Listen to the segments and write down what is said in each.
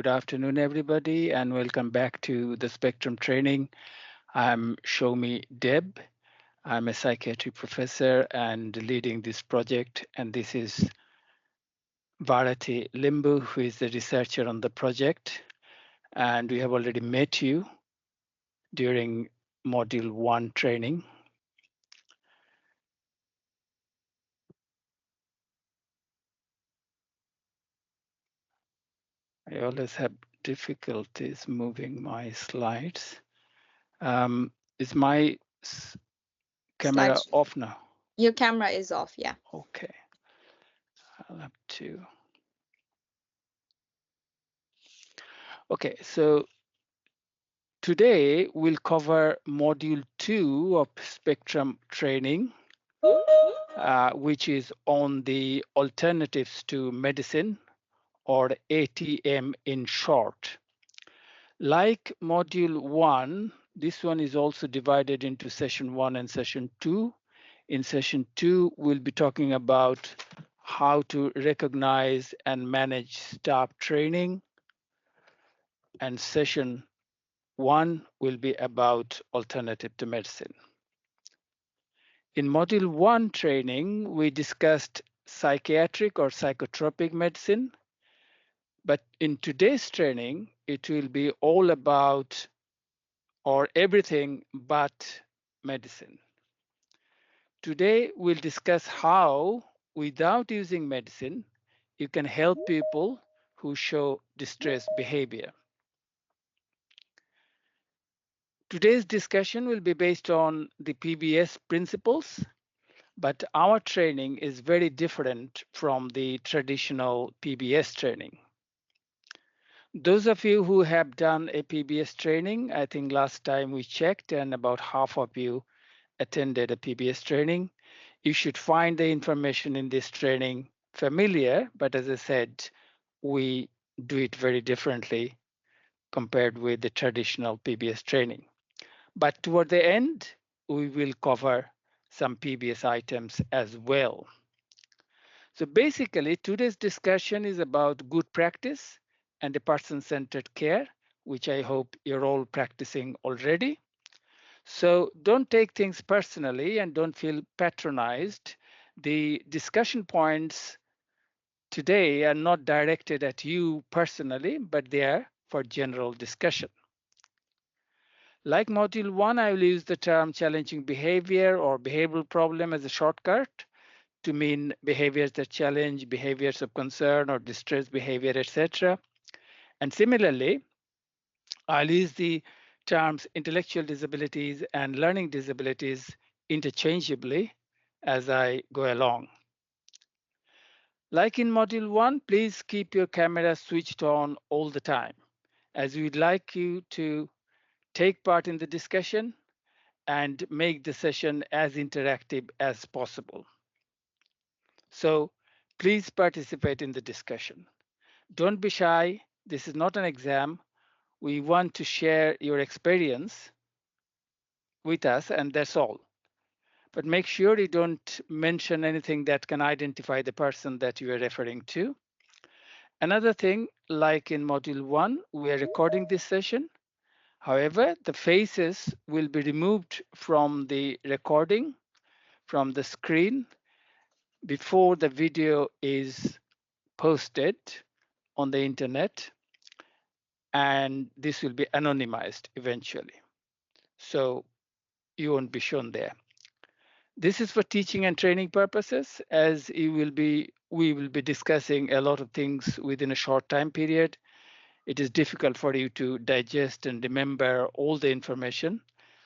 Good afternoon, everybody, and welcome back to the Spectrum training. I'm Deb. I'm a psychiatry professor and leading this project, and this is Bharati Limbu, who is the researcher on the project. And we have already met you during Module 1 training. I always have difficulties moving my slides. Is my camera off now? Your camera is off, yeah. Okay. I'll have to. Okay, so today we'll cover Module 2 of Spectrum training, which is on the alternatives to medicine, or ATM in short. Like Module 1, this one is also divided into Session 1 and Session 2. In Session 2, we'll be talking about how to recognize and manage staff training. And Session 1 will be about alternative to medicine. In Module 1 training, we discussed psychiatric or psychotropic medicine. But in today's training, it will be all about or everything but medicine. Today, we'll discuss how, without using medicine, you can help people who show distressed behavior. Today's discussion will be based on the PBS principles, but our training is very different from the traditional PBS training. Those of you who have done a PBS training, I think last time we checked and about half of you attended a PBS training. You should find the information in this training familiar, but as I said, we do it very differently compared with the traditional PBS training. But toward the end, we will cover some PBS items as well. So basically, today's discussion is about good practice and the person-centered care, which I hope you're all practicing already. So don't take things personally and don't feel patronized. The discussion points today are not directed at you personally, but they are for general discussion. Like Module 1, I will use the term challenging behavior or behavioral problem as a shortcut to mean behaviors that challenge behaviors of concern or distress behavior, etc. And similarly, I'll use the terms intellectual disabilities and learning disabilities interchangeably as I go along. Like in Module 1, please keep your camera switched on all the time, as we'd like you to take part in the discussion and make the session as interactive as possible. So please participate in the discussion. Don't be shy. This is not an exam. We want to share your experience with us, and that's all. But make sure you don't mention anything that can identify the person that you are referring to. Another thing, like in Module 1, we are recording this session. However, the faces will be removed from the recording, from the screen, before the video is posted on the internet, and this will be anonymized eventually. So you won't be shown there. This is for teaching and training purposes, as we will be discussing a lot of things within a short time period. It is difficult for you to digest and remember all the information.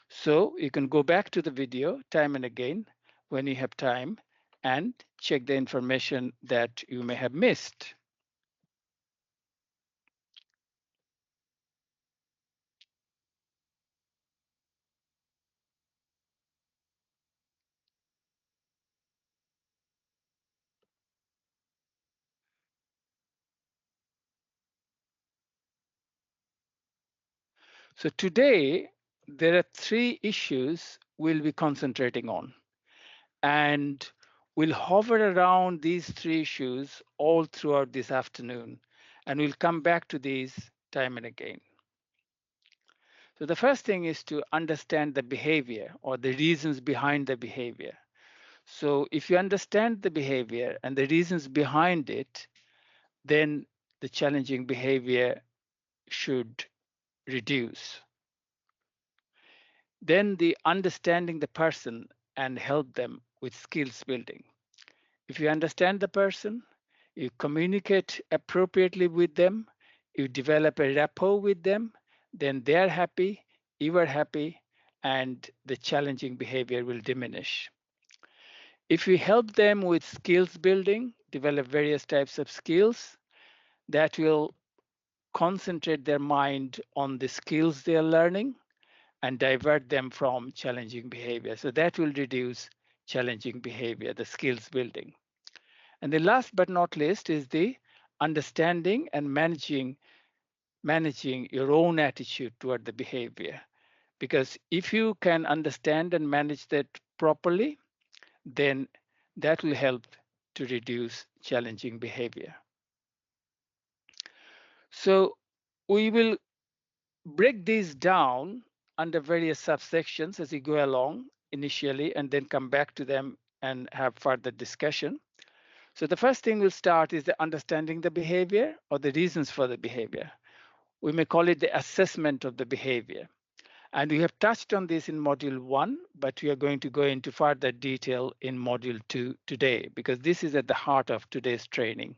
So you can go back to the video time and again when you have time and check the information that you may have missed. So today, there are 3 issues we'll be concentrating on. And we'll hover around these 3 issues all throughout this afternoon. And we'll come back to these time and again. So the first thing is to understand the behavior or the reasons behind the behavior. So if you understand the behavior and the reasons behind it, then the challenging behavior should reduce. Then the understanding the person and help them with skills building. If you understand the person, you communicate appropriately with them, you develop a rapport with them, then they're happy, you are happy, and the challenging behavior will diminish. If we help them with skills building, develop various types of skills, that will concentrate their mind on the skills they are learning and divert them from challenging behavior. So that will reduce challenging behavior, the skills building. And the last but not least is the understanding and managing your own attitude toward the behavior. Because if you can understand and manage that properly, then that will help to reduce challenging behavior. So we will break these down under various subsections as we go along initially, and then come back to them and have further discussion. So the first thing we'll start is the understanding the behavior or the reasons for the behavior. We may call it the assessment of the behavior. And we have touched on this in module 1, but we are going to go into further detail in module 2 today, because this is at the heart of today's training.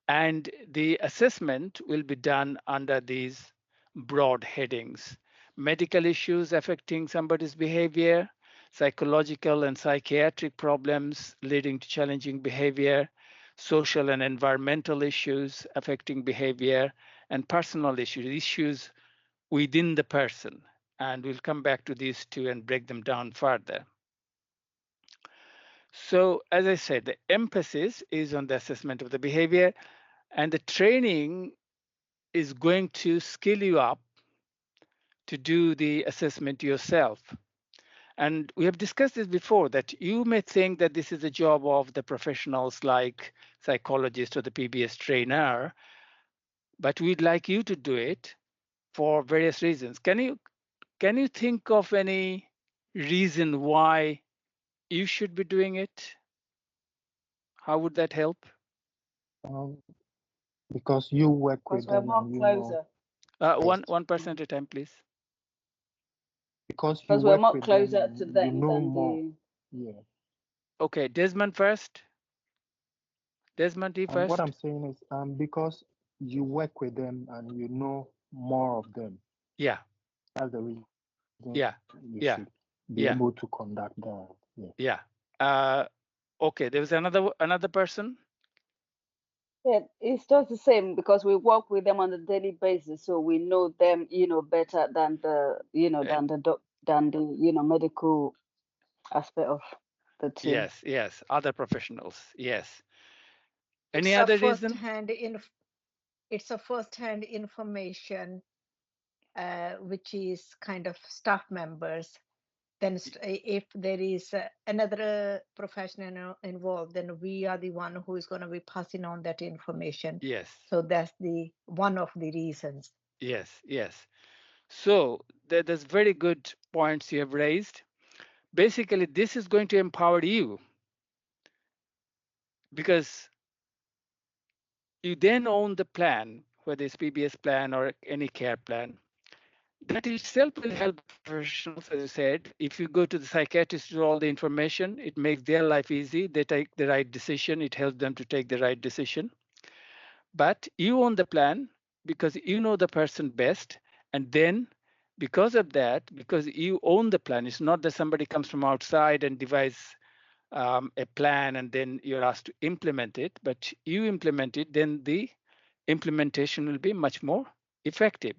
And the assessment will be done under these broad headings: medical issues affecting somebody's behavior, psychological and psychiatric problems leading to challenging behavior, social and environmental issues affecting behavior, and personal issues within the person. And we'll come back to these two and break them down further. So, as I said, the emphasis is on the assessment of the behavior, and the training is going to skill you up to do the assessment yourself. And we have discussed this before, that you may think that this is the job of the professionals like psychologists or the PBS trainer, but we'd like you to do it for various reasons. Can you think of any reason why you should be doing it? How would that help? Um, because you work with Because we're them more and you know closer. One person at a time, please. because you Because we're work more with them closer to and you them know than more. the. Yeah. Okay, Desmond first. Desmond, you What first. I'm saying is because you work with them and you know more of them. Yeah, That's the reason yeah, you should yeah, be yeah, able to conduct that. Yeah. yeah. Okay, there was another person. Yeah, it's just the same because we work with them on a daily basis, so we know them, better than And than the medical aspect of the two. yes, other professionals. Yes. Any It's a other reason? it's a first-hand information, which is kind of staff members. Then if there is another professional involved, then we are the one who is going to be passing on that information. Yes, So that's the one of the reasons. yes. So there's very good points you have raised. Basically, this is going to empower you, because you then own the plan, whether it's PBS plan or any care plan. That itself will help professionals, as I said. If you go to the psychiatrist with all the information, it makes their life easy. They take the right decision. It helps them to take the right decision. But you own the plan because you know the person best. And then because of that, because you own the plan, it's not that somebody comes from outside and devises a plan and then you're asked to implement it, but you implement it, then the implementation will be much more effective.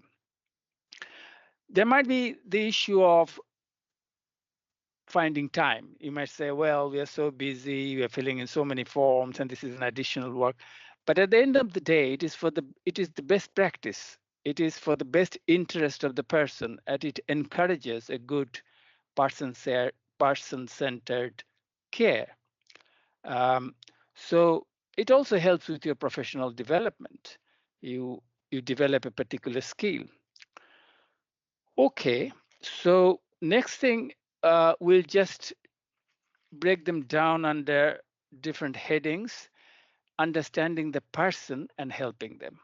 There might be the issue of finding time. You might say, well, we are so busy, we are filling in so many forms, and this is an additional work. But at the end of the day, it is the best practice. It is for the best interest of the person, and it encourages a good person-centered care. So it also helps with your professional development. You develop a particular skill. Okay, so next thing, we'll just break them down under different headings, understanding the person and helping them.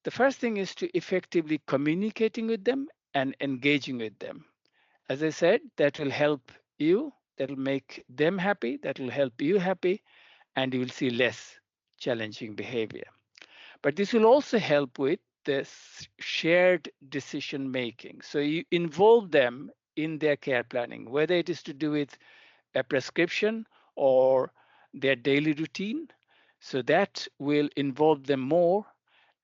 The first thing is to effectively communicating with them and engaging with them. As I said, that will help you, that will make them happy, that will help you happy, and you will see less challenging behavior. But this will also help with the shared decision making. So you involve them in their care planning, whether it is to do with a prescription or their daily routine. So that will involve them more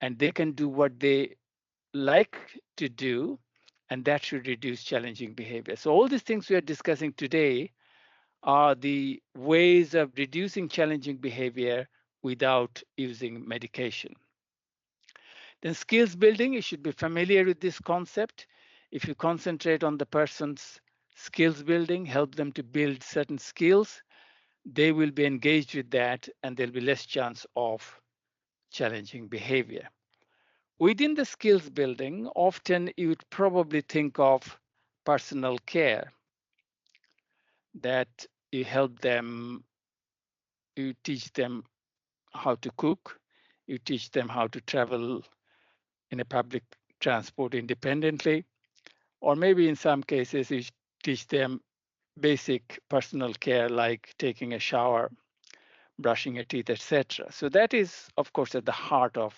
and they can do what they like to do, and that should reduce challenging behavior. So all these things we are discussing today are the ways of reducing challenging behavior without using medication. Then skills building, you should be familiar with this concept. If you concentrate on the person's skills building, help them to build certain skills, they will be engaged with that and there'll be less chance of challenging behavior. Within the skills building, often you would probably think of personal care, that you help them, you teach them how to cook, you teach them how to travel in a public transport independently, or maybe in some cases you teach them basic personal care like taking a shower, brushing your teeth, etc. So that is, of course, at the heart of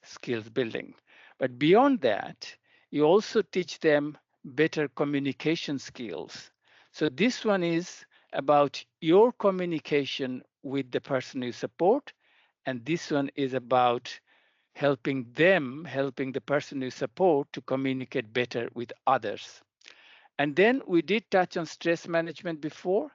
skills building. But beyond that, you also teach them better communication skills. So this one is about your communication with the person you support, and this one is about helping the person you support to communicate better with others. And then we did touch on stress management before.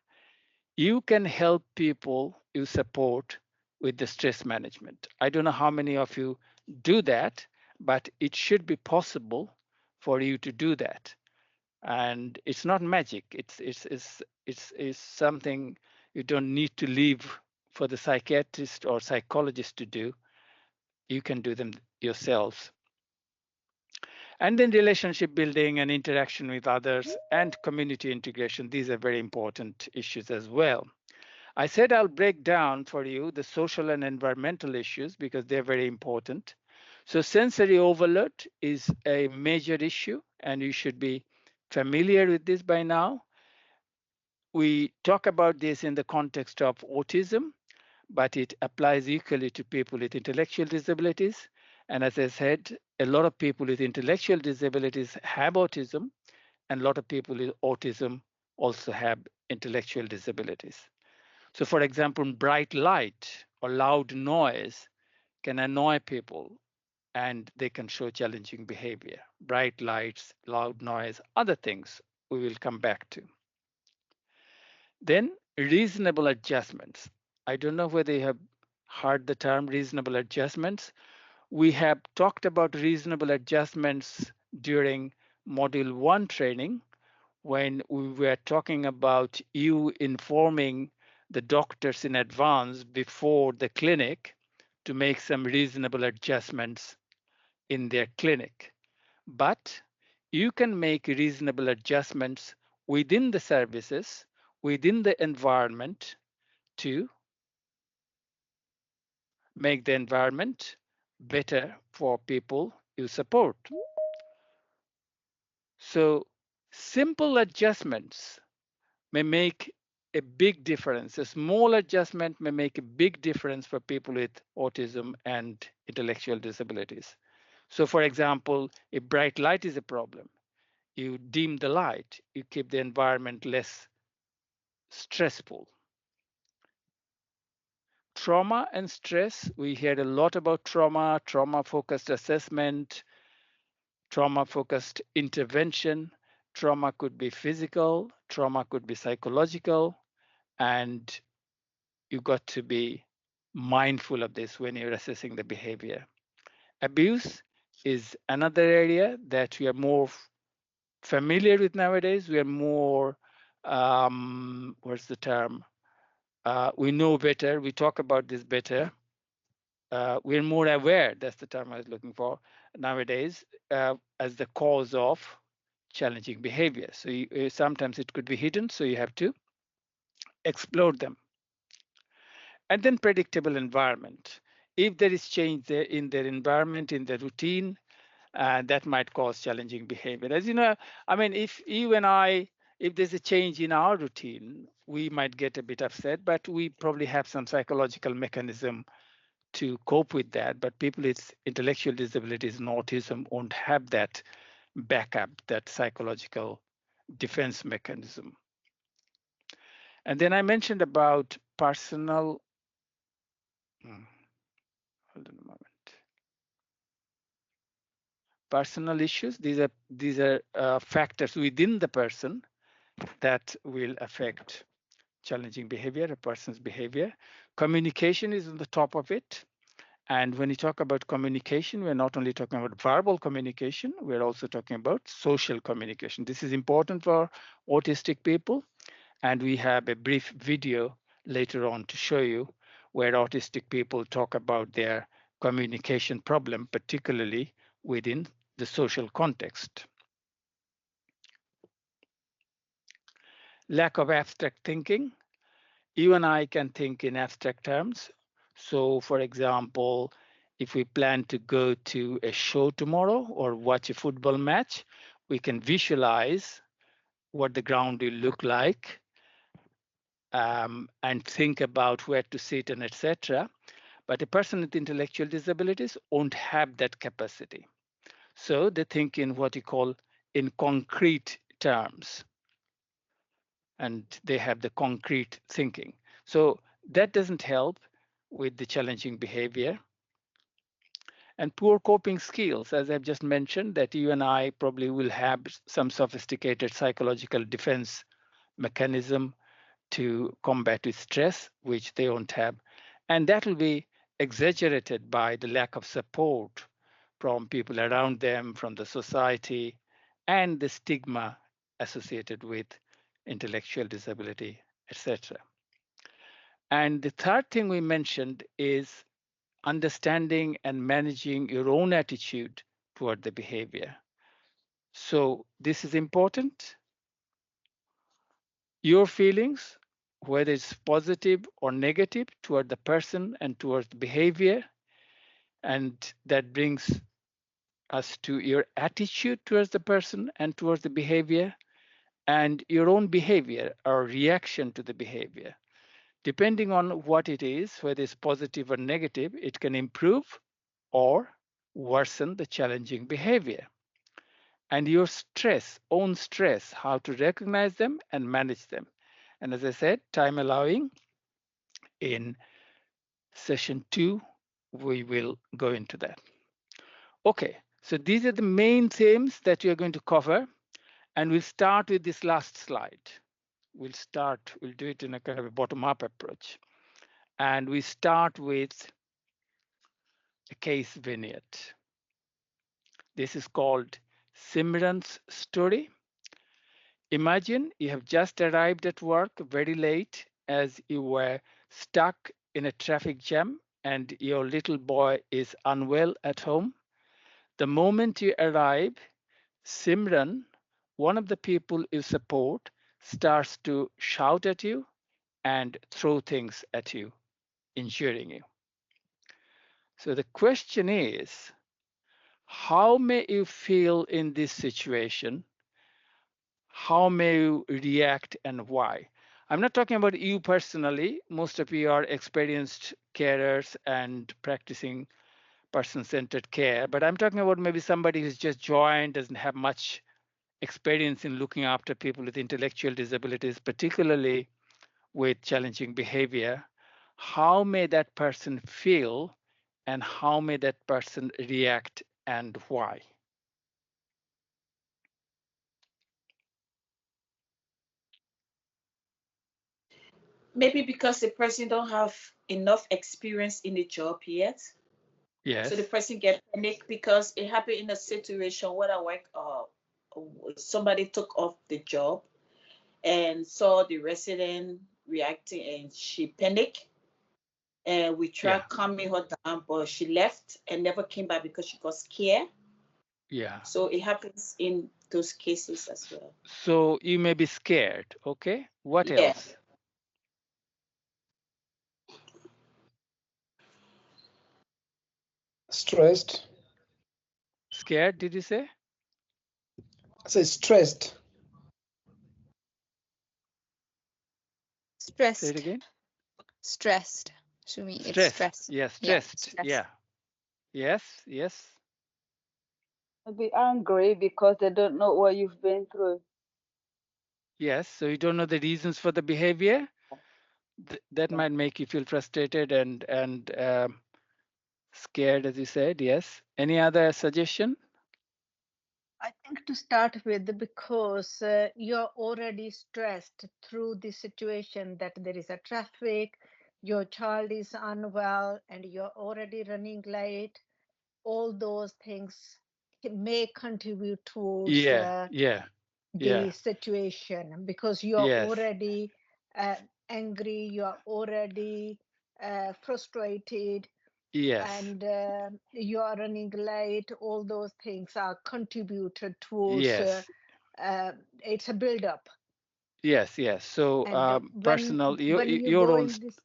You can help people you support with the stress management. I don't know how many of you do that, but it should be possible for you to do that. And it's not magic. It's something you don't need to leave for the psychiatrist or psychologist to do. You can do them yourselves. And then relationship building and interaction with others and community integration. These are very important issues as well. I said I'll break down for you the social and environmental issues because they're very important. So sensory overload is a major issue and you should be familiar with this by now. We talk about this in the context of autism, but it applies equally to people with intellectual disabilities. And as I said, a lot of people with intellectual disabilities have autism, and a lot of people with autism also have intellectual disabilities. So for example, bright light or loud noise can annoy people and they can show challenging behavior. Bright lights, loud noise, other things we will come back to. Then reasonable adjustments. I don't know whether you have heard the term reasonable adjustments. We have talked about reasonable adjustments during module 1 training when we were talking about you informing the doctors in advance before the clinic to make some reasonable adjustments in their clinic. But you can make reasonable adjustments within the services, within the environment to make the environment better for people you support. So simple adjustments may make a big difference. A small adjustment may make a big difference for people with autism and intellectual disabilities. So for example, if bright light is a problem, you dim the light, you keep the environment less stressful. Trauma and stress, we heard a lot about trauma, trauma-focused assessment, trauma-focused intervention. Trauma could be physical, trauma could be psychological, and you got to be mindful of this when you're assessing the behavior. Abuse is another area that we are more familiar with nowadays. We are more, what's the term? We know better. We talk about this better. We're more aware. That's the term I was looking for nowadays, as the cause of challenging behavior. So sometimes it could be hidden, so you have to explore them. And then predictable environment. If there is change there in their environment, in their routine, that might cause challenging behavior. As you know, I mean, if you and I, if there's a change in our routine, we might get a bit upset, but we probably have some psychological mechanism to cope with that. But people with intellectual disabilities and autism won't have that backup, that psychological defense mechanism. And then I mentioned about personal, hold on a moment. Personal issues. These are factors within the person that will affect challenging behavior, a person's behavior. Communication is on the top of it. And when you talk about communication, we're not only talking about verbal communication, we're also talking about social communication. This is important for autistic people. And we have a brief video later on to show you where autistic people talk about their communication problem, particularly within the social context. Lack of abstract thinking. You and I can think in abstract terms. So, for example, if we plan to go to a show tomorrow or watch a football match, we can visualize what the ground will look like and think about where to sit and etc. But a person with intellectual disabilities won't have that capacity. So they think in what you call in concrete terms, and they have the concrete thinking. So that doesn't help with the challenging behavior. And poor coping skills, as I've just mentioned, that you and I probably will have some sophisticated psychological defense mechanism to combat with stress, which they won't have. And that will be exaggerated by the lack of support from people around them, from the society, and the stigma associated with intellectual disability, etc. And the third thing we mentioned is understanding and managing your own attitude toward the behavior. So this is important. Your feelings, whether it's positive or negative toward the person and towards the behavior, and that brings us to your attitude towards the person and towards the behavior, and your own behavior or reaction to the behavior. Depending on what it is, whether it's positive or negative, it can improve or worsen the challenging behavior. And your stress, own stress, how to recognize them and manage them. And as I said, time allowing, in session 2, we will go into that. Okay, so these are the main themes that you're going to cover. And we'll start with this last slide. We'll do it in a kind of a bottom-up approach. And we start with a case vignette. This is called Simran's story. Imagine you have just arrived at work very late as you were stuck in a traffic jam and your little boy is unwell at home. The moment you arrive, Simran, one of the people you support, starts to shout at you and throw things at you, injuring you. So the question is, how may you feel in this situation? How may you react and why? I'm not talking about you personally. Most of you are experienced carers and practicing person-centered care, but I'm talking about maybe somebody who's just joined, doesn't have much experience in looking after people with intellectual disabilities, particularly with challenging behavior. How may that person feel and how may that person react and why? Maybe because the person don't have enough experience in the job yet. Yes. So the person get panic because it happened in a situation where I work, somebody took off the job and saw the resident reacting, and she panicked. And we tried calming her down, but she left and never came back because she got scared. Yeah. So it happens in those cases as well. So you may be scared. Okay. What Yeah. else? Stressed. Scared, did you say? I say stressed. Say Stressed. it again. Stressed. Shumi, it's Stressed. stress. Yeah, Yeah, stressed. stress. Yeah. Yes, yes. Be angry because they don't know what you've been through. Yes. So you don't know the reasons for the behavior. That Yeah. might make you feel frustrated and scared, as you said. Yes. Any other suggestion? I think to start with, because you're already stressed through the situation that there is a traffic, your child is unwell, and you're already running late. All those things may contribute towards Yeah. Yeah. the Yeah. situation, because you're Yes. already angry, you're already frustrated, Yes. and you are running late. All those things are contributed towards Yes. it's a build up. Yes. Yes. So And personal, when you your go own. in this,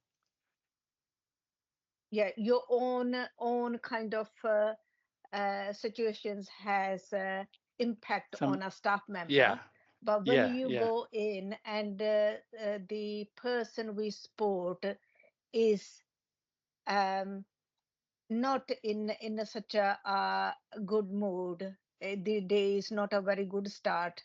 yeah, your own kind of situations has impact Some. on a staff member. Yeah. But when Yeah. you Yeah. go in and the person we support is not in such a good mood, the day is not a very good start.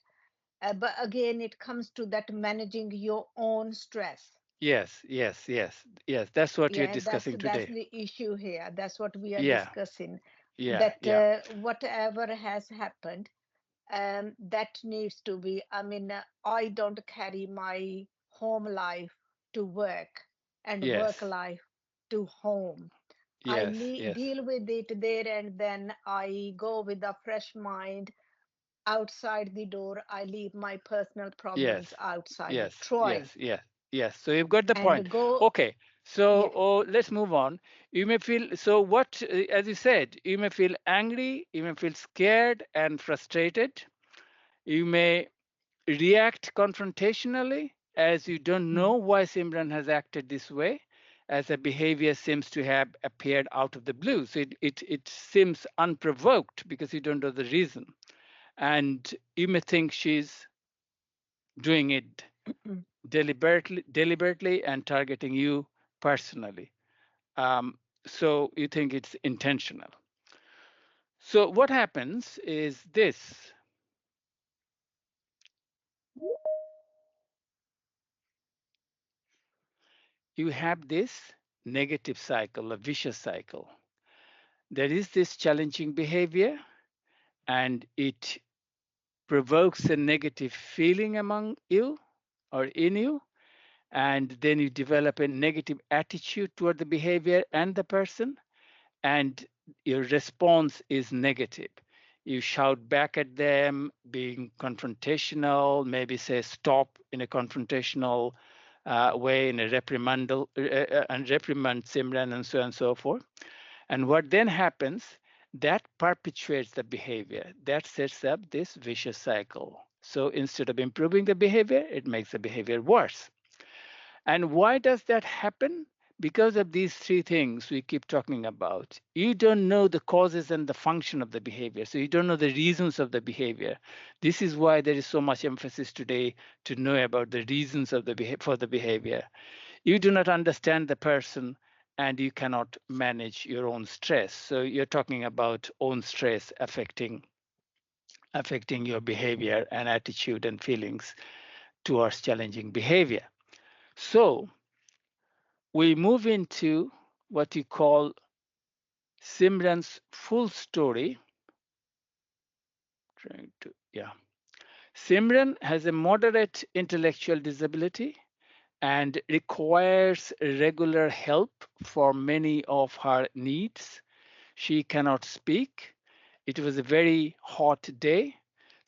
But again, it comes to that managing your own stress. Yes. Yes. Yes. Yes. That's what we're Yeah, discussing that's today. the issue here. That's what we are Yeah. discussing. Yeah. That Yeah. whatever has happened, that needs to be. I mean, I don't carry my home life to work and Yes. work life to home. I Yes. Yes. deal with it there, and then I go with a fresh mind outside the door. I leave my personal Yes. problems outside. Yes. Try Yes. Yes. Yes. So you've got the point. and go. Okay. So Yeah. let's move on. You may feel so what, as you said, you may feel angry, you may feel scared and frustrated. You may react confrontationally as you don't Mm. know why Simran has acted this way, as a behavior seems to have appeared out of the blue. So it seems unprovoked because you don't know the reason. And you may think she's doing it deliberately and targeting you personally. So you think it's intentional. So what happens is this: you have this negative cycle, a vicious cycle. There is this challenging behavior, and it provokes a negative feeling among you or in you, and then you develop a negative attitude toward the behavior and the person, and your response is negative. You shout back at them, being confrontational, maybe say stop in a confrontational way, in a reprimandal, and reprimand Simran, and so on and so forth. And what then happens, that perpetuates the behavior. That sets up this vicious cycle. So instead of improving the behavior, it makes the behavior worse. And why does that happen? Because of these three things we keep talking about. You don't know the causes and the function of the behavior. So you don't know the reasons of the behavior. This is why there is so much emphasis today to know about the reasons of for the behavior. You do not understand the person, and you cannot manage your own stress. So you're talking about own stress affecting your behavior and attitude and feelings towards challenging behavior. So we move into what you call Simran's full story. Simran has a moderate intellectual disability and requires regular help for many of her needs. She cannot speak. It was a very hot day.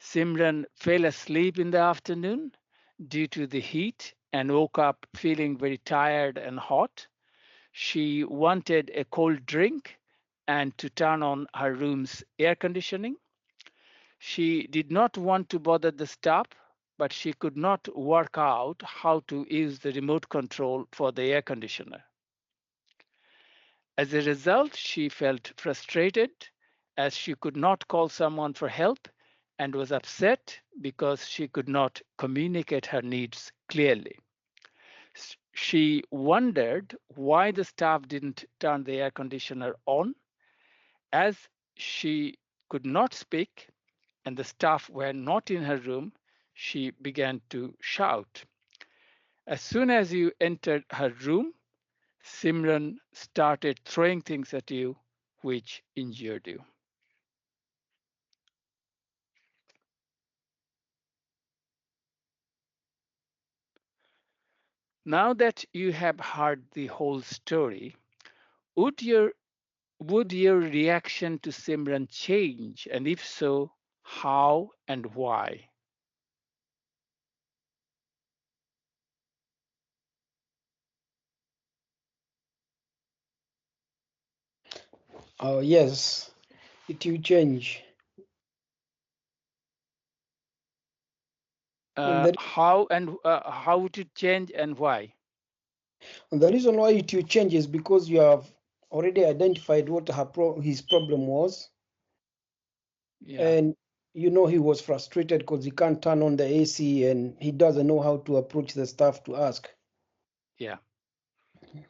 Simran fell asleep in the afternoon due to the heat and woke up feeling very tired and hot. She wanted a cold drink and to turn on her room's air conditioning. She did not want to bother the staff, but she could not work out how to use the remote control for the air conditioner. As a result, she felt frustrated as she could not call someone for help and was upset because she could not communicate her needs clearly. She wondered why the staff didn't turn the air conditioner on. As she could not speak and the staff were not in her room, she began to shout. As soon as you entered her room, Simran started throwing things at you, which injured you. Now that you have heard the whole story, would your reaction to Simran change? And if so, how and why? Oh, yes, it will change. And How would it change and why? the reason why it will change is because you have already identified what his problem was. Yeah. And you know he was frustrated because he can't turn on the AC and he doesn't know how to approach the staff to ask. Yeah.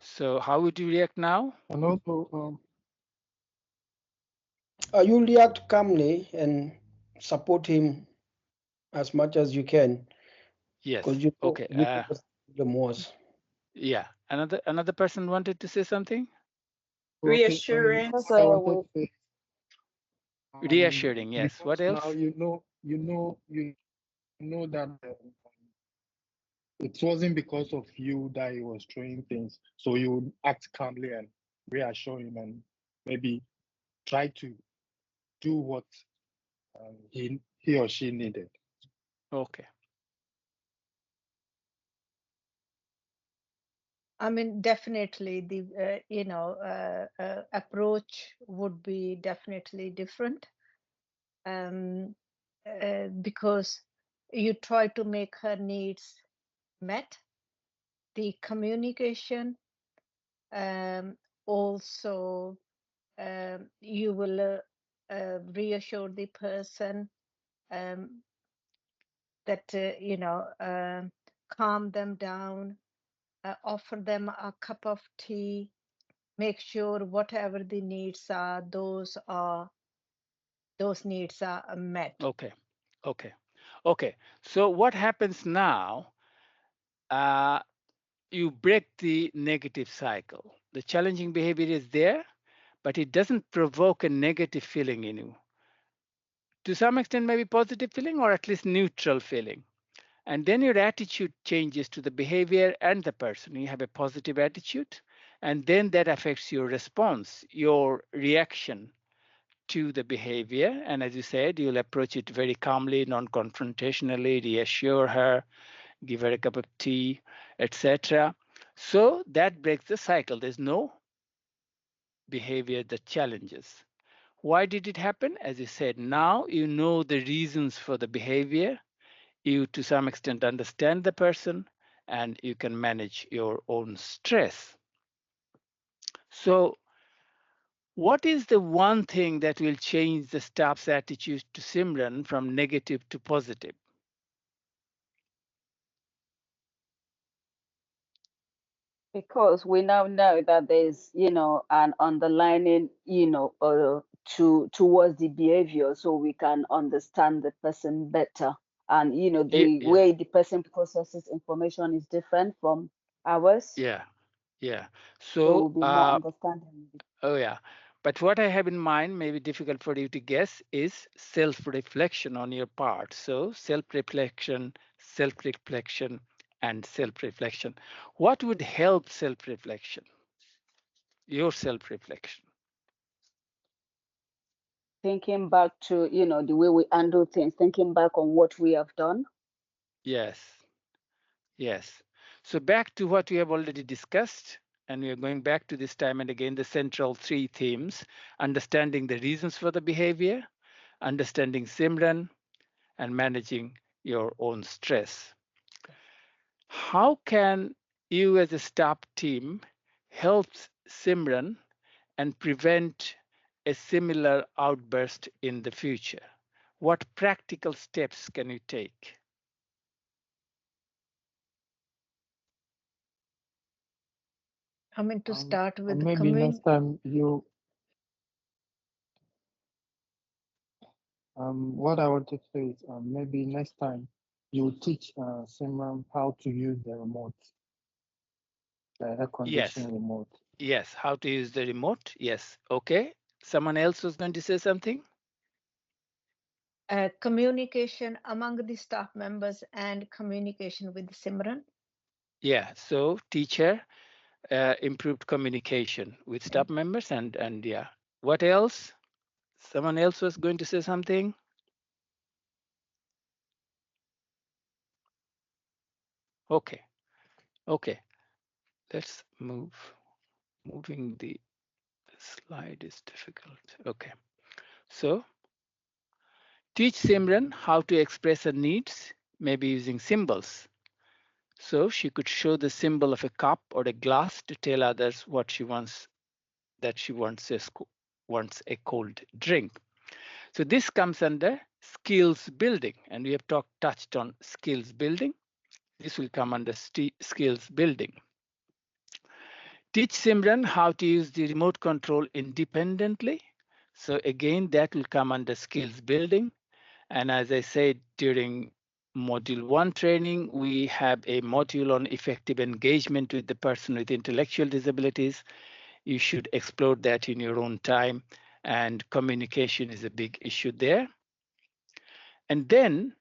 So how would you react now? And also, You react calmly and support him as much as you can Yes. because you know Okay. what the problem was. Yeah. Another person wanted to say something? okay, Reassurance. Because I wanted to say, Reassuring. Yes. What because now else? you know that it wasn't because of you that he was throwing things. So you would act calmly and reassure him and maybe try to do what he or she needed. Okay. I mean, definitely the approach would be definitely different, because you try to make her needs met. The communication, also you will reassure the person that calm them down, offer them a cup of tea, make sure whatever the needs are, those needs are met. Okay. Okay. Okay. So what happens now? You break the negative cycle. The challenging behavior is there, but it doesn't provoke a negative feeling in you. To some extent, maybe positive feeling or at least neutral feeling. And then your attitude changes to the behavior and the person. You have a positive attitude, and then that affects your response, your reaction to the behavior. And as you said, you'll approach it very calmly, non-confrontationally, reassure her, give her a cup of tea, etc. So that breaks the cycle. There's no behavior that challenges. Why did it happen? As you said, now you know the reasons for the behavior. You, to some extent, understand the person and you can manage your own stress. So, what is the one thing that will change the staff's attitude to Simran from negative to positive? because we now know that there's an underlining towards the behavior, so we can understand the person better, and the Yeah, way the person processes information is different from ours, yeah, yeah. so So, we'll be more understanding. oh yeah. But what I have in mind, maybe difficult for you to guess, is self-reflection on your part. So self-reflection, self-reflection, and self-reflection. What would help self-reflection? Your self-reflection. Thinking back to the way we handle things, thinking back on what we have done. Yes, yes. So back to what we have already discussed, and we are going back to this time and again, the central three themes: understanding the reasons for the behavior, understanding Simran, and managing your own stress. How can you as a staff team help Simran and prevent a similar outburst in the future? What practical steps can you take? I mean, to start with the maybe next time you what I want to say is maybe next time you teach Simran how to use the remote, the air conditioning remote. Yes, how to use the remote. Yes, okay. Someone else was going to say something? communication among the staff members and communication with Simran. Yeah, so teacher, improved communication with staff members and yeah. What else? Someone else was going to say something? Okay, okay. Let's move. Moving the slide is difficult. Okay, so teach Simran how to express her needs, maybe using symbols. So she could show the symbol of a cup or a glass to tell others what she wants, that she wants a cold drink. So this comes under skills building, and we have touched on skills building. This will come under skills building. Teach Simran how to use the remote control independently. So again, that will come under skills building. And as I said during Module 1 training, we have a module on effective engagement with the person with intellectual disabilities. You should explore that in your own time, and communication is a big issue there. And then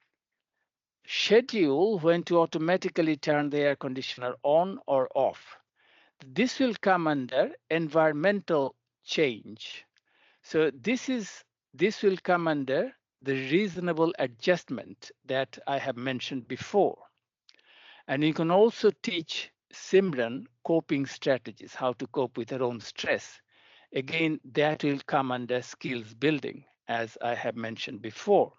schedule when to automatically turn the air conditioner on or off. This will come under environmental change. So this will come under the reasonable adjustment that I have mentioned before. And you can also teach Simran coping strategies, how to cope with her own stress. Again, that will come under skills building, as I have mentioned before.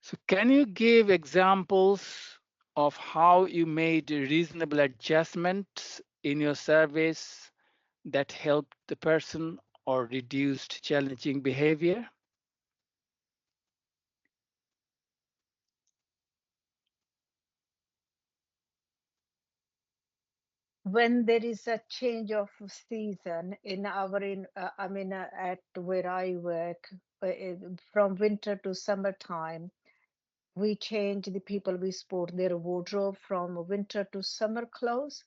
So can you give examples of how you made reasonable adjustments in your service that helped the person or reduced challenging behavior? When there is a change of season in at where I work, from winter to summertime, we change the people we support their wardrobe from winter to summer clothes.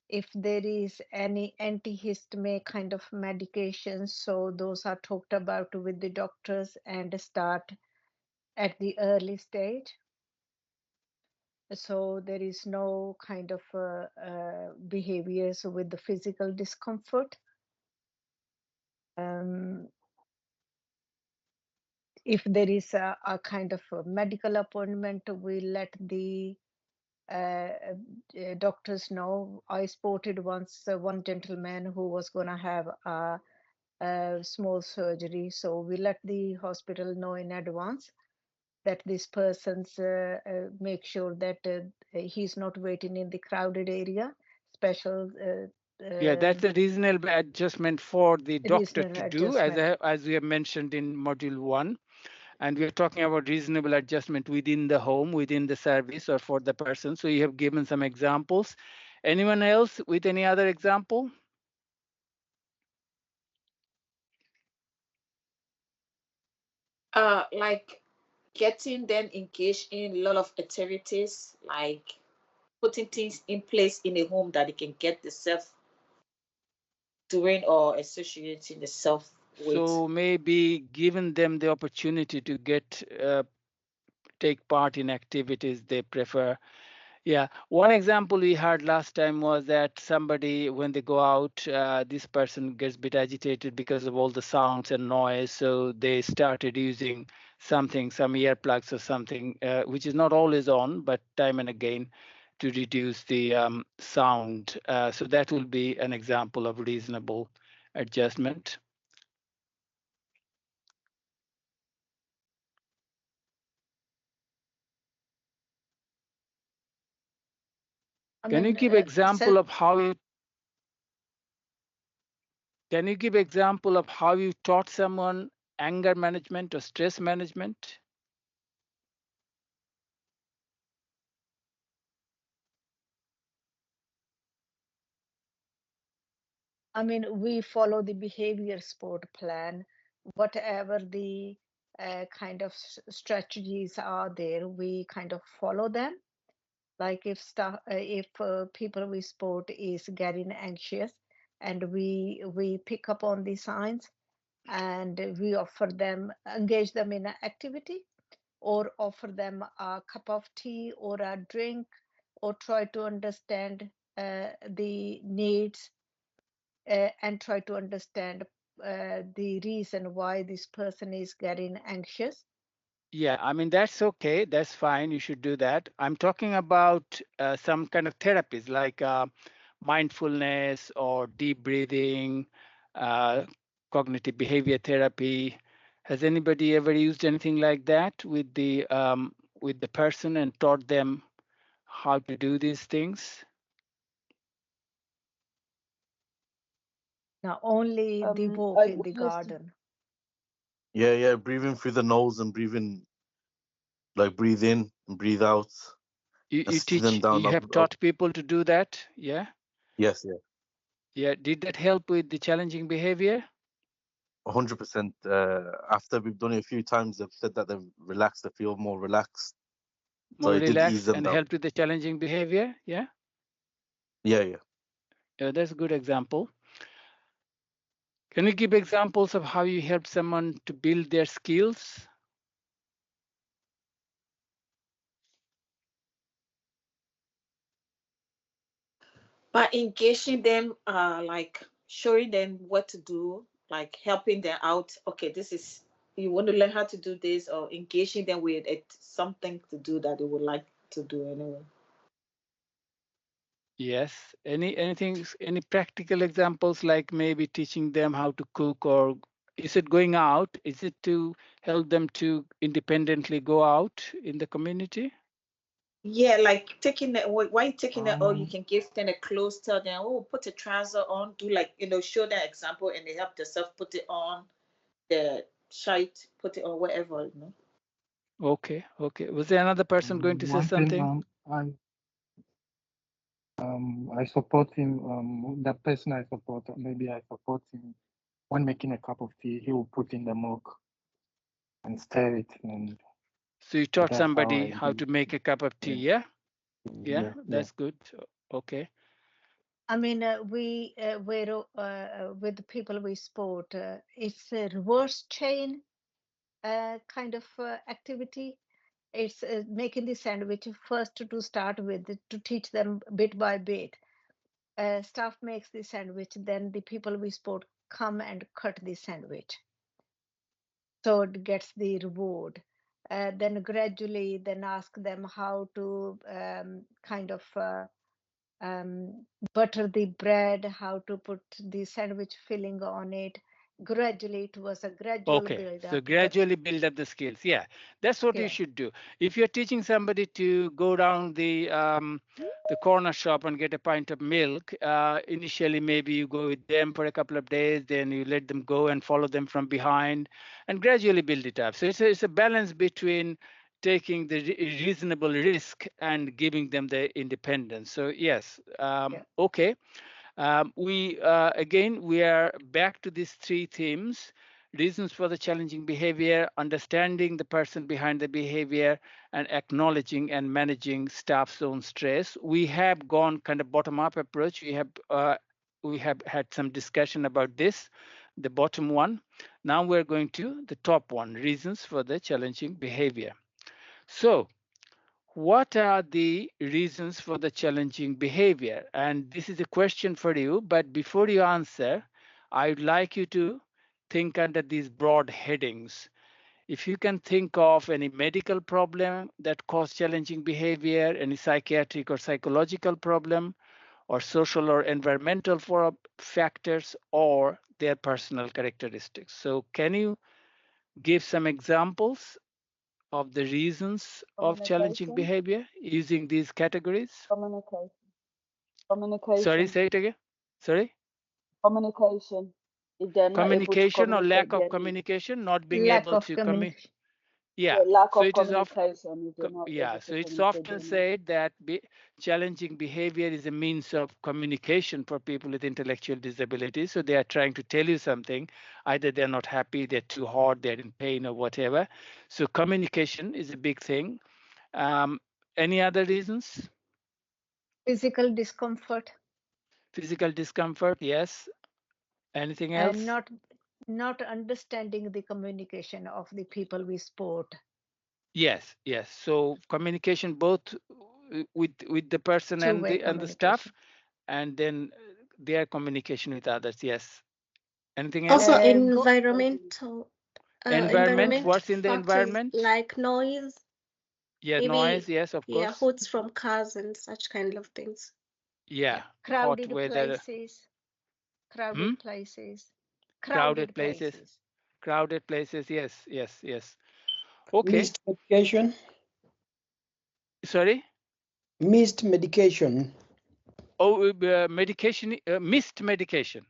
If there is any antihistamine kind of medications, so those are talked about with the doctors and start at the early stage. So there is no kind of behaviors with the physical discomfort. If there is a kind of a medical appointment, we let the doctors know. I spotted once one gentleman who was going to have a small surgery, so we let the hospital know in advance that this person's make sure that he's not waiting in the crowded area. Special. Yeah, that's a reasonable adjustment for the doctor to do, as we have mentioned in Module 1. And we are talking about reasonable adjustment within the home, within the service, or for the person. So you have given some examples. Anyone else with any other example? Like getting them engaged in a lot of activities, like putting things in place in a home that they can get themselves doing or associating themselves with. So maybe giving them the opportunity to take part in activities they prefer, Yeah, one example we had last time was that somebody, when they go out, this person gets a bit agitated because of all the sounds and noise. So they started using something, some earplugs or something, which is not always on, but time and again to reduce the sound. So that will be an example of reasonable adjustment. Can you give example of how you Can you give example of how you taught someone anger management or stress management? I mean, we follow the behavior sport plan, whatever the kind of strategies are there, we kind of follow them. Like if people we sport is getting anxious, and we pick up on the signs, and we offer them, engage them in an activity, or offer them a cup of tea or a drink, or try to understand the needs, and try to understand the reason why this person is getting anxious. Yeah, I mean, that's okay. That's fine. You should do that. I'm talking about some kind of therapies like mindfulness or deep breathing, cognitive behavior therapy. Has anybody ever used anything like that with the person and taught them how to do these things? Now, only the walk I in the witnessed. garden. Yeah, breathing through the nose and breathing, like breathe in and breathe out. You Sitting them teach, down. you have taught people to do that, yeah? Yes, yeah, Yeah, did that help with the challenging behavior? 100%. After we've done it a few times, they've said that they've relaxed, they feel more relaxed. So More it did ease relaxed them and down. helped with the challenging behavior, yeah? Yeah. Yeah, that's a good example. Can you give examples of how you help someone to build their skills? By engaging them, like showing them what to do, like helping them out. Okay, this is, you want to learn how to do this, or engaging them with it, something to do that they would like to do anyway. Yes. Any practical examples, like maybe teaching them how to cook, or is it going out? Is it to help them to independently go out in the community? Yeah, like taking it, why you taking it, or you Um, can give them a clothes, tell them, oh, put a trouser on, do like, show them example, and they help themselves put it on, the shirt, put it on, whatever. Okay. Was there another person going to say one thing something? I support him. The person I support, maybe I support him when making a cup of tea. He will put in the milk and stir it, and So you taught that's how somebody I how do. to make a cup of tea, Yeah, yeah? Yeah, yeah. that's good. Okay. I mean, we're with the people we sport, it's a reverse chain kind of activity. It's making the sandwich first to start with, to teach them bit by bit. Staff makes the sandwich, then the people we sport come and cut the sandwich. So it gets the reward. Then gradually, then ask them how to kind of butter the bread, how to put the sandwich filling on it. Gradually, it was a gradual Okay, build so up, but gradually build up the skills. Yeah, that's what you yeah, should do. If you're teaching somebody to go down the corner shop and get a pint of milk, initially maybe you go with them for a couple of days, then you let them go and follow them from behind, and gradually build it up. So it's a balance between taking the reasonable risk and giving them the independence. So yes, yeah. okay. We are back to these three themes: reasons for the challenging behavior, understanding the person behind the behavior, and acknowledging and managing staff's own stress. We have gone kind of bottom-up approach. We have had some discussion about this, the bottom one. Now we're going to the top one: reasons for the challenging behavior. So what are the reasons for the challenging behavior? And this is a question for you, but before you answer, I would like you to think under these broad headings. If you can think of any medical problem that cause challenging behavior, any psychiatric or psychological problem, or social or environmental factors, or their personal characteristics. So can you give some examples of the reasons of challenging Communication, behavior using these categories? communication, Sorry, communication, say it again. Sorry? communication. If they're not able to Communication or lack communicate of their needs, communication, not being Lack able of to communication. Yeah, yeah, lack so of it is of communication. If they're not yeah, able so to it's communicate often their needs. said that challenging behavior is a means of communication for people with intellectual disabilities. So they are trying to tell you something. Either they're not happy, they're too hard, they're in pain, or whatever. So communication is a big thing. Any other reasons? Physical discomfort Physical discomfort, yes. Anything and else? not understanding the communication of the people we support. Yes, yes. So communication both with the person and Two-way the staff, communication. and then their communication with others. Yes. Anything Also, else? environmental Environment. environment What's in the factors environment? like noise, Yeah, noise. maybe Yes, of yeah, course. hoods from cars and such kind of things. Yeah, Yeah. hot Crowded weather. places, Hmm? crowded places, Crowded crowded places. places. Crowded places. Yes, yes, yes. Okay. Missed medication. Sorry. Missed medication. Oh, medication. Missed medication.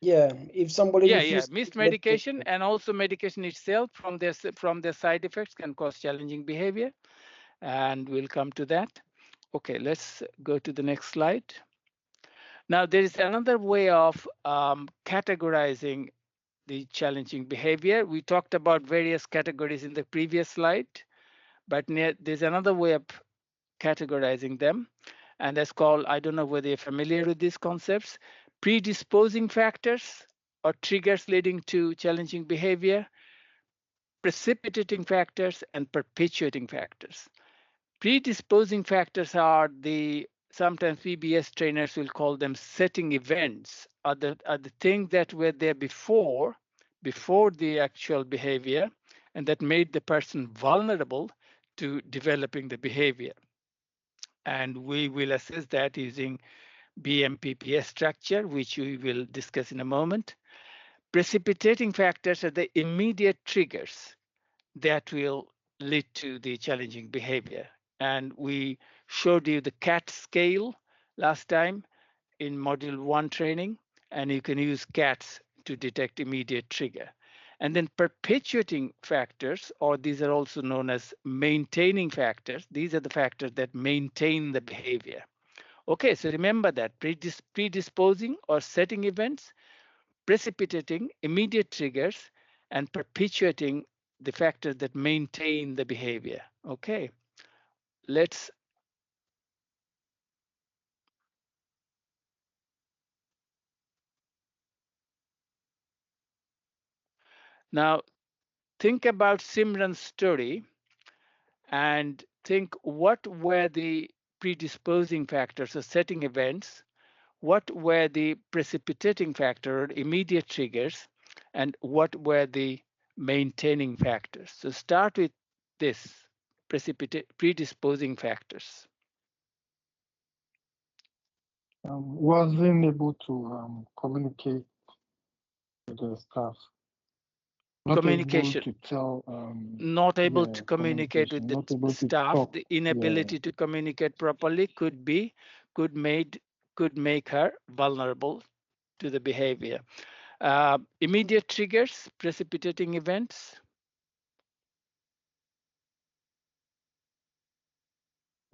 Yeah, if somebody Yeah, yeah. refuses to Missed take medication. medication and also medication itself from their side effects can cause challenging behavior, and we'll come to that. Okay, let's go to the next slide. Now, there is another way of categorizing the challenging behavior. We talked about various categories in the previous slide, but there's another way of categorizing them, and that's called, I don't know whether you're familiar with these concepts, predisposing factors or triggers leading to challenging behavior, precipitating factors, and perpetuating factors. Predisposing factors are sometimes PBS trainers will call them setting events, are the things that were there before the actual behavior, and that made the person vulnerable to developing the behavior. And we will assess that using BMPPS structure, which we will discuss in a moment. Precipitating factors are the immediate triggers that will lead to the challenging behavior. And we showed you the CAT scale last time in module 1 training, and you can use CATs to detect immediate trigger. And then perpetuating factors, or these are also known as maintaining factors. These are the factors that maintain the behavior. Okay, so remember that predisposing or setting events, precipitating immediate triggers, and perpetuating the factors that maintain the behavior. Okay, let's now think about Simran's story and think what were the predisposing factors or setting events, what were the precipitating factor or immediate triggers, and what were the maintaining factors. So start with this predisposing factors. Wasn't able to communicate with the staff. Not able Communication. to tell. Not able to Yeah, communicate with communication. the Not able to staff. talk. The Yeah. inability to communicate properly could make her vulnerable to the behavior. Immediate triggers, precipitating events.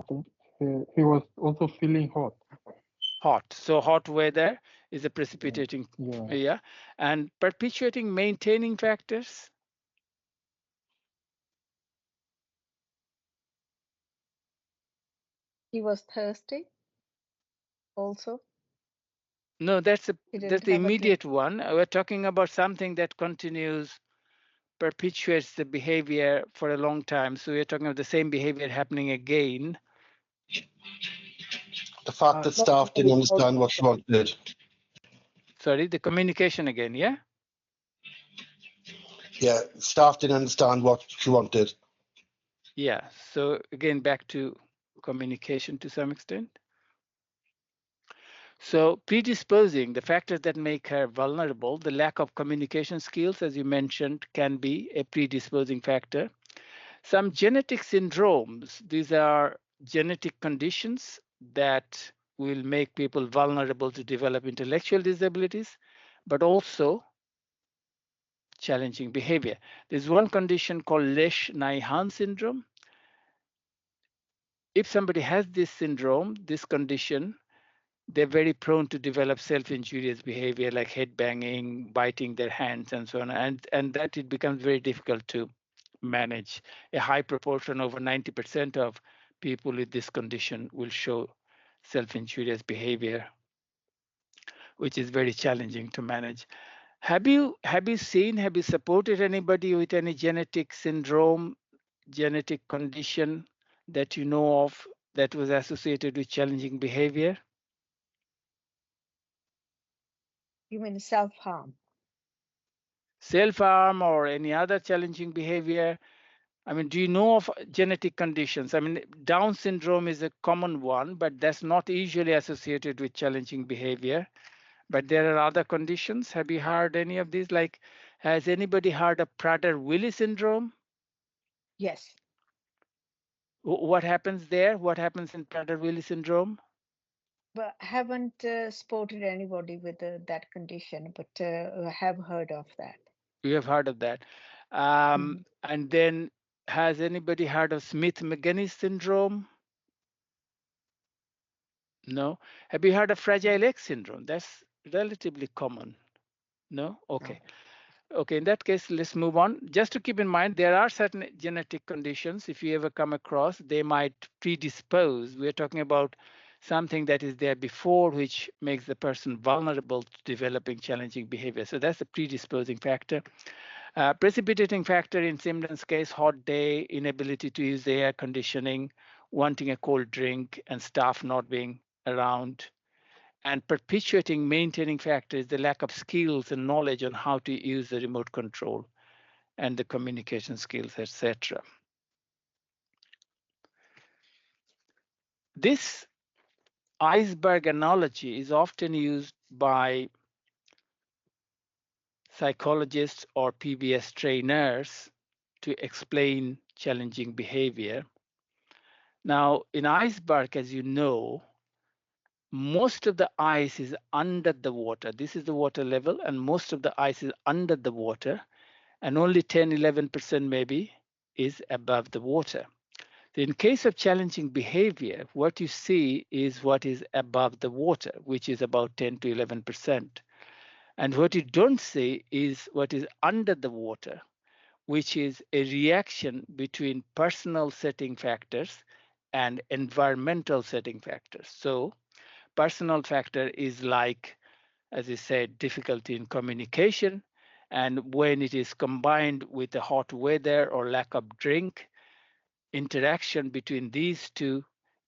I think he was also feeling hot. Hot. So hot weather is a precipitating, Yeah. yeah. And perpetuating, maintaining factors. He was thirsty also. No, that's He the didn't have a drink. immediate one. We're talking about something that continues perpetuates the behavior for a long time. So we're talking about the same behavior happening again. The fact that Not staff didn't necessarily understand what she wanted. Sorry, the communication again, yeah? Yeah, staff didn't understand what she wanted. Yeah, so again, back to communication to some extent. So predisposing, the factors that make her vulnerable, the lack of communication skills, as you mentioned, can be a predisposing factor. Some genetic syndromes, these are genetic conditions that will make people vulnerable to develop intellectual disabilities, but also challenging behavior. There's one condition called Lesch-Nyhan syndrome. If somebody has this syndrome, this condition, they're very prone to develop self-injurious behavior like head banging, biting their hands, and so on. And that it becomes very difficult to manage. A high proportion, over 90% of people with this condition will show self-injurious behavior, which is very challenging to manage. Have you supported anybody with any genetic syndrome, genetic condition that you know of that was associated with challenging behavior? You mean self-harm? Self-harm or any other challenging behavior? I mean, do you know of genetic conditions? I mean, Down syndrome is a common one, but that's not usually associated with challenging behavior. But there are other conditions. Have you heard any of these? Like, has anybody heard of Prader-Willi syndrome? Yes. What happens there? What happens in Prader-Willi syndrome? But haven't spotted anybody with that condition, but have heard of that. You have heard of that. And then, has anybody heard of Smith-Magenis syndrome? No. Have you heard of Fragile X syndrome? That's relatively common. No? Okay. Okay, in that case, let's move on. Just to keep in mind, there are certain genetic conditions, if you ever come across, they might predispose. We're talking about something that is there before, which makes the person vulnerable to developing challenging behavior. So that's a predisposing factor. Precipitating factor in Simran's case, hot day, inability to use the air conditioning, wanting a cold drink, and staff not being around. And perpetuating maintaining factor is the lack of skills and knowledge on how to use the remote control and the communication skills, etc. This iceberg analogy is often used by psychologists or PBS trainers to explain challenging behavior. Now, in iceberg, as you know, most of the ice is under the water. This is the water level, and most of the ice is under the water, and only 10-11% maybe is above the water. So in case of challenging behavior, what you see is what is above the water, which is about 10 to 11%. And what you don't see is what is under the water, which is a reaction between personal setting factors and environmental setting factors. So personal factor is like, as I said, difficulty in communication. And when it is combined with the hot weather or lack of drink, interaction between these two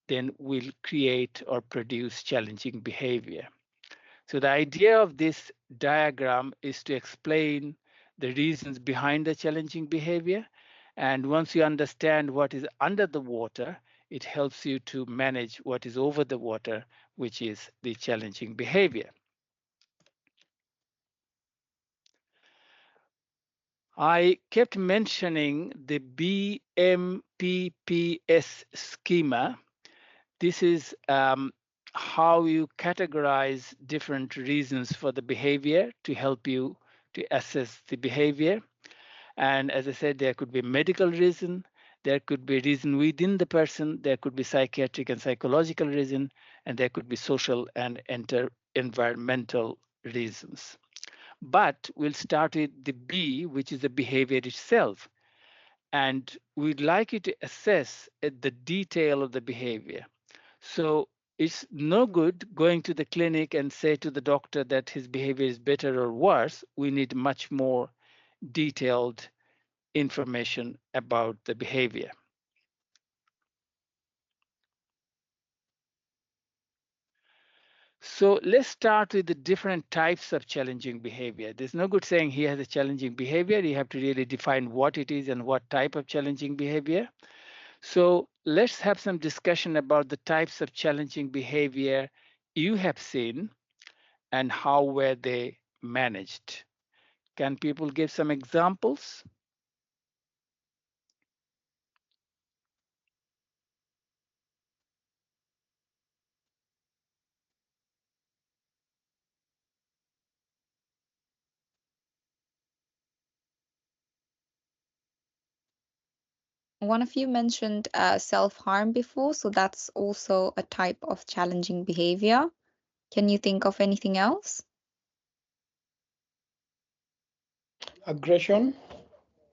then will create or produce challenging behavior. So the idea of this diagram is to explain the reasons behind the challenging behavior. And once you understand what is under the water, it helps you to manage what is over the water, which is the challenging behavior. I kept mentioning the BMPPS schema. This is how you categorize different reasons for the behavior to help you to assess the behavior. And as I said, there could be medical reason, there could be reason within the person, there could be psychiatric and psychological reason, and there could be social and environmental reasons. But we'll start with the B, which is the behavior itself. And we'd like you to assess the detail of the behavior. So it's no good going to the clinic and say to the doctor that his behavior is better or worse. We need much more detailed information about the behavior. So let's start with the different types of challenging behavior. There's no good saying he has a challenging behavior. You have to really define what it is and what type of challenging behavior. So let's have some discussion about the types of challenging behavior you have seen and how were they managed. Can people give some examples? One of you mentioned self-harm before, so that's also a type of challenging behavior. Can you think of anything else? Aggression.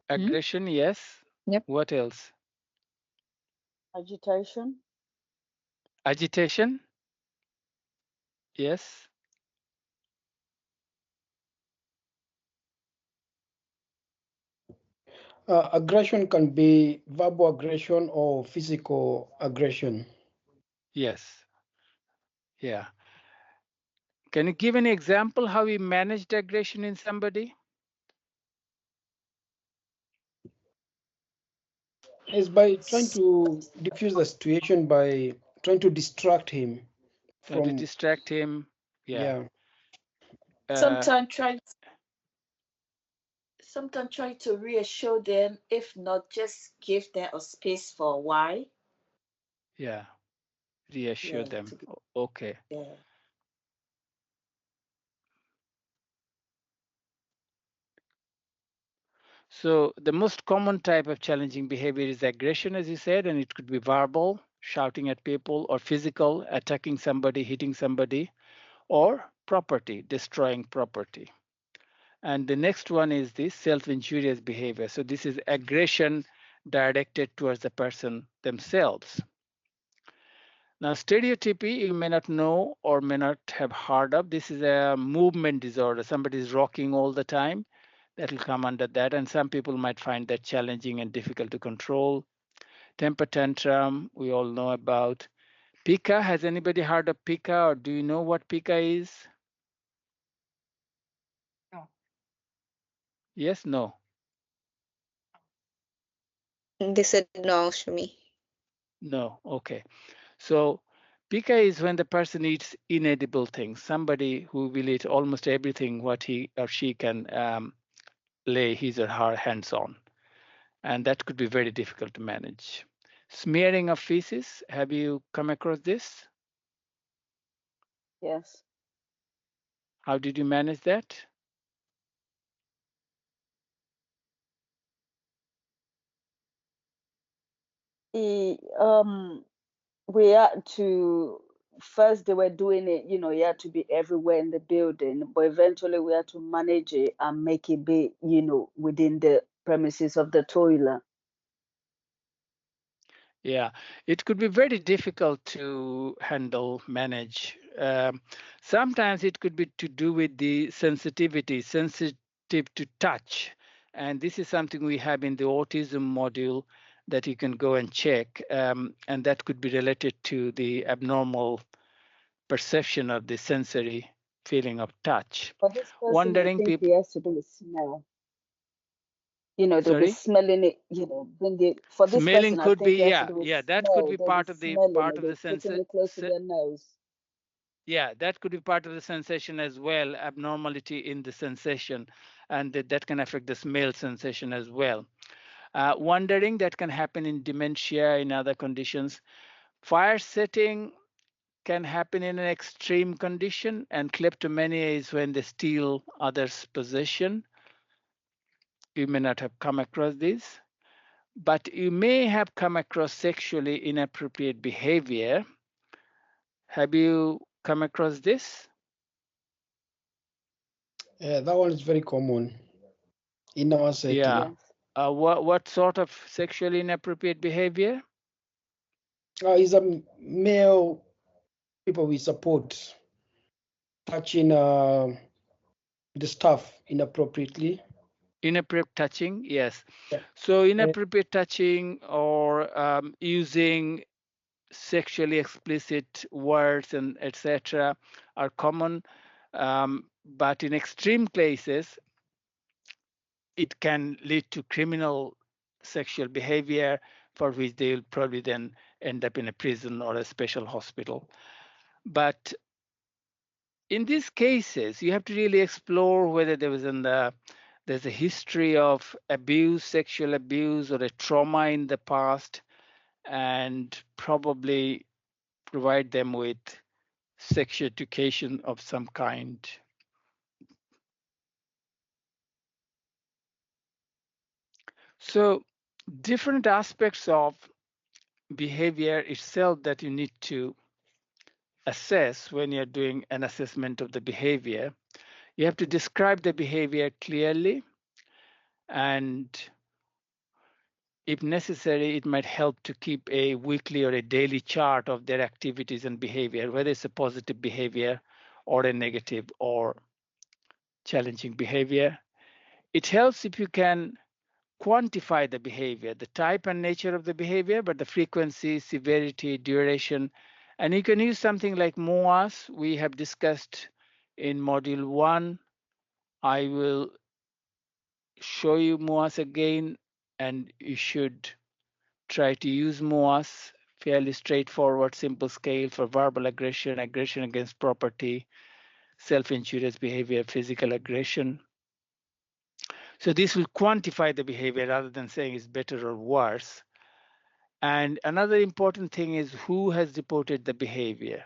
Aggression, yes. Yep. What else? Agitation. Agitation, yes. Aggression can be verbal aggression or physical aggression. Yes. Yeah. Can you give an example how we managed aggression in somebody? Is by trying to diffuse the situation by trying to distract him Trying to from, distract him. Yeah. Sometimes try to reassure them. If not, just give them a space for a while. Yeah. Reassure them. Okay. Yeah. So the most common type of challenging behavior is aggression, as you said, and it could be verbal, shouting at people, or physical, attacking somebody, hitting somebody, or property, destroying property. And the next one is this self-injurious behavior. So this is aggression directed towards the person themselves. Now, stereotypy, you may not know or may not have heard of. This is a movement disorder. Somebody is rocking all the time. That will come under that. And some people might find that challenging and difficult to control. Temper tantrum, we all know about. Pica, has anybody heard of pica, or do you know what pica is? No. Yes, no? They said no, Shumi. No, okay. So pica is when the person eats inedible things, somebody who will eat almost everything what he or she can lay his or her hands on. And that could be very difficult to manage. Smearing of feces, have you come across this? Yes. How did you manage that? We had to first they were doing it, you had to be everywhere in the building, but eventually we had to manage it and make it be, within the premises of the toilet. Yeah, it could be very difficult to handle, manage. Sometimes it could be to do with the sensitivity, sensitive to touch. And this is something we have in the autism module that you can go and check. And that could be related to the abnormal perception of the sensory feeling of touch. For this person, I Wondering think people. it has to do with smell. They'll be Sorry? smelling it, bring it. For this Smelling person, I could think be, it has to do with yeah, that could smell. be They'll be part of the smelling it, they're putting sensor. it close to their nose. Yeah, that could be part of the sensation as well, abnormality in the sensation, and that can affect the smell sensation as well. Wandering, that can happen in dementia, in other conditions. Fire setting can happen in an extreme condition, and kleptomania is when they steal others' possession. You may not have come across this, but you may have come across sexually inappropriate behavior. Have you come across this? Yeah, that one is very common in our setting. Yeah. Yes. What sort of sexually inappropriate behavior? Is a male people we support touching the staff inappropriately. Inappropriate touching, yes. Yeah. So inappropriate touching or using sexually explicit words and etc. are common, but in extreme cases, it can lead to criminal sexual behavior for which they will probably then end up in a prison or a special hospital. But in these cases, you have to really explore whether there's a history of abuse, sexual abuse, or a trauma in the past, and probably provide them with sex education of some kind. So different aspects of behavior itself that you need to assess when you're doing an assessment of the behavior. You have to describe the behavior clearly, and if necessary, it might help to keep a weekly or a daily chart of their activities and behavior, whether it's a positive behavior or a negative or challenging behavior. It helps if you can quantify the behavior, the type and nature of the behavior, but the frequency, severity, duration. And you can use something like MOAS. We have discussed in module 1. I will show you MOAS again, and you should try to use MOAS. Fairly straightforward, simple scale for verbal aggression, aggression against property, self-injurious behavior, physical aggression. So this will quantify the behavior rather than saying it's better or worse. And another important thing is who has reported the behavior.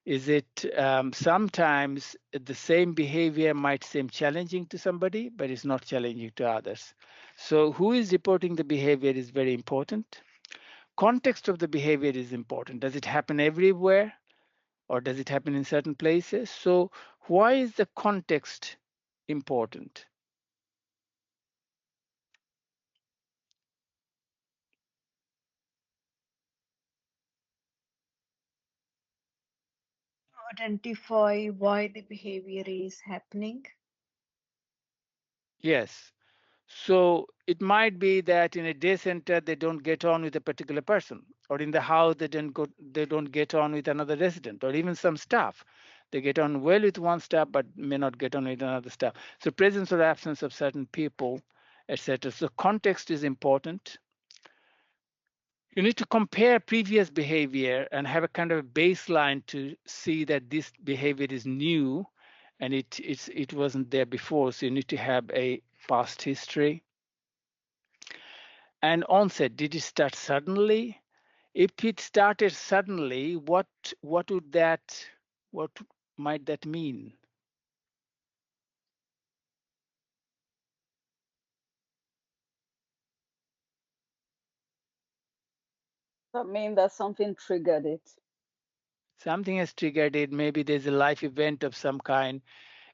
Is it sometimes the same behavior might seem challenging to somebody, but it's not challenging to others. So who is reporting the behavior is very important. Context of the behavior is important. Does it happen everywhere, or does it happen in certain places? So why is the context important? Identify why the behavior is happening. Yes. So it might be that in a day center they don't get on with a particular person, or in the house they don't get on with another resident, or even some staff. They get on well with one staff but may not get on with another staff. So presence or absence of certain people, etc. So context is important. You need to compare previous behavior and have a kind of a baseline to see that this behavior is new and it wasn't there before. So you need to have a past history. And onset, did it start suddenly? If it started suddenly, what might that mean? That means that something triggered it. Something has triggered it. Maybe there's a life event of some kind.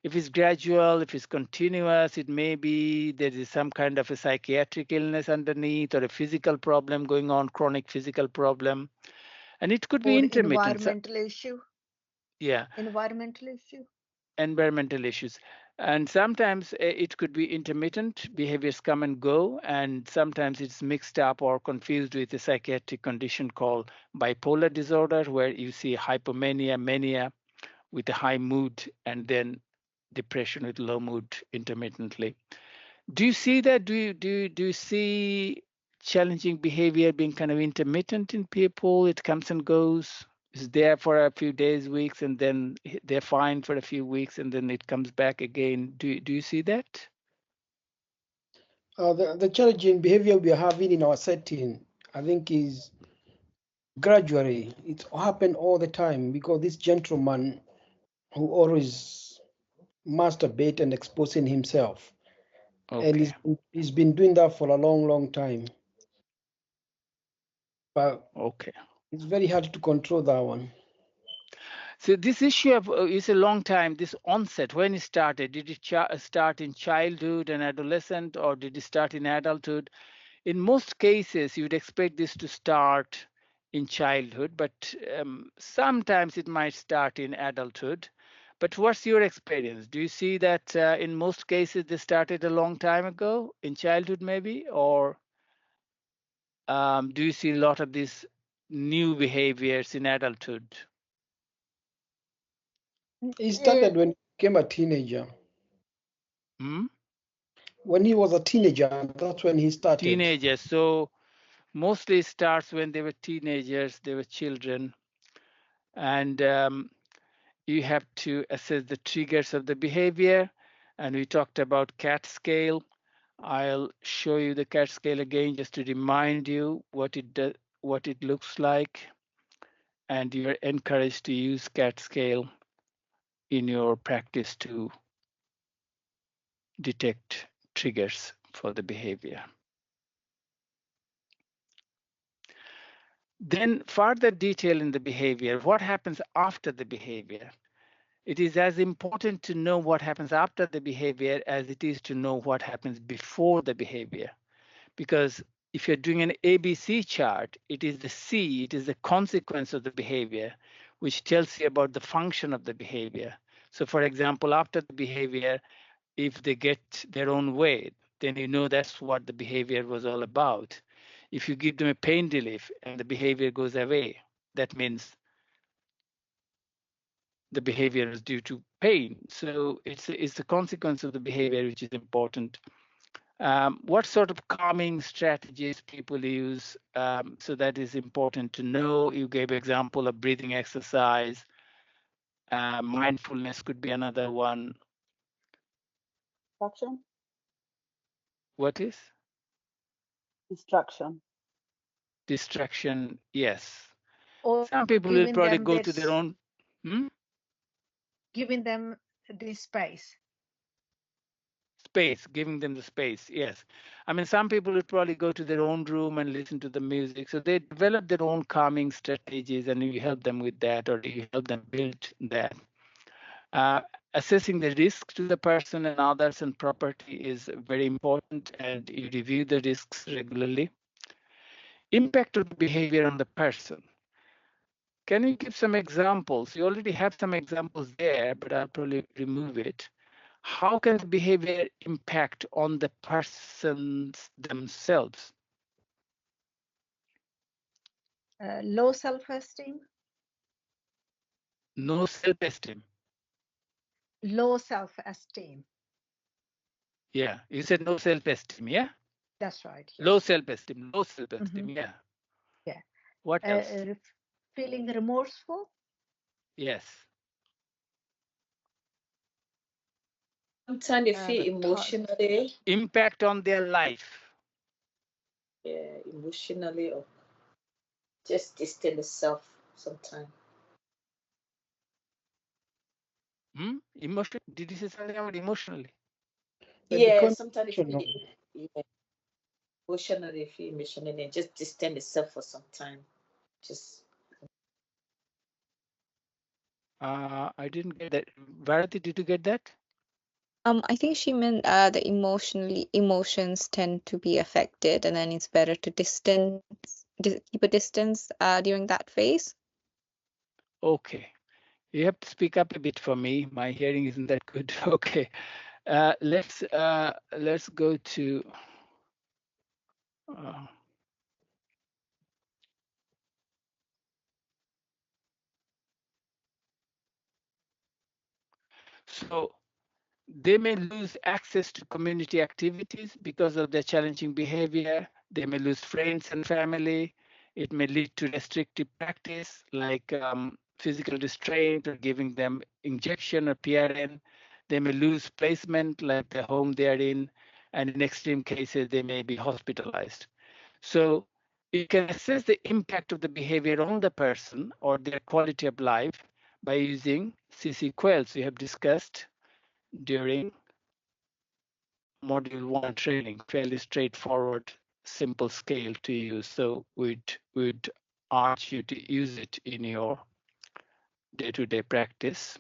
If it's gradual, if it's continuous, it may be there is some kind of a psychiatric illness underneath or a physical problem going on, chronic physical problem. And it could be Or intermittent. environmental issue. Yeah. Environmental issue. Environmental issues. And sometimes it could be intermittent, behaviors come and go, and sometimes it's mixed up or confused with a psychiatric condition called bipolar disorder, where you see hypomania, mania with a high mood, and then depression with low mood intermittently. Do you see that? Do you see challenging behavior being kind of intermittent in people? It comes and goes. Is there for a few days, weeks, and then they're fine for a few weeks, and then it comes back again. Do you see that? The challenging behavior we are having in our setting, I think, is gradually. It happen all the time because this gentleman who always masturbate and exposing himself, and Okay. he's been doing that for a long time. But Okay. it's very hard to control that one. So this issue of is a long time. This onset, when it started, did it start in childhood and adolescent, or did it start in adulthood? In most cases, you would expect this to start in childhood, but sometimes it might start in adulthood. But what's your experience? Do you see that in most cases they started a long time ago in childhood maybe, or do you see a lot of these new behaviors in adulthood? He started when he became a teenager. Hmm? When he was a teenager, that's when he started. Teenagers. So mostly it starts when they were teenagers, they were children, and you have to assess the triggers of the behavior. And we talked about CAT scale. I'll show you the CAT scale again just to remind you what it looks like. And you're encouraged to use CAT scale in your practice to detect triggers for the behavior. Then further detail in the behavior, what happens after the behavior? It is as important to know what happens after the behavior as it is to know what happens before the behavior. Because if you're doing an ABC chart, it is the C, it is the consequence of the behavior, which tells you about the function of the behavior. So for example, after the behavior, if they get their own way, then you know that's what the behavior was all about. If you give them a pain relief and the behavior goes away, that means the behavior is due to pain. So it's the consequence of the behavior which is important. What sort of calming strategies people use? So that is important to know. You gave example of breathing exercise. Mindfulness could be another one. Distraction. What is? Distraction. Distraction, yes. Or Some people will giving probably them go to this, their own. giving them this space. Space, giving them the space, yes. I mean, some people will probably go to their own room and listen to the music. So they develop their own calming strategies and you help them with that or you help them build that. Assessing the risk to the person and others and property is very important and you review the risks regularly. Impact of the behavior on the person. Can you give some examples? You already have some examples there, but I'll probably remove it. How can the behavior impact on the persons themselves? Low self-esteem. No self-esteem. Low self-esteem. Yeah, you said no self-esteem, yeah? That's right. Yes. Low self-esteem, low self-esteem, yeah. Yeah. What else? Feeling remorseful. Yes. Sometimes they feel emotionally. Impact on their life. Yeah, emotionally or just distant itself sometimes. Emotion. Did you say something about emotionally? Yeah, sometimes they feel emotionally, feel emotionally and just distant itself for some time. Just I didn't get that. Bharati, did you get that? I think she meant the emotions tend to be affected, and then it's better to keep a distance during that phase. Okay. You have to speak up a bit for me. My hearing isn't that good. Okay. Let's go to so they may lose access to community activities because of their challenging behavior. They may lose friends and family. It may lead to restrictive practice like physical restraint or giving them injection or PRN. They may lose placement like the home they are in. And in extreme cases, they may be hospitalized. So you can assess the impact of the behavior on the person or their quality of life by using CC Quails we have discussed during module 1 training, fairly straightforward, simple scale to use. So we'd urge you to use it in your day-to-day practice.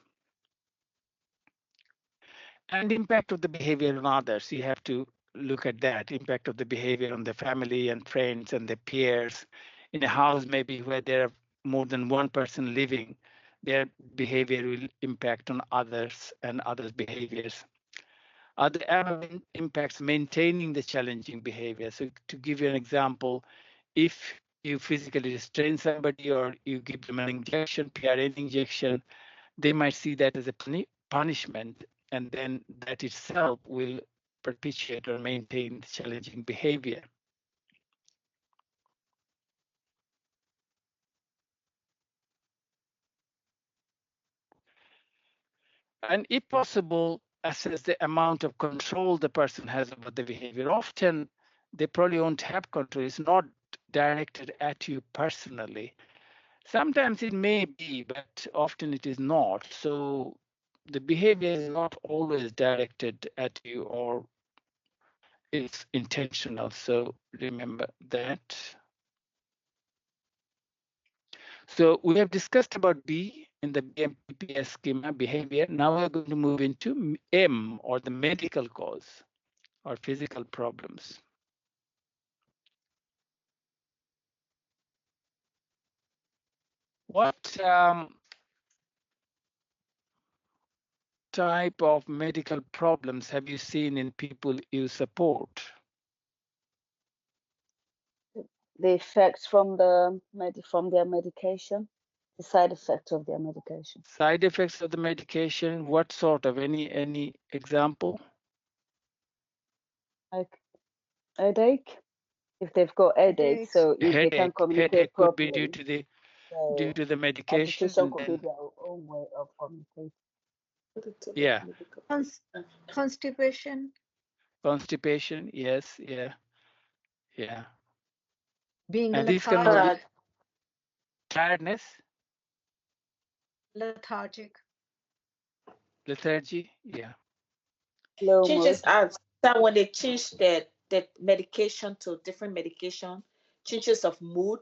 And impact of the behavior on others, you have to look at that, impact of the behavior on the family and friends and the peers. In a house maybe where there are more than one person living, their behavior will impact on others and others' behaviors. Other impacts maintaining the challenging behavior. So to give you an example, if you physically restrain somebody or you give them an injection, PRN injection, they might see that as a punishment, and then that itself will perpetuate or maintain the challenging behavior. And if possible, assess the amount of control the person has over the behavior. Often, they probably won't have control. It's not directed at you personally. Sometimes it may be, but often it is not. So the behavior is not always directed at you or it's intentional. So remember that. So we have discussed about B in the BMPPS schema, behavior. Now we're going to move into M, or the medical cause or physical problems. What type of medical problems have you seen in people you support? The effects from their medication, the side effects of their medication. Side effects of the medication, what sort of, any example? Like headache, if they've got headache, Headaches. so if they can't communicate Headache could be properly, due to the medication, agitation and could be then their own way of communicating. yeah, Constipation, constipation, yes, yeah. being And this can also lethargic, tiredness, lethargic. lethargy, yeah. Low mood, Changes are that when they change the medication to different medication, changes of mood.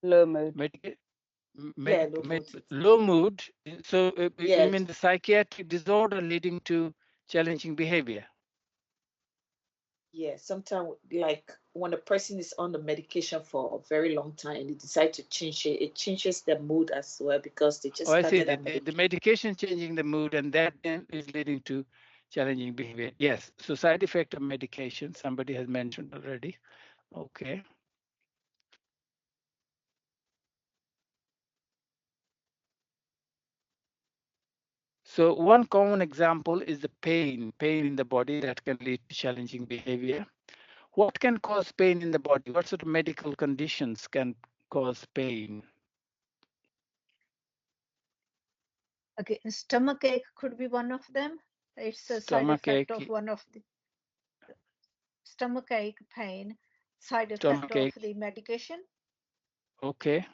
low mood. Yeah, low mood. Low mood. So you Yes. mean the psychiatric disorder leading to challenging behavior? Yeah, sometimes like when a person is on the medication for a very long time and they decide to change it, it changes their mood as well because they just Oh, I see. started that The medication. medication changing the mood, and that then is leading to challenging behavior. Yes. So side effect of medication, somebody has mentioned already. Okay. So one common example is the pain in the body that can lead to challenging behavior. What can cause pain in the body? What sort of medical conditions can cause pain? Okay, stomach ache could be one of them. It's a side Stomach effect of ache, one of the stomach ache, pain, side effect stomach of ache. the medication. Okay.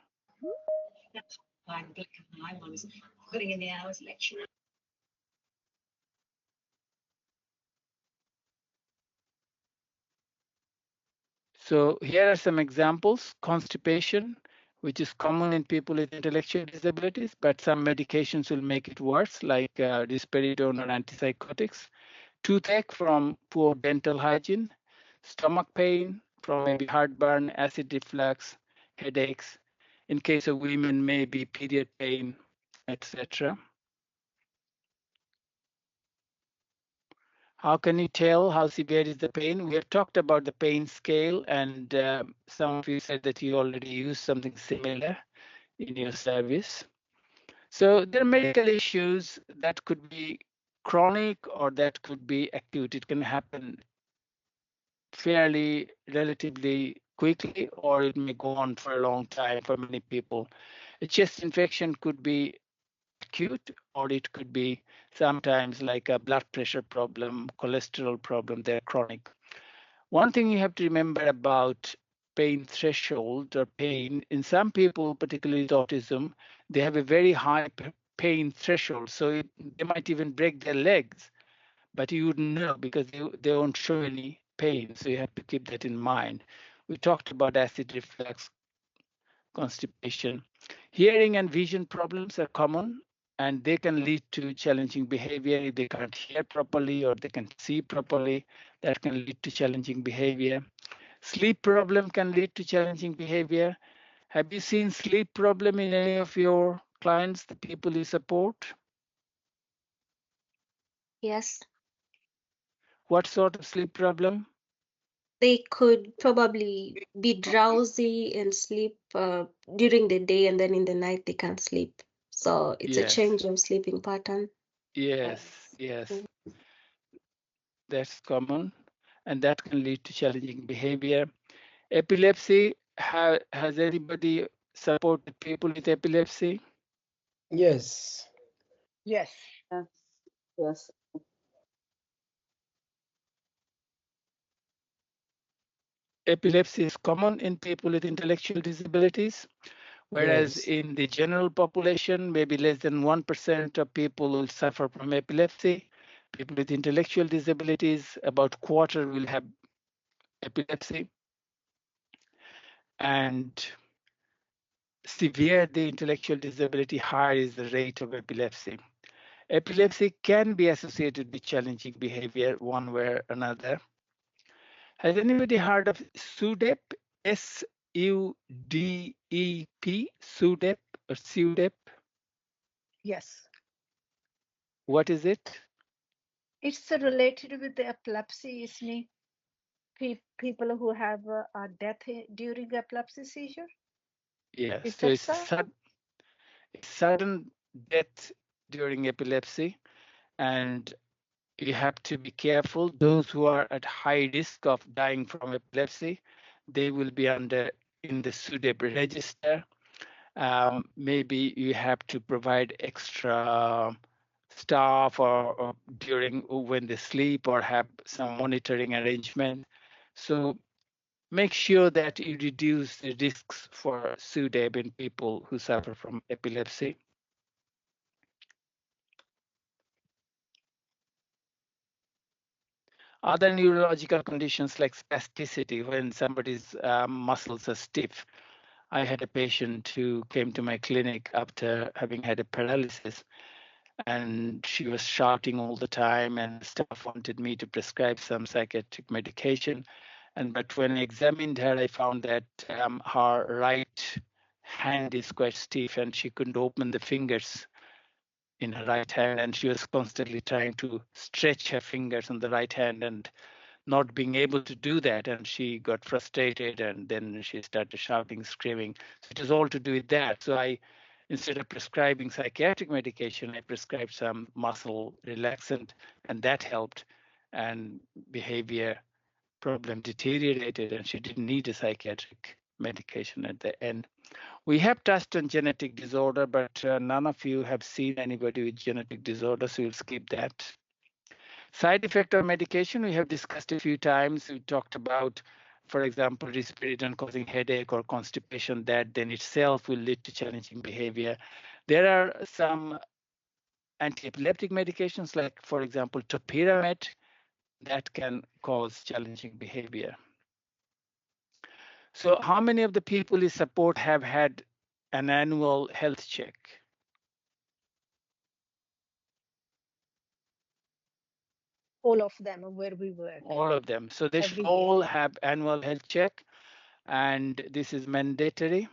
So here are some examples. Constipation, which is common in people with intellectual disabilities, but some medications will make it worse, like risperidone or antipsychotics. Toothache from poor dental hygiene. Stomach pain from maybe heartburn, acid reflux, headaches. In case of women, maybe period pain, etc. How can you tell how severe is the pain? We have talked about the pain scale, and some of you said that you already used something similar in your service. So there are medical issues that could be chronic or that could be acute. It can happen fairly, relatively quickly, or it may go on for a long time for many people. A chest infection could be acute, or it could be sometimes like a blood pressure problem, cholesterol problem, they're chronic. One thing you have to remember about pain threshold or pain, in some people, particularly with autism, they have a very high pain threshold. So they might even break their legs, but you wouldn't know because they won't show any pain. So you have to keep that in mind. We talked about acid reflux, constipation. Hearing and vision problems are common, and they can lead to challenging behavior if they can't hear properly or they can see properly. That can lead to challenging behavior. Sleep problem can lead to challenging behavior. Have you seen sleep problem in any of your clients, the people you support? Yes, What sort of sleep problem? they could probably be drowsy and sleep during the day, and then in the night they can't sleep. So it's a Yes, change of sleeping pattern. yes, that's common, and that can lead to challenging behavior. Epilepsy, has anybody supported people with epilepsy? Yes. Yes. Yes. Yes. Epilepsy is common in people with intellectual disabilities, whereas Yes. in the general population, maybe less than 1% of people will suffer from epilepsy. People with intellectual disabilities, about quarter will have epilepsy. And severe the intellectual disability, higher is the rate of epilepsy. Epilepsy can be associated with challenging behavior one way or another. Has anybody heard of SUDEP? SUDEP? SUDEP or SUDEP? Yes. What is it? It's related with the epilepsy, isn't it? People who have a death during epilepsy seizure. Yes, Is so that it's so? sudden death during epilepsy, and you have to be careful. Those who are at high risk of dying from epilepsy, they will be in the SUDEP register. Maybe you have to provide extra staff or during when they sleep, or have some monitoring arrangement. So make sure that you reduce the risks for SUDEP in people who suffer from epilepsy. Other neurological conditions like spasticity, when somebody's muscles are stiff. I had a patient who came to my clinic after having had a paralysis, and she was shouting all the time, and staff wanted me to prescribe some psychiatric medication. But when I examined her, I found that her right hand is quite stiff, and she couldn't open the fingers in her right hand, and she was constantly trying to stretch her fingers on the right hand and not being able to do that, and she got frustrated, and then she started shouting, screaming. So it was all to do with that. So I, instead of prescribing psychiatric medication, I prescribed some muscle relaxant, and that helped, and behavior problem deteriorated, and she didn't need a psychiatric medication at the end. We have touched on genetic disorder, but none of you have seen anybody with genetic disorder, so we'll skip that. Side effect of medication, we have discussed a few times. We talked about, for example, risperidone causing headache or constipation, that then itself will lead to challenging behavior. There are some anti-epileptic medications, like, for example, topiramate, that can cause challenging behavior. So how many of the people you support have had an annual health check? All of them where we work All of them. So they should every year. all have annual health check, and this is mandatory.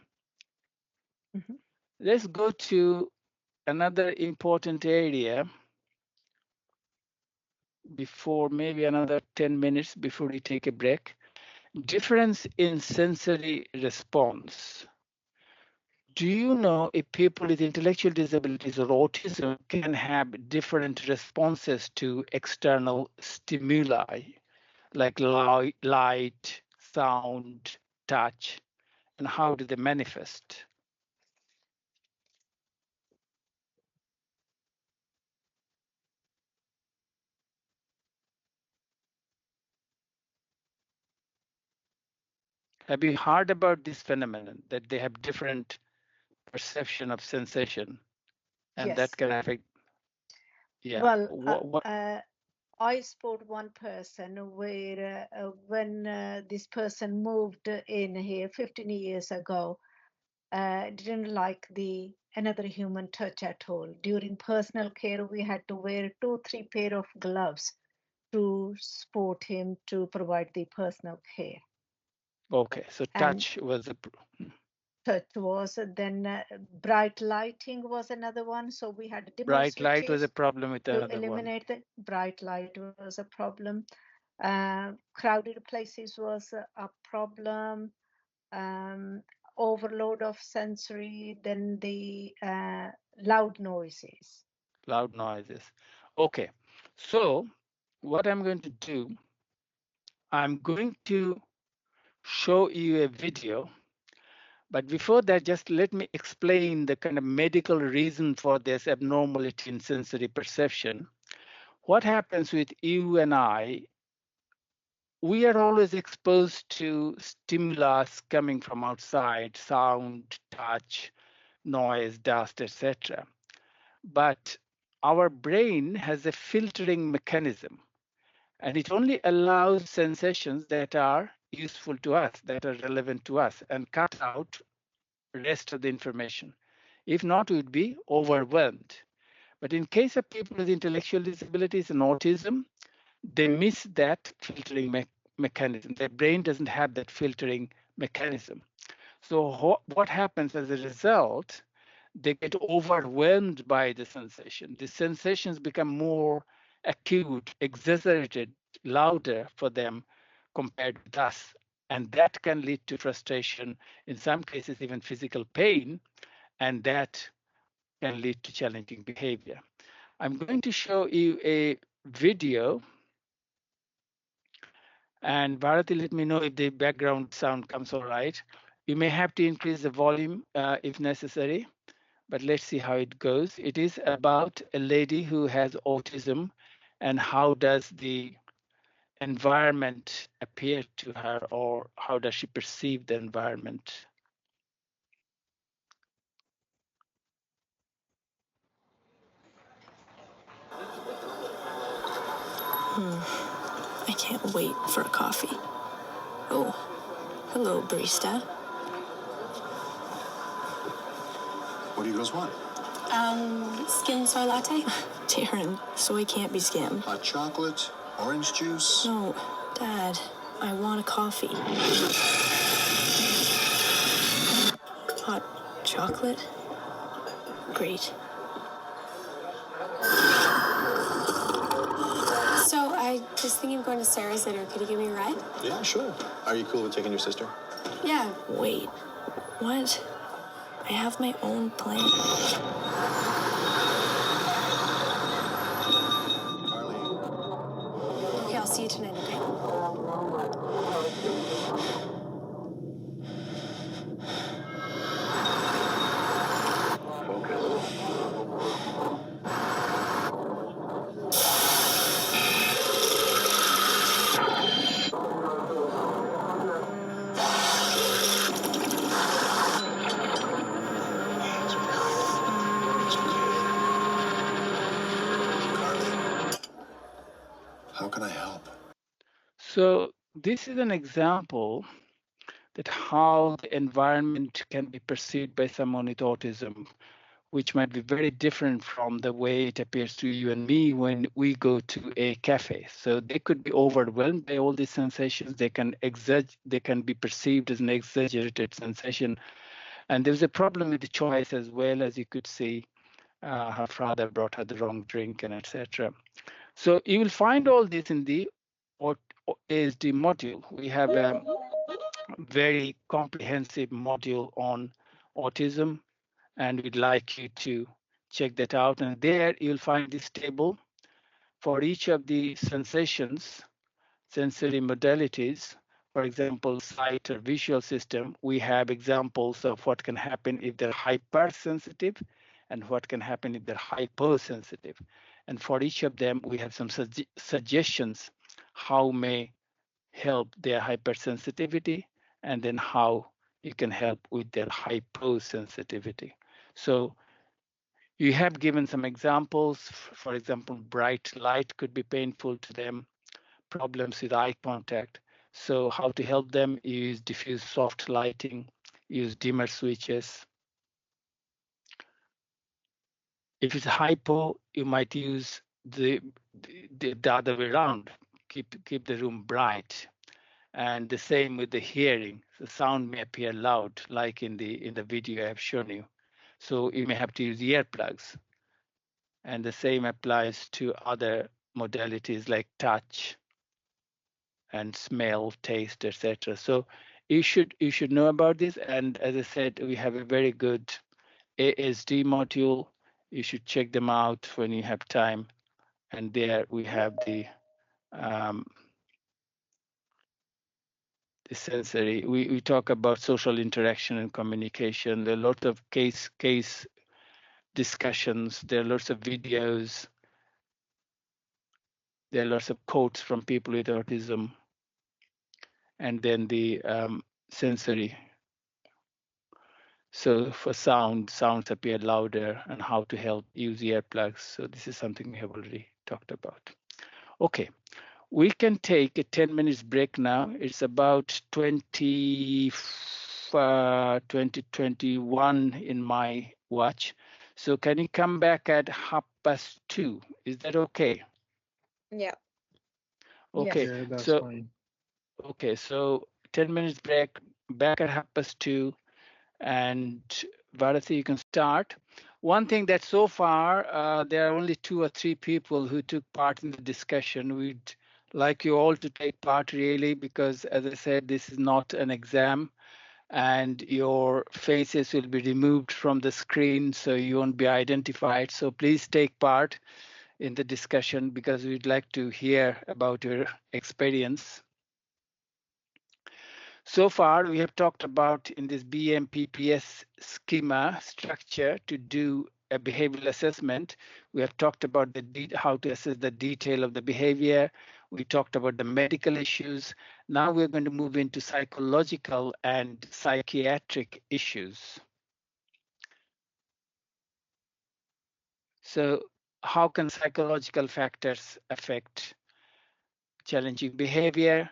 Mhm. Let's go to another important area before, maybe another 10 minutes before we take a break. Difference in sensory response. Do you know if people with intellectual disabilities or autism can have different responses to external stimuli, like light, sound, touch, and how do they manifest? Have you heard about this phenomenon, that they have different perception of sensation, and that Yes. can affect? Yeah. Well, What? I spoke one person where when this person moved in here 15 years ago, didn't like the another human touch at all. During personal care, we had to wear 2-3 pair of gloves to support him to provide the personal care. Okay, so And touch was a. touch was. Then bright lighting was another one. So we had dimmer Bright light was a switches problem with to another one. eliminate the bright light was a problem. Crowded places was a problem. Overload of sensory, then the loud noises. Loud noises. Okay, so what I'm going to do, I'm going to show you a video, but before that, just let me explain the kind of medical reason for this abnormality in sensory perception. What happens with you and I, we are always exposed to stimulus coming from outside, sound, touch, noise, dust, etc. But our brain has a filtering mechanism, and it only allows sensations that are useful to us, that are relevant to us, and cut out the rest of the information. If not, we'd be overwhelmed. But in case of people with intellectual disabilities and autism, they miss that filtering mechanism. Their brain doesn't have that filtering mechanism. So what happens as a result, they get overwhelmed by the sensation. The sensations become more acute, exaggerated, louder for them compared with us. And that can lead to frustration, in some cases, even physical pain, and that can lead to challenging behavior. I'm going to show you a video. And Bharati, let me know if the background sound comes all right. You may have to increase the volume if necessary, but let's see how it goes. It is about a lady who has autism and how does the environment appear to her, or how does she perceive the environment? I can't wait for a coffee. Oh, hello, barista. What do you girls want? Skim soy latte? Darren, soy can't be skimmed. Hot chocolate, orange juice. No, Dad, I want a coffee. Hot chocolate? Great. So I was thinking of going to Sarah's later. Could you give me a ride? Yeah, sure. Are you cool with taking your sister? Yeah. Wait, what? I have my own plan. Carly. Okay, I'll see you tonight, okay? How can I help? So this is an example that how the environment can be perceived by someone with autism, which might be very different from the way it appears to you and me when we go to a cafe. So they could be overwhelmed by all these sensations. They can be perceived as an exaggerated sensation. And there's a problem with the choice as well. As you could see, her father brought her the wrong drink and etc. So you will find all this in the ASD module. We have a very comprehensive module on autism, and we'd like you to check that out. And there you'll find this table for each of the sensations, sensory modalities. For example, sight or visual system, we have examples of what can happen if they're hypersensitive and what can happen if they're hyposensitive. And for each of them, we have some suggestions how may help their hypersensitivity, and then how you can help with their hyposensitivity. So you have given some examples. For example, bright light could be painful to them, problems with eye contact. So how to help them? Use diffuse soft lighting, use dimmer switches. If it's hypo, you might use the other way around. Keep the room bright. And the same with the hearing. The sound may appear loud, like in the video I have shown you. So you may have to use earplugs. And the same applies to other modalities like touch and smell, taste, etc. So you should know about this. And as I said, we have a very good ASD module. You should check them out when you have time. And there we have um, the sensory. We talk about social interaction and communication. There are lots of case discussions. There are lots of videos. There are lots of quotes from people with autism. And then the sensory. So for sounds appear louder and how to help use earplugs. So this is something we have already talked about. Okay, we can take a 10 minutes break now. It's about 2021 in my watch. So can you come back at 2:30? Is that okay? Yeah. Okay, Yeah, that's so fine. okay, so 10 minutes break, back at 2:30. And Bharati, you can start. One thing that so far, there are only 2 or 3 people who took part in the discussion. We'd like you all to take part really, because as I said, this is not an exam and your faces will be removed from the screen so you won't be identified. So please take part in the discussion because we'd like to hear about your experience. So far, we have talked about in this BMPPS schema structure to do a behavioral assessment. We have talked about how to assess the detail of the behavior. We talked about the medical issues. Now we're going to move into psychological and psychiatric issues. So how can psychological factors affect challenging behavior?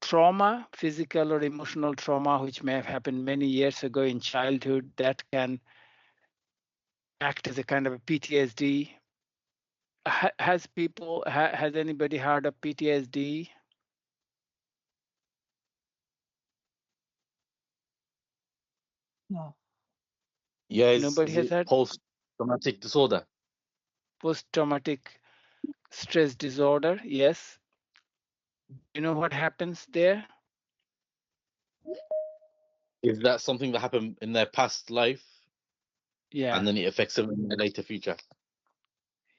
Trauma, physical or emotional trauma, which may have happened many years ago in childhood, that can act as a kind of a PTSD. Has anybody heard of PTSD? No. Yeah, Nobody is has it heard post-traumatic disorder? post-traumatic stress disorder? Yes. You know what happens there? Is that something that happened in their past life Yeah, and then it affects them in their later future?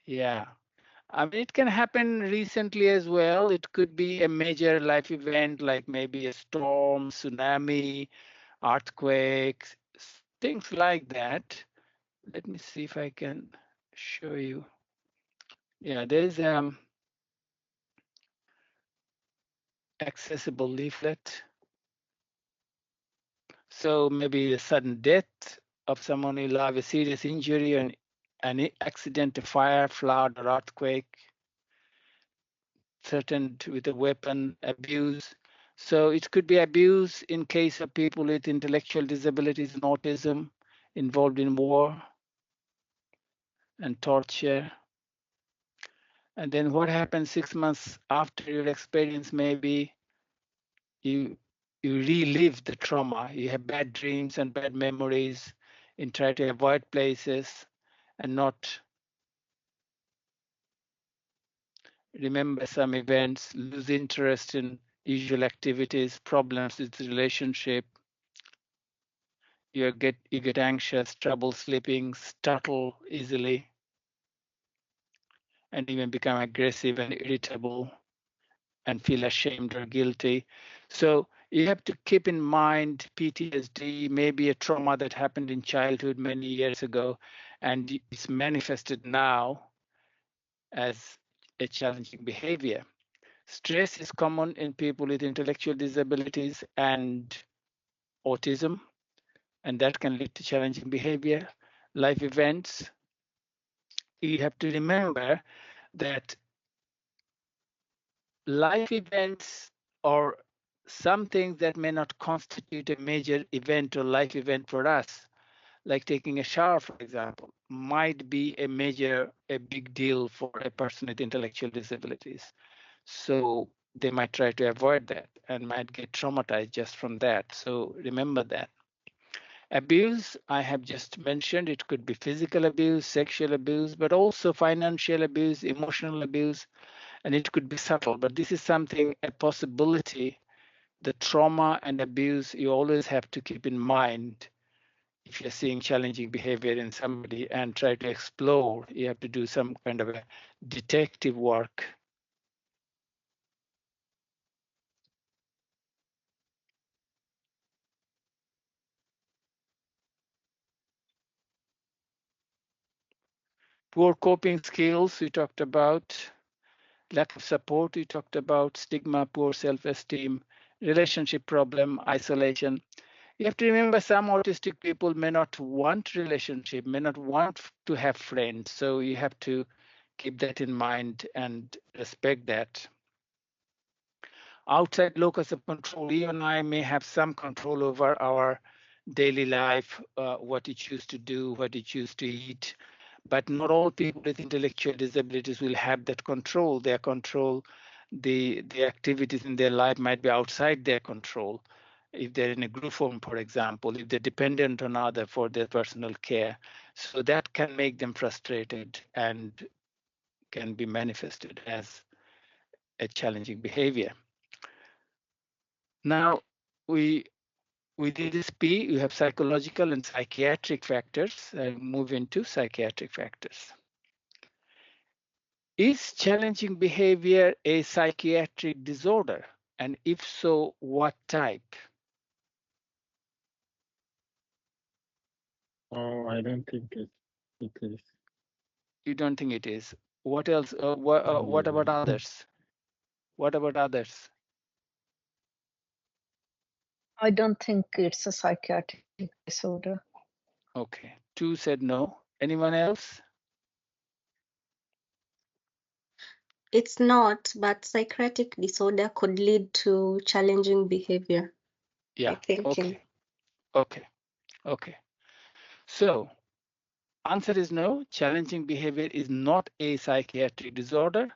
yeah. I mean, it can happen recently as well. It could be a major life event like maybe a storm, tsunami, earthquakes, things like that. Let me see if I can show you. Yeah, there's accessible leaflet. So maybe a sudden death of someone you love, a serious injury, an accident, a fire, flood, or earthquake, threatened with a weapon, abuse. So it could be abuse in case of people with intellectual disabilities and autism involved in war and torture. And then what happens 6 months after your experience? Maybe you relive the trauma. You have bad dreams and bad memories and try to avoid places and not remember some events, lose interest in usual activities, problems with relationship. You get anxious, trouble sleeping, startle easily, and even become aggressive and irritable and feel ashamed or guilty. So you have to keep in mind PTSD, maybe a trauma that happened in childhood many years ago, and it's manifested now as a challenging behavior. Stress is common in people with intellectual disabilities and autism, and that can lead to challenging behavior. Life events, you have to remember that life events or some things that may not constitute a major event or life event for us, like taking a shower, for example, might be a big deal for a person with intellectual disabilities. So they might try to avoid that and might get traumatized just from that. So remember that. Abuse, I have just mentioned, it could be physical abuse, sexual abuse, but also financial abuse, emotional abuse, and it could be subtle. But this is something, a possibility. The trauma and abuse you always have to keep in mind if you're seeing challenging behavior in somebody and try to explore. You have to do some kind of a detective work. Poor coping skills, we talked about. Lack of support, we talked about. Stigma, poor self-esteem, relationship problem, isolation. You have to remember some autistic people may not want relationship, may not want to have friends. So you have to keep that in mind and respect that. Outside locus of control, you and I may have some control over our daily life, what you choose to do, what you choose to eat, but not all people with intellectual disabilities will have that control. Their control, the activities in their life might be outside their control. If they're in a group home, for example, if they're dependent on others for their personal care. So that can make them frustrated and can be manifested as a challenging behavior. Now, within this P, you have psychological and psychiatric factors. I move into psychiatric factors. Is challenging behavior a psychiatric disorder? And if so, what type? Oh, I don't think it is. You don't think it is? What else? What about others? What about others? I don't think it's a psychiatric disorder. Okay, 2 said no. Anyone else? It's not, but psychiatric disorder could lead to challenging behavior. Yeah, I think. okay, okay, okay. So answer is no, challenging behavior is not a psychiatric disorder,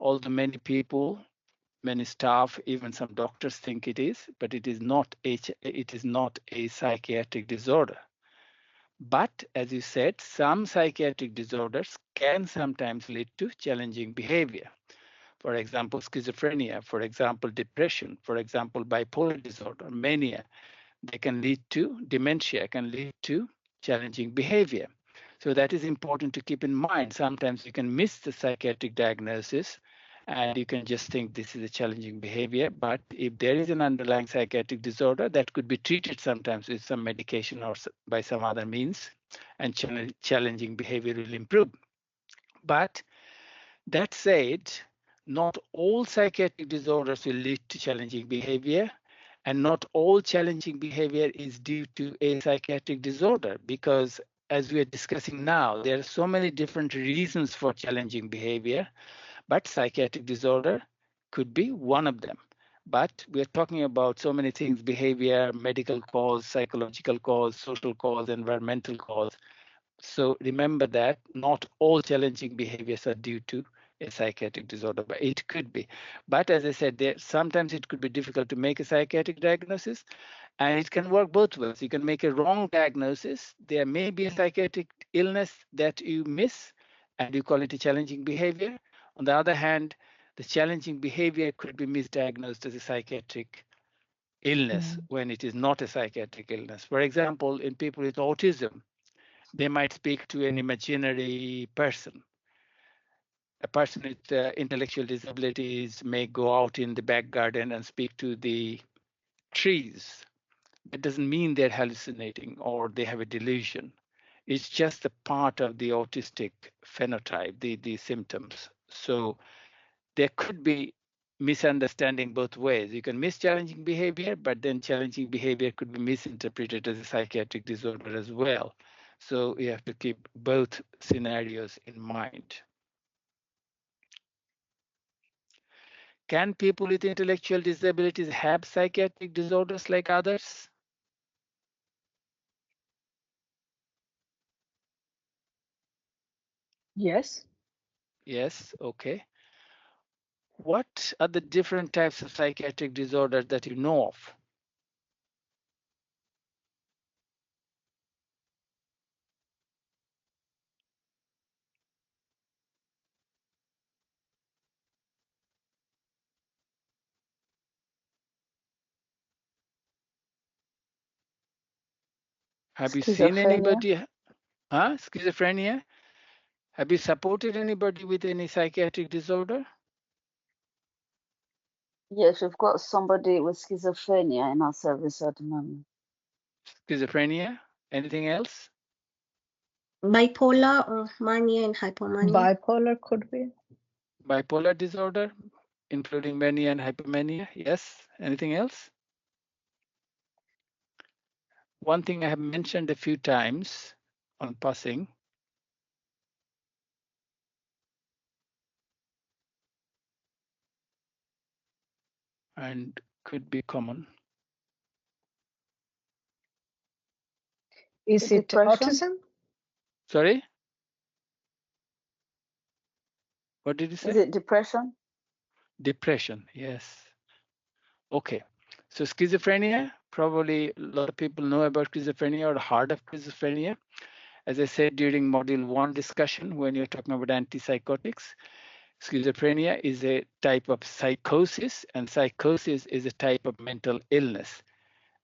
although many people, many staff, even some doctors think it is, but it is not a psychiatric disorder. But as you said, some psychiatric disorders can sometimes lead to challenging behavior. For example, schizophrenia, for example, depression, for example, bipolar disorder, mania. They can lead to dementia, can lead to challenging behavior. So that is important to keep in mind. Sometimes you can miss the psychiatric diagnosis and you can just think this is a challenging behavior. But if there is an underlying psychiatric disorder, that could be treated sometimes with some medication or by some other means, and challenging behavior will improve. But that said, not all psychiatric disorders will lead to challenging behavior, and not all challenging behavior is due to a psychiatric disorder, because as we are discussing now, there are so many different reasons for challenging behavior, but psychiatric disorder could be one of them. But we're talking about so many things: behavior, medical cause, psychological cause, social cause, environmental cause. So remember that not all challenging behaviors are due to a psychiatric disorder, but it could be. But as I said, sometimes it could be difficult to make a psychiatric diagnosis, and it can work both ways. You can make a wrong diagnosis. There may be a psychiatric illness that you miss, and you call it a challenging behavior. On the other hand, the challenging behavior could be misdiagnosed as a psychiatric illness when it is not a psychiatric illness. For example, in people with autism, they might speak to an imaginary person. A person with intellectual disabilities may go out in the back garden and speak to the trees. It doesn't mean they're hallucinating or they have a delusion. It's just a part of the autistic phenotype, the symptoms. So there could be misunderstanding both ways. You can miss challenging behavior, but then challenging behavior could be misinterpreted as a psychiatric disorder as well. So you have to keep both scenarios in mind. Can people with intellectual disabilities have psychiatric disorders like others? Yes. Yes, okay. What are the different types of psychiatric disorders that you know of? Have you seen Schizophrenia. anybody? Huh? Schizophrenia? Have you supported anybody with any psychiatric disorder? Yes, we've got somebody with schizophrenia in our service at the moment. Schizophrenia? Anything else? Bipolar or mania and hypomania. Bipolar could be. Bipolar disorder, including mania and hypomania? Yes. Anything else? One thing I have mentioned a few times on passing, and could be common. Is The it depression? autism? Sorry? What did you Is say? it depression? Depression, yes. Okay. So schizophrenia, probably a lot of people know about schizophrenia or heard of schizophrenia. As I said during module 1 discussion, when you're talking about antipsychotics, schizophrenia is a type of psychosis, and psychosis is a type of mental illness.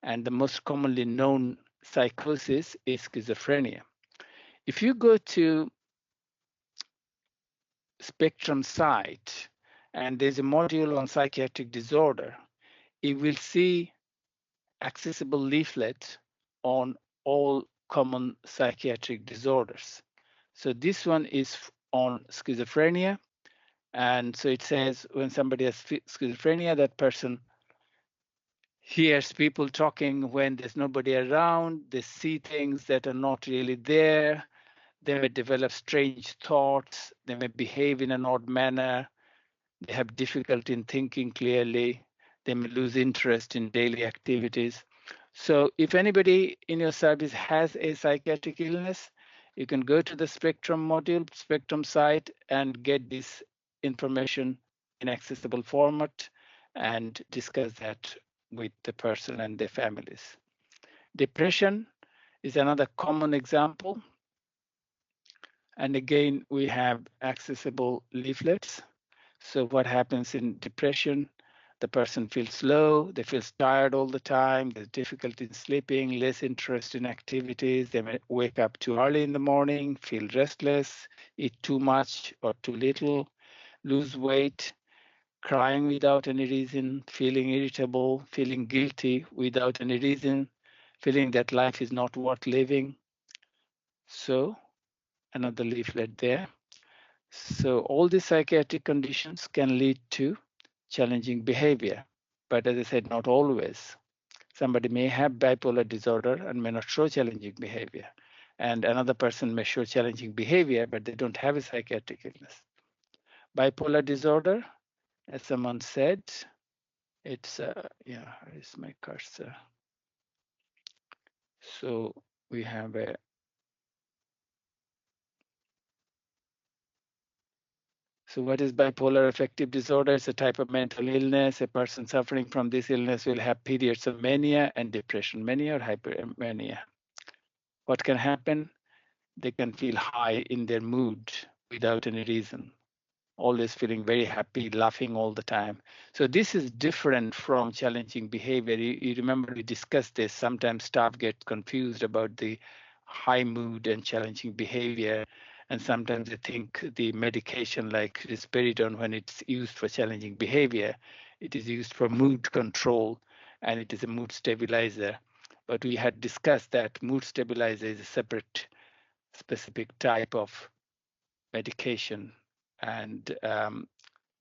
And the most commonly known psychosis is schizophrenia. If you go to SPECTROM site, and there's a module on psychiatric disorder, you will see accessible leaflet on all common psychiatric disorders. So this one is on schizophrenia. And so it says when somebody has schizophrenia, that person hears people talking when there's nobody around, they see things that are not really there, they may develop strange thoughts, they may behave in an odd manner, they have difficulty in thinking clearly, they may lose interest in daily activities. So if anybody in your service has a psychiatric illness, you can go to the SPECTROM module, SPECTROM site, and get this information in accessible format and discuss that with the person and their families. Depression is another common example. And again, we have accessible leaflets. So what happens in depression? The person feels low, they feel tired all the time, there's difficulty in sleeping, less interest in activities, they may wake up too early in the morning, feel restless, eat too much or too little, lose weight, crying without any reason, feeling irritable, feeling guilty without any reason, feeling that life is not worth living. So another leaflet there. So all these psychiatric conditions can lead to challenging behavior. But as I said, not always. Somebody may have bipolar disorder and may not show challenging behavior. And another person may show challenging behavior, but they don't have a psychiatric illness. Bipolar disorder, as someone said, it's, yeah, where is my cursor? So we have a, so what is bipolar affective disorder? It's a type of mental illness. A person suffering from this illness will have periods of mania and depression, mania or hypermania. What can happen? They can feel high in their mood without any reason, always feeling very happy, laughing all the time. So this is different from challenging behavior. You remember we discussed this. Sometimes staff get confused about the high mood and challenging behavior. And sometimes they think the medication like risperidone, when it's used for challenging behavior, it is used for mood control and it is a mood stabilizer. But we had discussed that mood stabilizer is a separate specific type of medication, and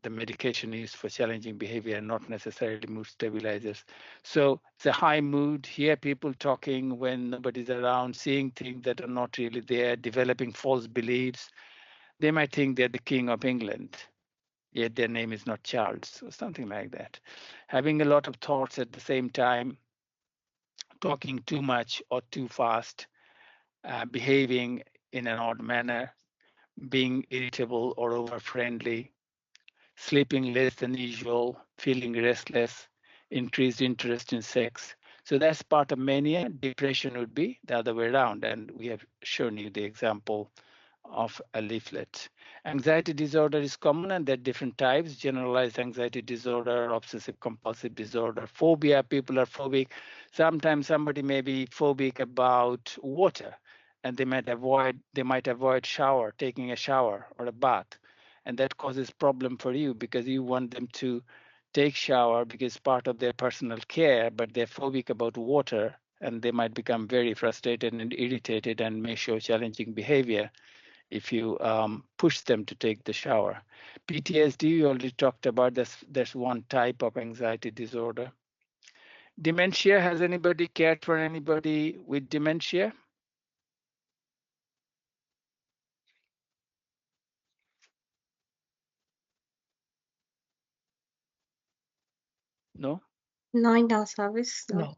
the medication used for challenging behavior, not necessarily mood stabilizers. So it's a high mood, hear people talking when nobody's around, seeing things that are not really there, developing false beliefs. They might think they're the king of England, yet their name is not Charles, or something like that. Having a lot of thoughts at the same time, talking too much or too fast, behaving in an odd manner, being irritable or over friendly, sleeping less than usual, feeling restless, increased interest in sex. So that's part of mania. Depression would be the other way around. And we have shown you the example of a leaflet. Anxiety disorder is common and there are different types: generalized anxiety disorder, obsessive compulsive disorder, phobia. People are phobic. Sometimes somebody may be phobic about water and they might avoid taking a shower or a bath. And that causes problem for you because you want them to take shower because part of their personal care, but they're phobic about water and they might become very frustrated and irritated and may show challenging behavior if you push them to take the shower. PTSD, you already talked about. That's one type of anxiety disorder. Dementia, has anybody cared for anybody with dementia? No? No, in our service, no.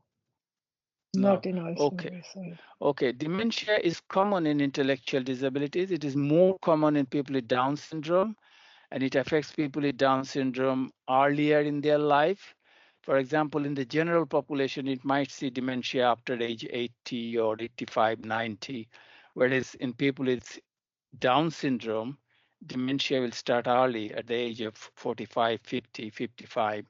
No, not in our Okay. service. Okay, dementia is common in intellectual disabilities. It is more common in people with Down syndrome, and it affects people with Down syndrome earlier in their life. For example, in the general population, it might see dementia after age 80 or 85, 90, whereas in people with Down syndrome, dementia will start early at the age of 45, 50, 55.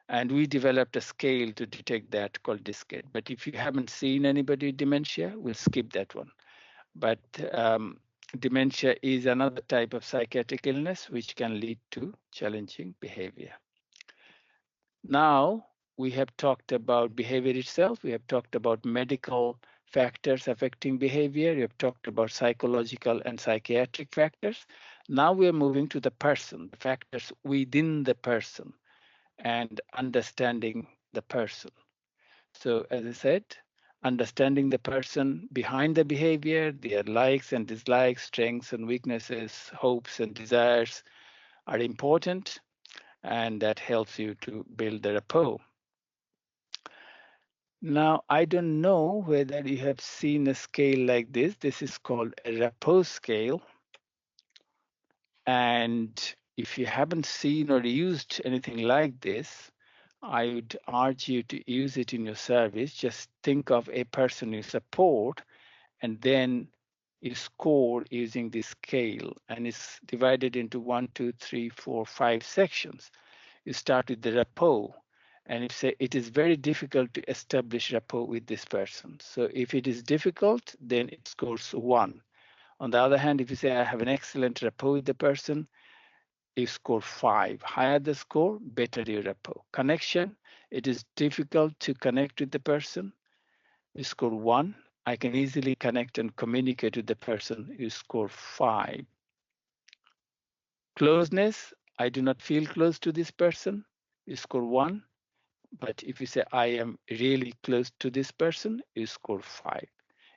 And we developed a scale to detect that called Discate. But if you haven't seen anybody with dementia, we'll skip that one. But dementia is another type of psychiatric illness which can lead to challenging behavior. Now, we have talked about behavior itself. We have talked about medical factors affecting behavior. We have talked about psychological and psychiatric factors. Now we are moving to the person, the factors within the person, and understanding the person. So as I said, understanding the person behind the behavior, their likes and dislikes, strengths and weaknesses, hopes and desires are important, and that helps you to build the rapport. Now, I don't know whether you have seen a scale like this. This is called a rapport scale. And if you haven't seen or used anything like this, I would urge you to use it in your service. Just think of a person you support, and then you score using this scale. And it's divided into 1, 2, 3, 4, 5 sections. You start with the rapport. And if say it is very difficult to establish rapport with this person. So if it is difficult, then it scores 1. On the other hand, if you say I have an excellent rapport with the person, you score 5. Higher the score, better your rapport. Connection, it is difficult to connect with the person. You score 1. I can easily connect and communicate with the person. You score 5. Closeness, I do not feel close to this person. You score 1. But if you say I am really close to this person, you score 5.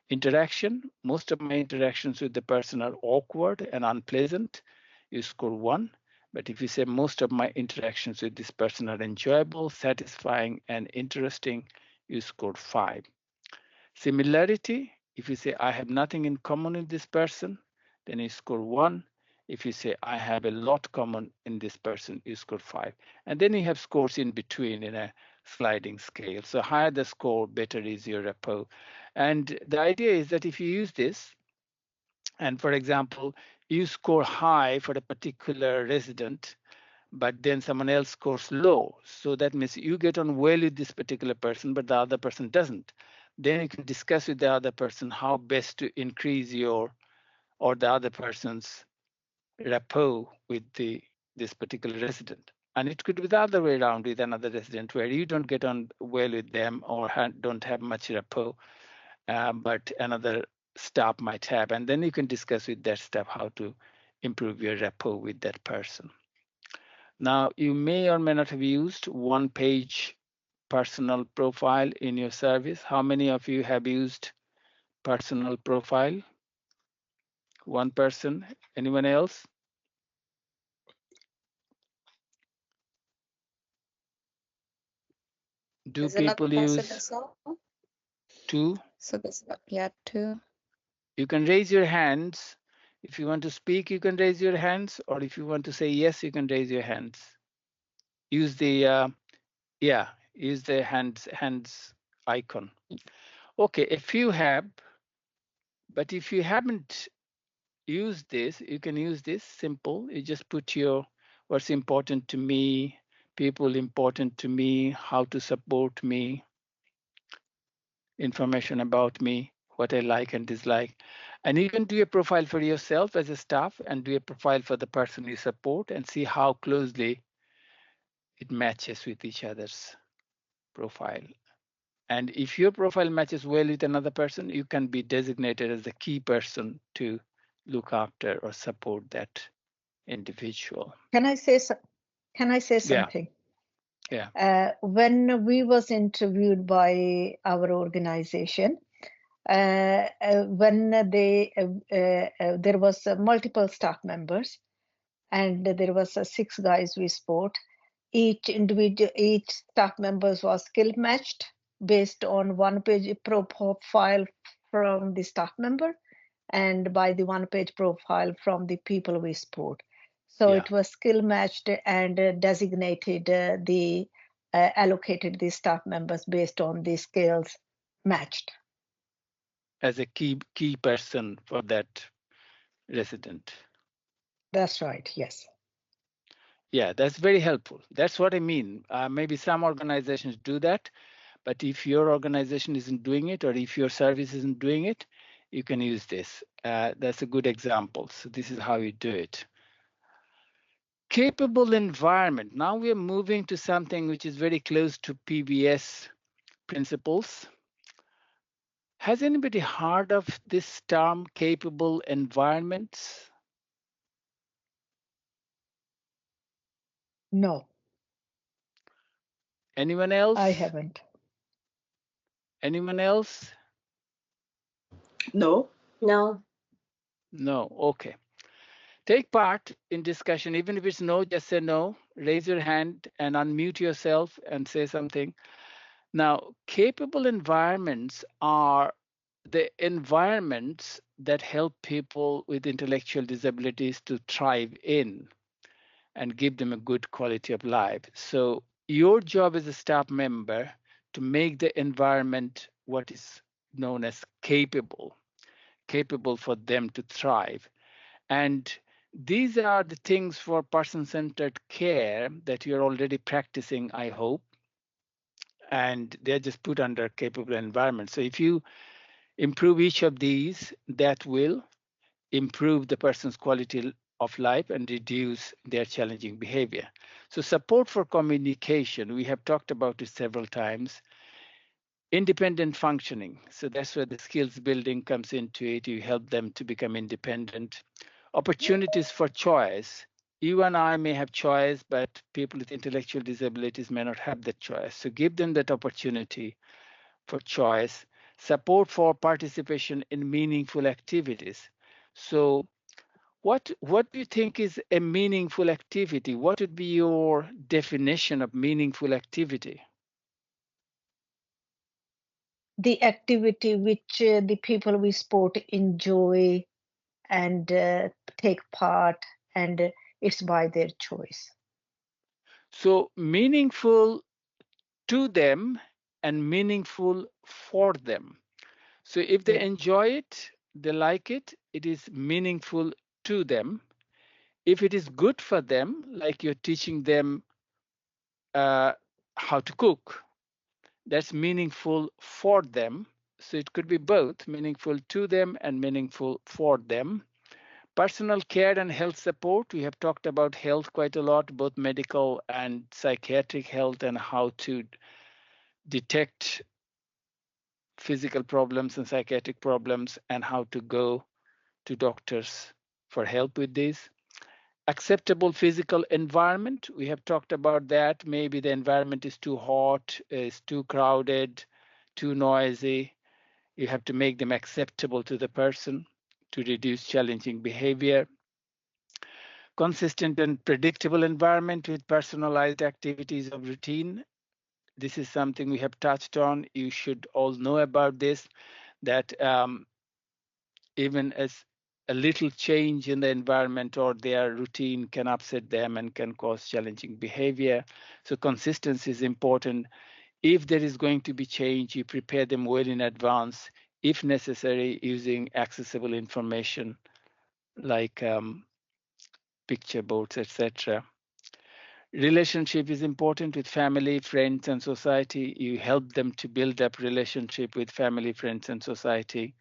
Interaction, most of my interactions with the person are awkward and unpleasant. You score 1. But if you say most of my interactions with this person are enjoyable, satisfying, and interesting, you score 5. Similarity, if you say I have nothing in common with this person, then you score 1. If you say I have a lot common in this person, you score 5. And then you have scores in between in a sliding scale. So higher the score, better is your rapport. And the idea is that if you use this, and for example, you score high for a particular resident, but then someone else scores low. So that means you get on well with this particular person, but the other person doesn't. Then you can discuss with the other person how best to increase your or the other person's rapport with this particular resident. And it could be the other way around with another resident where you don't get on well with them or don't have much rapport, but another staff might have. And then you can discuss with that staff how to improve your rapport with that person. Now, you may or may not have used one-page personal profile in your service. How many of you have used personal profile? One person. Anyone else? Do There's another people person use as well. 2? So there's, yeah, 2. You can raise your hands If you want to speak, you can raise your hands, or if you want to say yes, you can raise your hands. Use the use the hands icon. Okay, if you have, but if you haven't used this, you can use this simple. You just put your what's important to me, people important to me, how to support me, information about me, what I like and dislike. And you can do a profile for yourself as a staff and do a profile for the person you support and see how closely it matches with each other's profile. And if your profile matches well with another person, you can be designated as the key person to look after or support that individual. Can I say Yeah, something? yeah, When we was interviewed by our organization, when there was multiple staff members, and there was 6 guys we sport. Each staff members was skill matched based on 1-page profile from the staff member and by the 1-page profile from the people we sport. So yeah. it was skill matched and designated allocated the staff members based on the skills matched. As a key person for that resident. That's right, yes. Yeah, that's very helpful. That's what I mean. Maybe some organizations do that, but if your organization isn't doing it, or if your service isn't doing it, you can use this. That's a good example. So this is how you do it. Capable environment. Now we are moving to something which is very close to PBS principles. Has anybody heard of this term, capable environments? No. Anyone else? I haven't. Anyone else? No. No. No. Okay. Take part in discussion. Even if it's no, just say no. Raise your hand and unmute yourself and say something. Now, capable environments are the environments that help people with intellectual disabilities to thrive in and give them a good quality of life. So your job as a staff member to make the environment what is known as capable for them to thrive. And these are the things for person-centered care that you're already practicing, I hope. And they're just put under capable environment. So if you improve each of these, that will improve the person's quality of life and reduce their challenging behavior. So support for communication, we have talked about it several times. Independent functioning. So that's where the skills building comes into it. You help them to become independent. Opportunities for choice. You and I may have choice, but people with intellectual disabilities may not have that choice. So give them that opportunity for choice. Support for participation in meaningful activities. So what do you think is a meaningful activity? What would be your definition of meaningful activity? The activity which the people we sport enjoy and take part, and it's by their choice. So meaningful to them and meaningful for them. So if they enjoy it, they like it, it is meaningful to them. If it is good for them, like you're teaching them how to cook, that's meaningful for them. So it could be both meaningful to them and meaningful for them. Personal care and health support. We have talked about health quite a lot, both medical and psychiatric health, and how to detect physical problems and psychiatric problems and how to go to doctors for help with this. Acceptable physical environment. We have talked about that. Maybe the environment is too hot, is too crowded, too noisy. You have to make them acceptable to the person to reduce challenging behavior. Consistent and predictable environment with personalized activities of routine. This is something we have touched on. You should all know about this, that even as a little change in the environment or their routine can upset them and can cause challenging behavior. So consistency is important. If there is going to be change, you prepare them well in advance, if necessary, using accessible information like picture boards, etc. Relationship is important with family, friends, and society. You help them to build up relationship with family, friends, and society.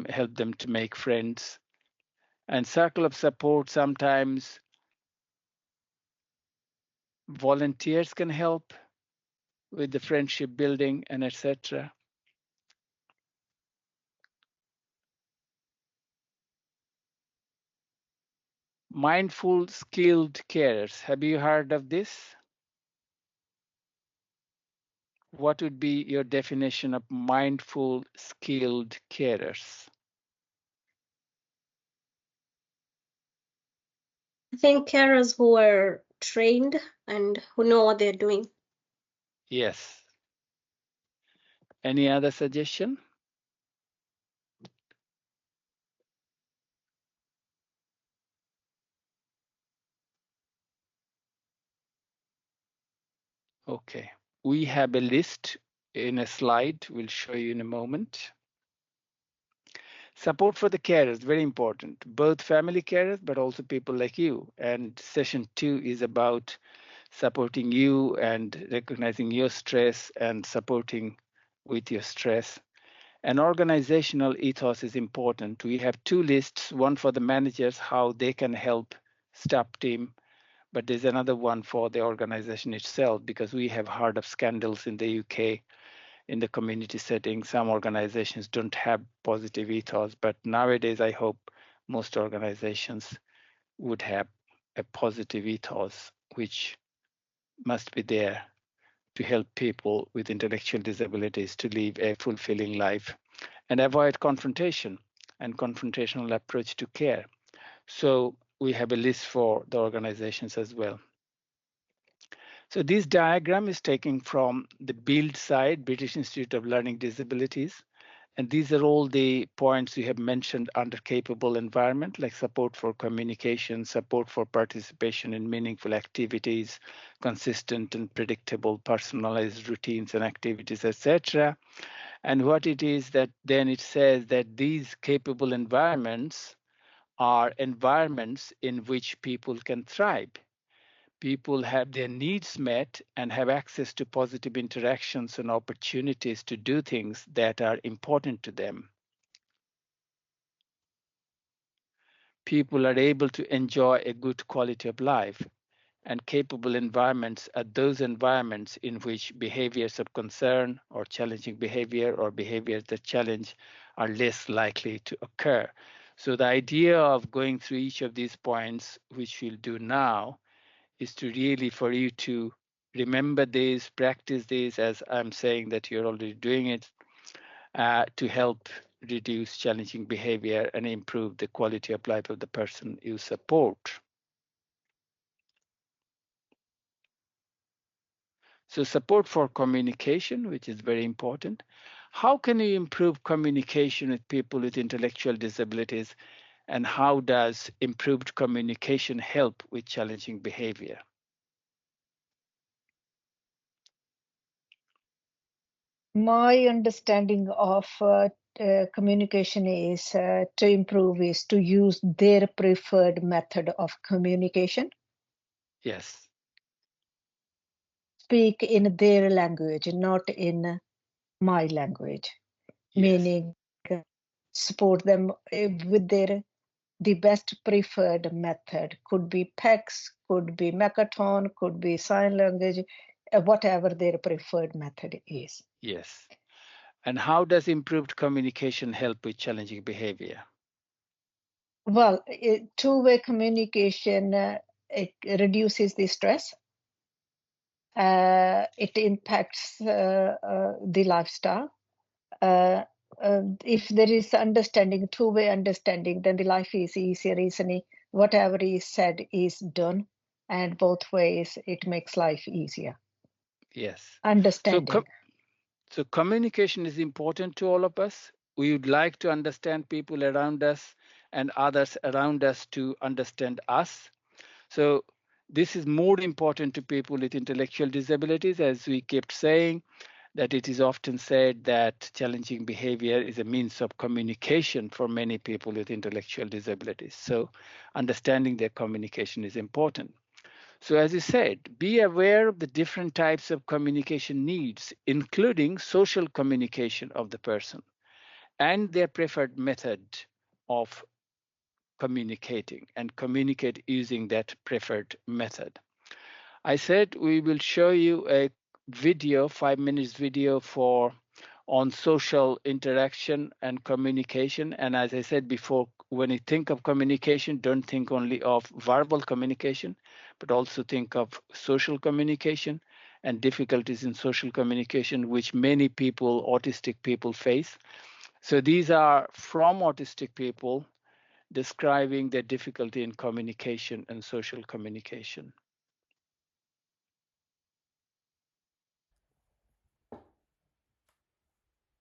Help them to make friends. And circle of support, sometimes volunteers can help with the friendship building and etc. Mindful skilled carers. Have you heard of this? What would be your definition of mindful skilled carers? I think carers who are trained and who know what they're doing. Yes. Any other suggestion? Okay. We have a list in a slide. We'll show you in a moment. Support for the carers, very important, both family carers, but also people like you. And session 2 is about supporting you and recognizing your stress and supporting with your stress. An organizational ethos is important. We have 2 lists, one for the managers, how they can help staff team, but there's another one for the organization itself, because we have heard of scandals in the UK in the community setting. Some organizations don't have positive ethos, but nowadays I hope most organizations would have a positive ethos, which must be there to help people with intellectual disabilities to live a fulfilling life and avoid confrontation and confrontational approach to care. So we have a list for the organizations as well. So this diagram is taken from the BUILD site, British Institute of Learning Disabilities. And these are all the points we have mentioned under capable environment, like support for communication, support for participation in meaningful activities, consistent and predictable personalized routines and activities, etc. And what it is that then it says that these capable environments are environments in which people can thrive. People have their needs met and have access to positive interactions and opportunities to do things that are important to them. People are able to enjoy a good quality of life, and capable environments are those environments in which behaviors of concern or challenging behavior or behaviors that challenge are less likely to occur. So the idea of going through each of these points, which we'll do now, is to really for you to remember this, practice this, as I'm saying that you're already doing it, to help reduce challenging behavior and improve the quality of life of the person you support. So support for communication, which is very important. How can you improve communication with people with intellectual disabilities, and how does improved communication help with challenging behavior? My understanding of communication is to improve is to use their preferred method of communication. Yes. Speak in their language, not in my language. Yes. Meaning support them with the best preferred method. Could be PECS, could be Mechaton, could be sign language, whatever their preferred method is. Yes. And how does improved communication help with challenging behavior? Well, two-way communication, it reduces the stress. It impacts the lifestyle. If there is understanding, two-way understanding, then the life is easier, isn't it? Whatever is said is done, and both ways it makes life easier. Yes. Understanding. So communication is important to all of us. we would like to understand people around us and others around us to understand us. So this is more important to people with intellectual disabilities, as we kept saying, that it is often said that challenging behavior is a means of communication for many people with intellectual disabilities. So understanding their communication is important. So as you said, be aware of the different types of communication needs, including social communication of the person and their preferred method of communicating, and communicate using that preferred method. I said we will show you a video, 5 minutes video on social interaction and communication. And as I said before, when you think of communication, don't think only of verbal communication, but also think of social communication and difficulties in social communication, which many people, autistic people, face. So these are from autistic people describing their difficulty in communication and social communication.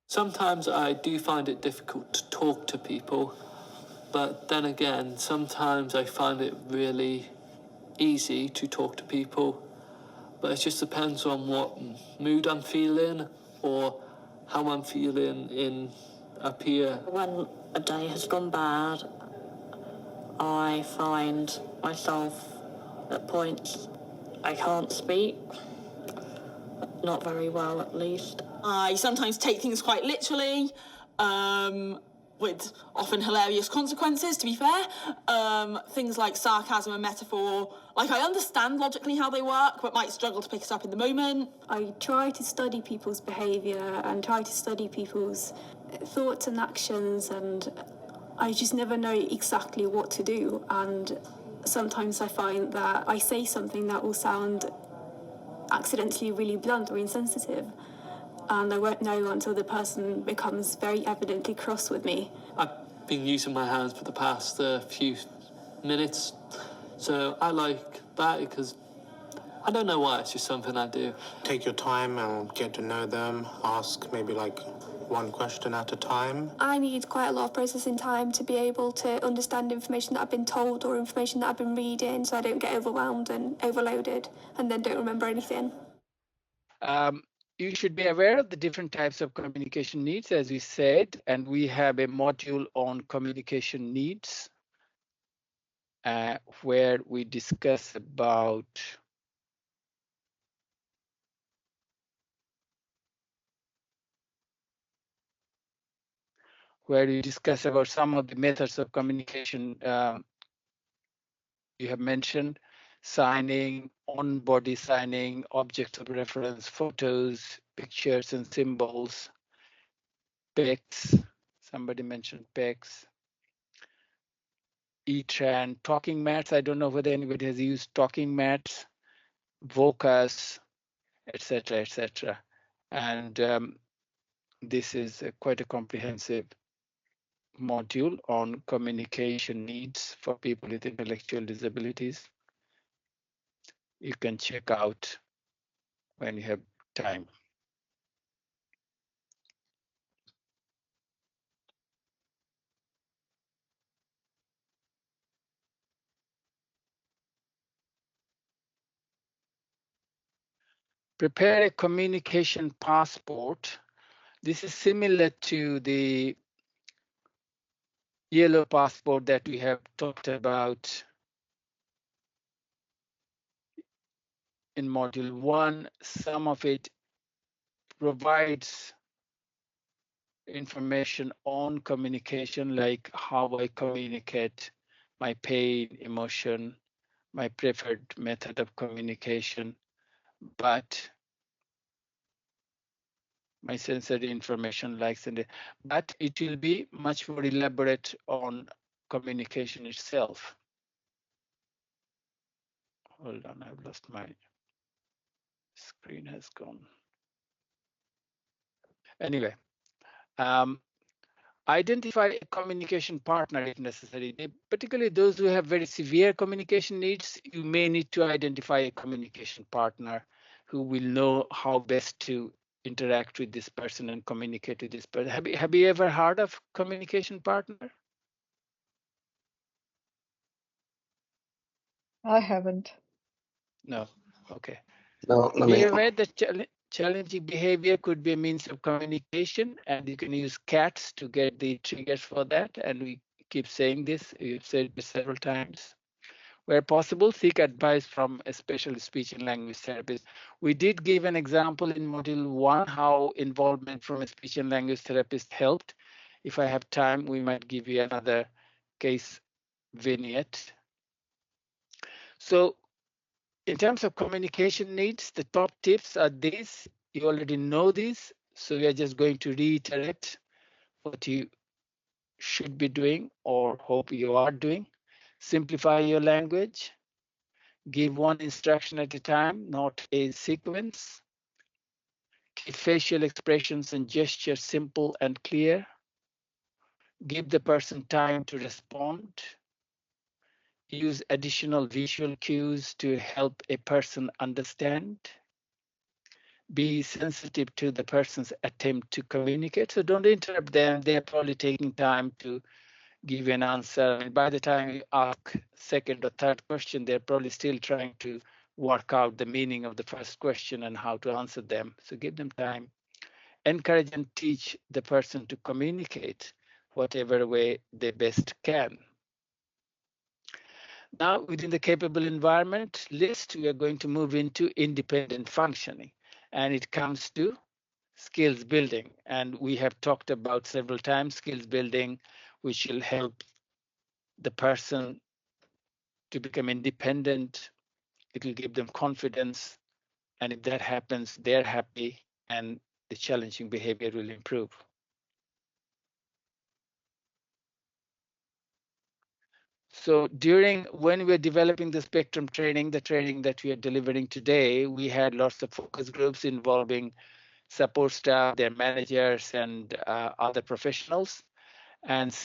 Sometimes I do find it difficult to talk to people, but then again, sometimes I find it really easy to talk to people, but it just depends on what mood I'm feeling or how I'm feeling in up here. When a day has gone bad, I find myself at points I can't speak, not very well at least. I sometimes take things quite literally, with often hilarious consequences, to be fair. Things like sarcasm and metaphor. Like, I understand logically how they work, but might struggle to pick it up in the moment. I try to study people's behaviour and try to study people's thoughts and actions, and I just never know exactly what to do. And sometimes I find that I say something that will sound accidentally really blunt or insensitive, and I won't know until the person becomes very evidently cross with me. I've been using my hands for the past few minutes, so I like that because I don't know why, it's just something I do. Take your time and get to know them, ask maybe like one question at a time. I need quite a lot of processing time to be able to understand information that I've been told or information that I've been reading, so I don't get overwhelmed and overloaded and then don't remember anything. You should be aware of the different types of communication needs, as we said, and we have a module on communication needs where we discuss about some of the methods of communication you have mentioned: signing, on-body signing, objects of reference, photos, pictures and symbols, PECs. Somebody mentioned PECs. E-Tran, talking mats. I don't know whether anybody has used talking mats, Vocus, etc., etc. And this is quite a comprehensive module on communication needs for people with intellectual disabilities. You can check out when you have time. Prepare a communication passport. This is similar to the yellow passport that we have talked about in module 1. Some of it provides information on communication, like how I communicate my pain, emotion, my preferred method of communication, but my sensory information likes and but it will be much more elaborate on communication itself. Hold on, I've lost my screen has gone. Anyway, identify a communication partner if necessary. Particularly those who have very severe communication needs, you may need to identify a communication partner who will know how best to interact with this person and communicate with this person. Have you ever heard of communication partner? I haven't. No. Okay. No, not Be me. aware that challenging behavior could be a means of communication, and you can use cats to get the triggers for that. And we keep saying this, we've said it several times. Where possible, seek advice from a special speech and language therapist. We did give an example in module 1 how involvement from a speech and language therapist helped. If I have time, we might give you another case vignette. So in terms of communication needs, the top tips are these. You already know these, so we are just going to reiterate what you should be doing or hope you are doing. Simplify your language. Give one instruction at a time, not a sequence. Keep facial expressions and gestures simple and clear. Give the person time to respond. Use additional visual cues to help a person understand. Be sensitive to the person's attempt to communicate. So don't interrupt them. They're probably taking time to give you an answer. And by the time you ask second or third question, they're probably still trying to work out the meaning of the first question and how to answer them. So give them time. Encourage and teach the person to communicate whatever way they best can. Now, within the capable environment list, we are going to move into independent functioning. And it comes to skills building. And we have talked about several times skills building, which will help the person to become independent. It will give them confidence. And if that happens, they're happy and the challenging behavior will improve. So when we're developing the Spectrum training, the training that we are delivering today, we had lots of focus groups involving support staff, their managers, and other professionals. And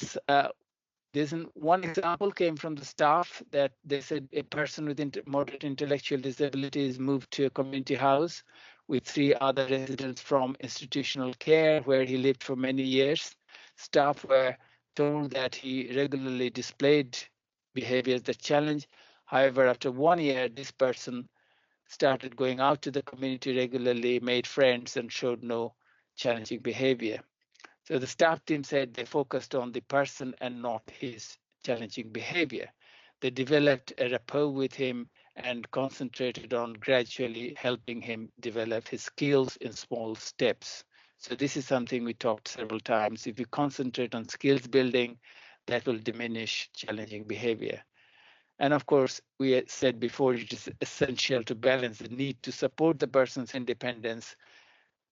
there's one example came from the staff that they said a person with moderate intellectual disabilities moved to a community house with 3 other residents from institutional care where he lived for many years. Staff were told that he regularly displayed behaviors that challenge. However, after 1 year, this person started going out to the community regularly, made friends, and showed no challenging behavior. So the staff team said they focused on the person and not his challenging behavior. They developed a rapport with him and concentrated on gradually helping him develop his skills in small steps. So this is something we talked several times. If you concentrate on skills building, that will diminish challenging behavior. And of course, we said before, it is essential to balance the need to support the person's independence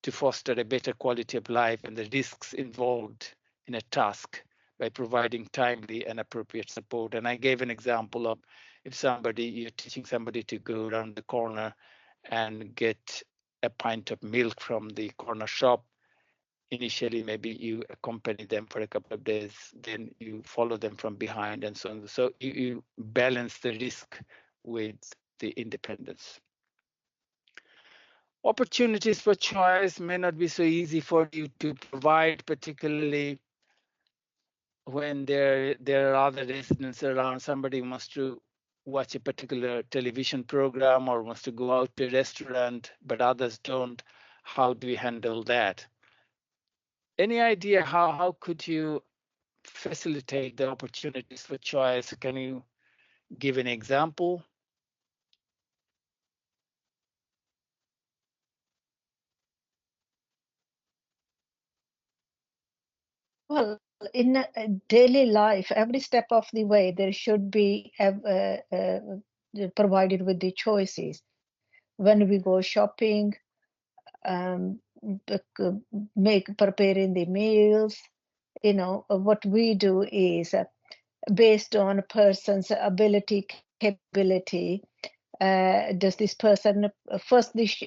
to foster a better quality of life and the risks involved in a task by providing timely and appropriate support. And I gave an example of if you're teaching somebody to go around the corner and get a pint of milk from the corner shop. Initially, maybe you accompany them for a couple of days, then you follow them from behind and so on. So you balance the risk with the independence. Opportunities for choice may not be so easy for you to provide, particularly when there are other residents around. Somebody wants to watch a particular television program or wants to go out to a restaurant, but others don't. How do we handle that? Any idea how could you facilitate the opportunities for choice? Can you give an example? Well, in daily life, every step of the way, there should be provided with the choices. When we go shopping, preparing the meals, what we do is based on a person's ability, capability. Does this person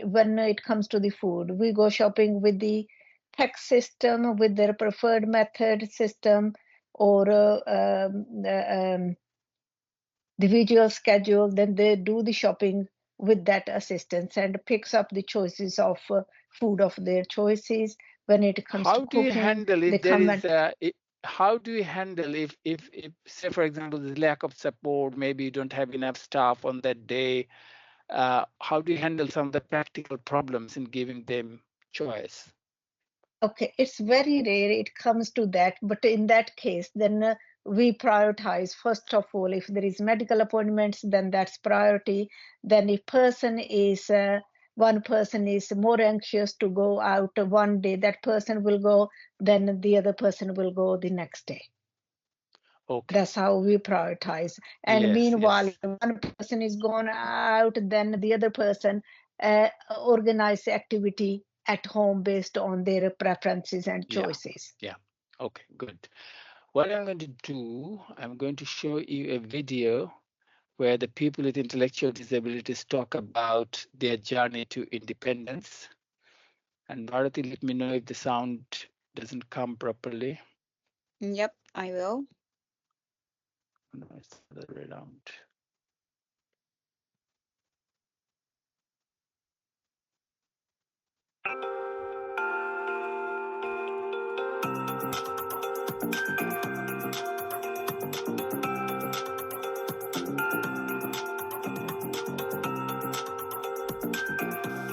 when it comes to the food, we go shopping with the PEC system, with their preferred method system, or the visual schedule, then they do the shopping with that assistance and picks up the choices of food of their choices. When it comes How to do you cooking, handle they if there come is and how do you handle if say for example there's lack of support, maybe you don't have enough staff on that day? How do you handle some of the practical problems in giving them choice? okay, it's very rare it comes to that, but in that case, then we prioritize. First of all, if there is medical appointments, then that's priority. Then if one person is more anxious to go out one day, that person will go, then the other person will go the next day. Okay. That's how we prioritize. And Yes, meanwhile, yes. one person is gone out, then the other person organize the activity at home based on their preferences and choices. Yeah. Okay, good. What I'm going to do, I'm going to show you a video where the people with intellectual disabilities talk about their journey to independence. And Bharati, let me know if the sound doesn't come properly. Yep, I will. No, it's the other way around.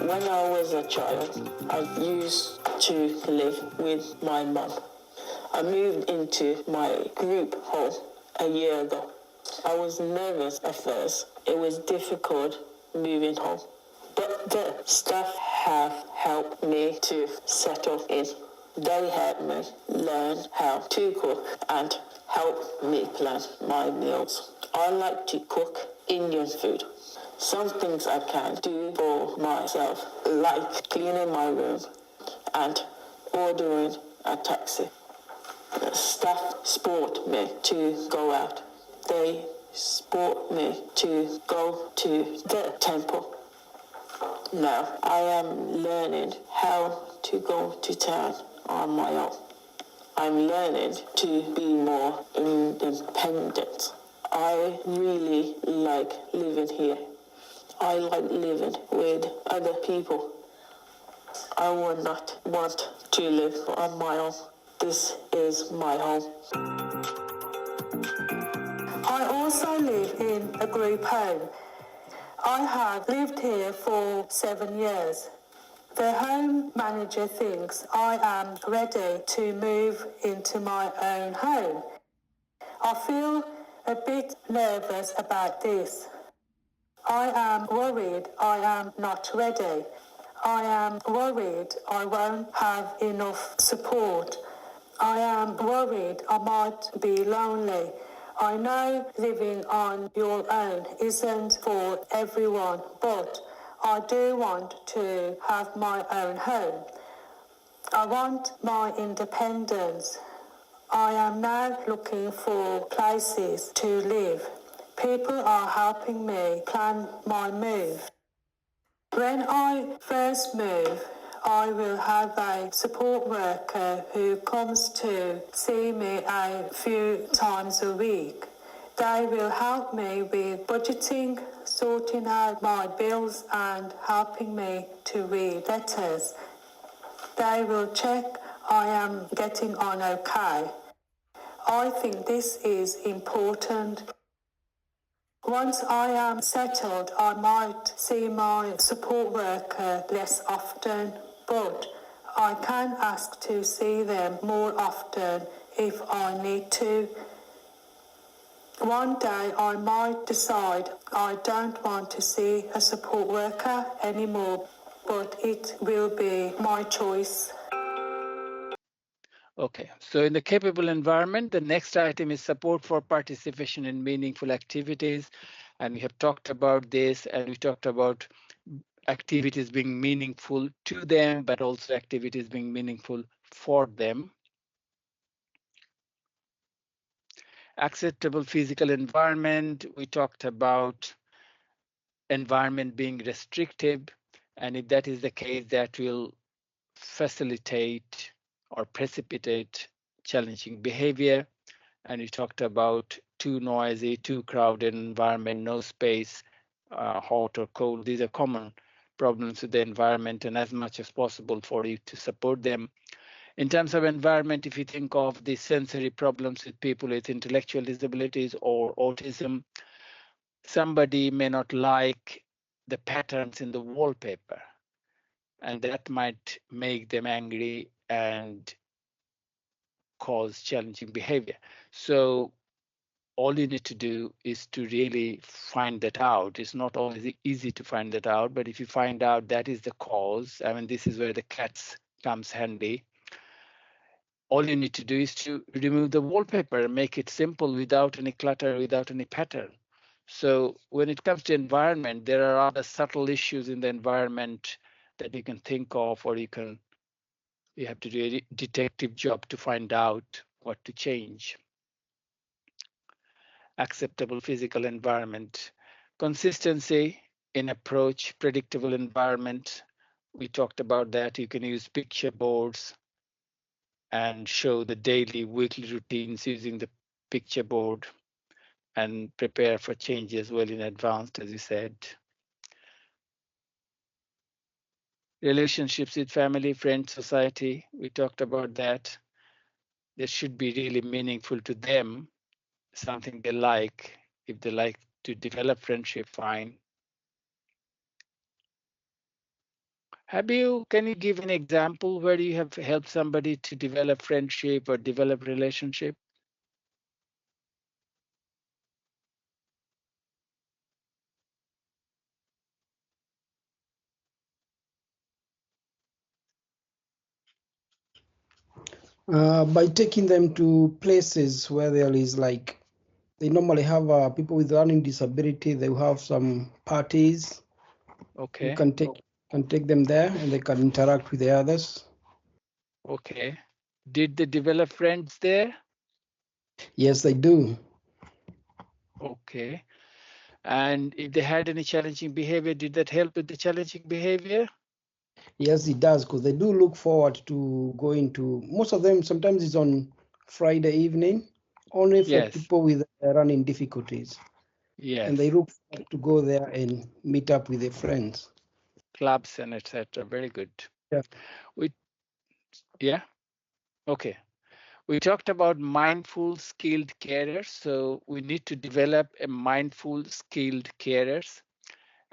When I was a child, I used to live with my mum. I moved into my group home a year ago. I was nervous at first. It was difficult moving home. But the staff have helped me to settle in. They helped me learn how to cook and help me plan my meals. I like to cook Indian food. Some things I can do for myself, like cleaning my room and ordering a taxi. The staff support me to go out. They support me to go to the temple. Now I am learning how to go to town on my own. I'm learning to be more independent. I really like living here. I like living with other people. I would not want to live on my own. This is my home. I also live in a group home. I have lived here for 7 years. The home manager thinks I am ready to move into my own home. I feel a bit nervous about this. I am worried I am not ready. I am worried I won't have enough support. I am worried I might be lonely. I know living on your own isn't for everyone, but I do want to have my own home. I want my independence. I am now looking for places to live. People are helping me plan my move. When I first move, I will have a support worker who comes to see me a few times a week. They will help me with budgeting, sorting out my bills and helping me to read letters. They will check I am getting on okay. I think this is important. Once I am settled, I might see my support worker less often, but I can ask to see them more often if I need to. One day I might decide I don't want to see a support worker anymore, but it will be my choice. Okay, so in the capable environment, the next item is support for participation in meaningful activities. And we have talked about this, and we talked about activities being meaningful to them, but also activities being meaningful for them. Acceptable physical environment, we talked about environment being restrictive. And if that is the case, that will facilitate or precipitate challenging behavior. And we talked about too noisy, too crowded environment, no space, hot or cold. These are common problems with the environment, and as much as possible for you to support them. In terms of environment, if you think of the sensory problems with people with intellectual disabilities or autism, somebody may not like the patterns in the wallpaper, and that might make them angry and cause challenging behavior. So all you need to do is to really find that out. It's not always easy to find that out, but if you find out that is the cause, I mean, this is where the cats comes handy. All you need to do is to remove the wallpaper and make it simple without any clutter, without any pattern. So when it comes to environment, there are other subtle issues in the environment that you can think of, or you have to do a detective job to find out what to change. Acceptable physical environment, consistency in approach, predictable environment. We talked about that. You can use picture boards and show the daily, weekly routines using the picture board and prepare for changes well in advance, as you said. Relationships with family, friends, society. We talked about that. They should be really meaningful to them, something they like. If they like to develop friendship, fine. Can you give an example where you have helped somebody to develop friendship or develop relationship? By taking them to places where there is like, they normally have people with learning disability, they will have some parties. Okay. You can take them there and they can interact with the others. Okay. Did they develop friends there? Yes, they do. Okay. And if they had any challenging behavior, did that help with the challenging behavior? Yes, it does, because they do look forward to going to, most of them, sometimes it's on Friday evening, only for Yes. people with running difficulties. Yes. And they look forward to go there and meet up with their friends. Clubs and etc. Very good. Yeah. Okay. We talked about mindful skilled carers. So we need to develop a mindful skilled carers.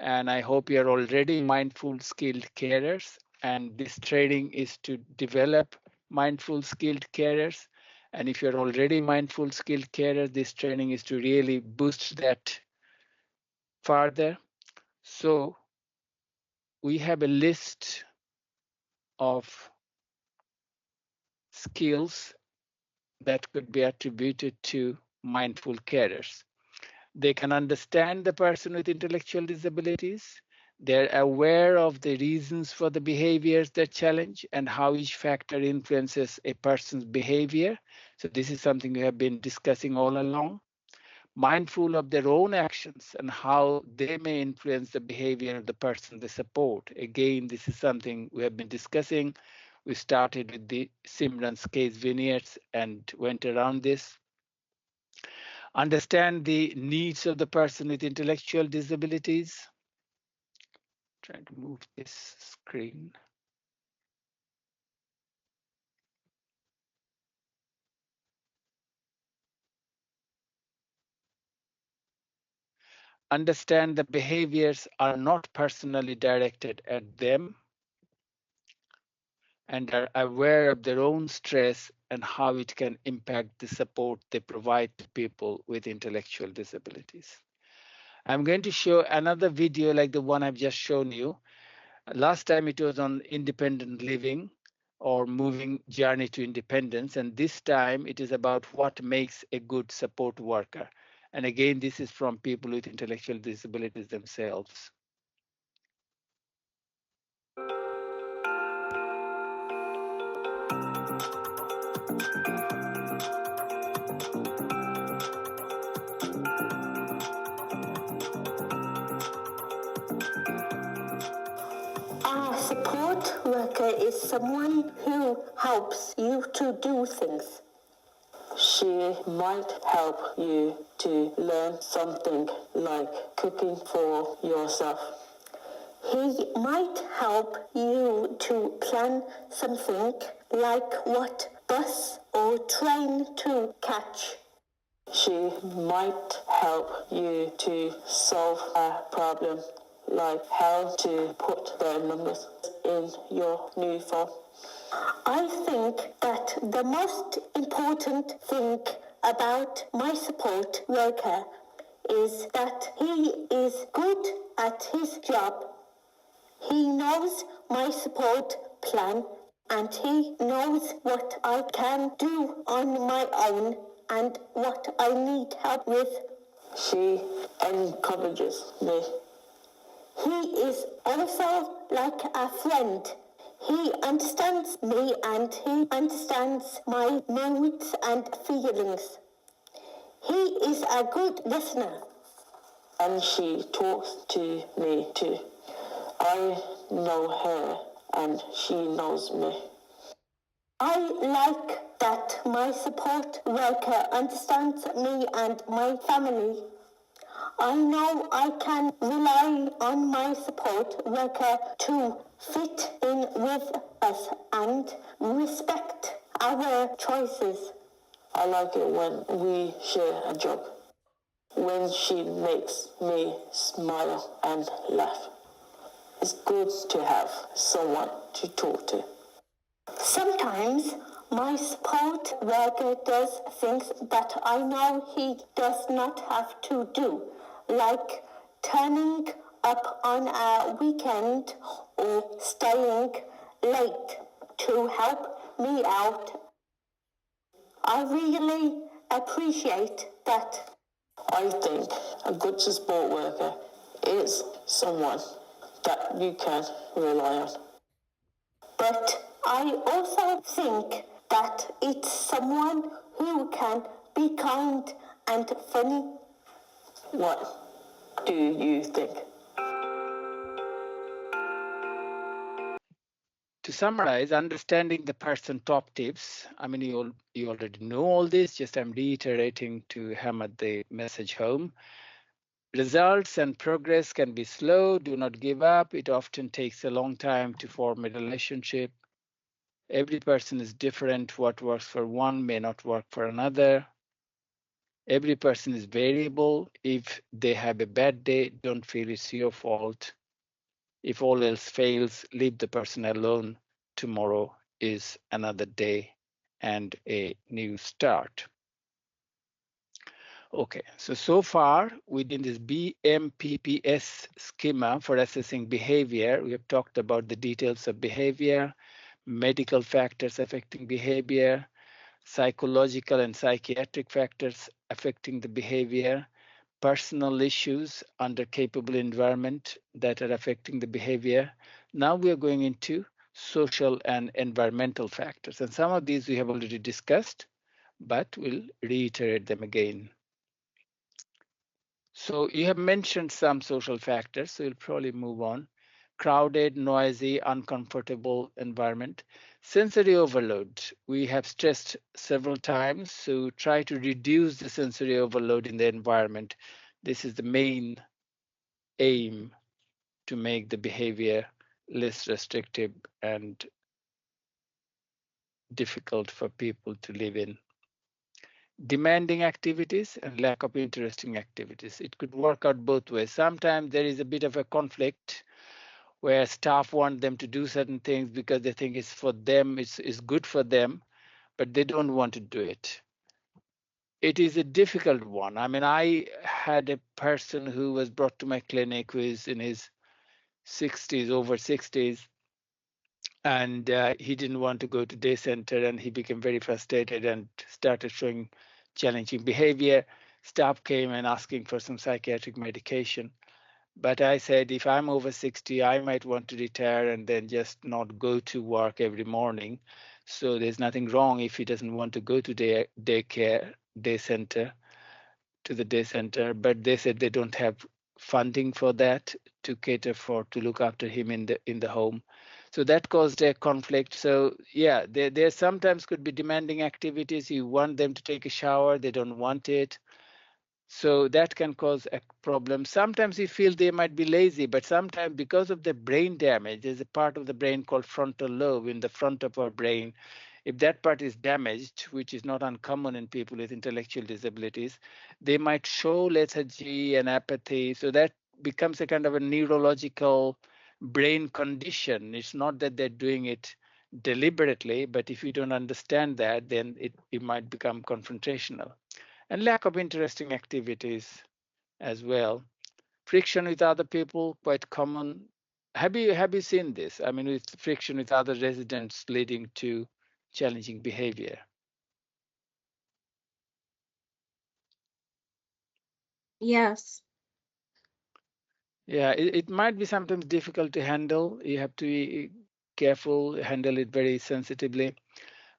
And I hope you're already mindful skilled carers. And this training is to develop mindful skilled carers. And if you're already mindful skilled carers, this training is to really boost that further. So we have a list of skills that could be attributed to mindful carers. They can understand the person with intellectual disabilities. They're aware of the reasons for the behaviors that challenge and how each factor influences a person's behavior. So this is something we have been discussing all along. Mindful of their own actions and how they may influence the behavior of the person they support. Again, this is something we have been discussing. We started with the Simran's case vignettes and went around this. Understand the needs of the person with intellectual disabilities. Trying to move this screen. Understand the behaviors are not personally directed at them and are aware of their own stress and how it can impact the support they provide to people with intellectual disabilities. I'm going to show another video like the one I've just shown you. Last time it was on independent living or moving journey to independence. And this time it is about what makes a good support worker. And again, this is from people with intellectual disabilities themselves. A support worker is someone who helps you to do things. She might help you to learn something like cooking for yourself. He might help you to plan something like what bus or train to catch. She might help you to solve a problem, like how to put the numbers in your new phone. I think that the most important thing about my support worker is that he is good at his job. He knows my support plan and he knows what I can do on my own and what I need help with. She encourages me. He is also like a friend. He understands me and he understands my moods and feelings. He is a good listener. And she talks to me too. I know her and she knows me. I like that my support worker understands me and my family. I know I can rely on my support worker to fit in with us and respect our choices. I like it when we share a job, when she makes me smile and laugh. It's good to have someone to talk to. Sometimes my support worker does things that I know he does not have to do, like turning up on a weekend or staying late to help me out. I really appreciate that. I think a good support worker is someone that you can rely on. But I also think that it's someone who can be kind and funny. What do you think? To summarize, understanding the person top tips. I mean, you already know all this, just I'm reiterating to hammer the message home. Results and progress can be slow. Do not give up. It often takes a long time to form a relationship. Every person is different. What works for one may not work for another. Every person is variable. If they have a bad day, don't feel it's your fault. If all else fails, leave the person alone. Tomorrow is another day and a new start. Okay, so far within this BMPPS schema for assessing behavior, we have talked about the details of behavior, medical factors affecting behavior, psychological and psychiatric factors affecting the behavior, personal issues under capable environment that are affecting the behavior. Now we are going into social and environmental factors. And some of these we have already discussed, but we'll reiterate them again. So you have mentioned some social factors, so we'll probably move on. Crowded, noisy, uncomfortable environment. Sensory overload, we have stressed several times, so try to reduce the sensory overload in the environment. This is the main aim to make the behavior less restrictive and difficult for people to live in. Demanding activities and lack of interesting activities. It could work out both ways. Sometimes there is a bit of a conflict where staff want them to do certain things because they think it's for them, it's good for them, but they don't want to do it. It is a difficult one. I mean, I had a person who was brought to my clinic who is in his 60s, over 60s, and he didn't want to go to day center, and he became very frustrated and started showing challenging behavior. Staff came and asking for some psychiatric medication. But I said, if I'm over 60, I might want to retire and then just not go to work every morning. So there's nothing wrong if he doesn't want to go to day center, to the day center. But they said they don't have funding for that to cater for, to look after him in the home. So that caused a conflict. So yeah, there sometimes could be demanding activities. You want them to take a shower, they don't want it. So that can cause a problem. Sometimes we feel they might be lazy, but sometimes because of the brain damage, there's a part of the brain called frontal lobe in the front of our brain. If that part is damaged, which is not uncommon in people with intellectual disabilities, they might show lethargy and apathy. So that becomes a kind of a neurological brain condition. It's not that they're doing it deliberately, but if you don't understand that, then it might become confrontational. And lack of interesting activities as well. Friction with other people, quite common. Have you seen this? I mean, with friction with other residents leading to challenging behavior. Yes. Yeah, it might be sometimes difficult to handle. You have to be careful, handle it very sensitively.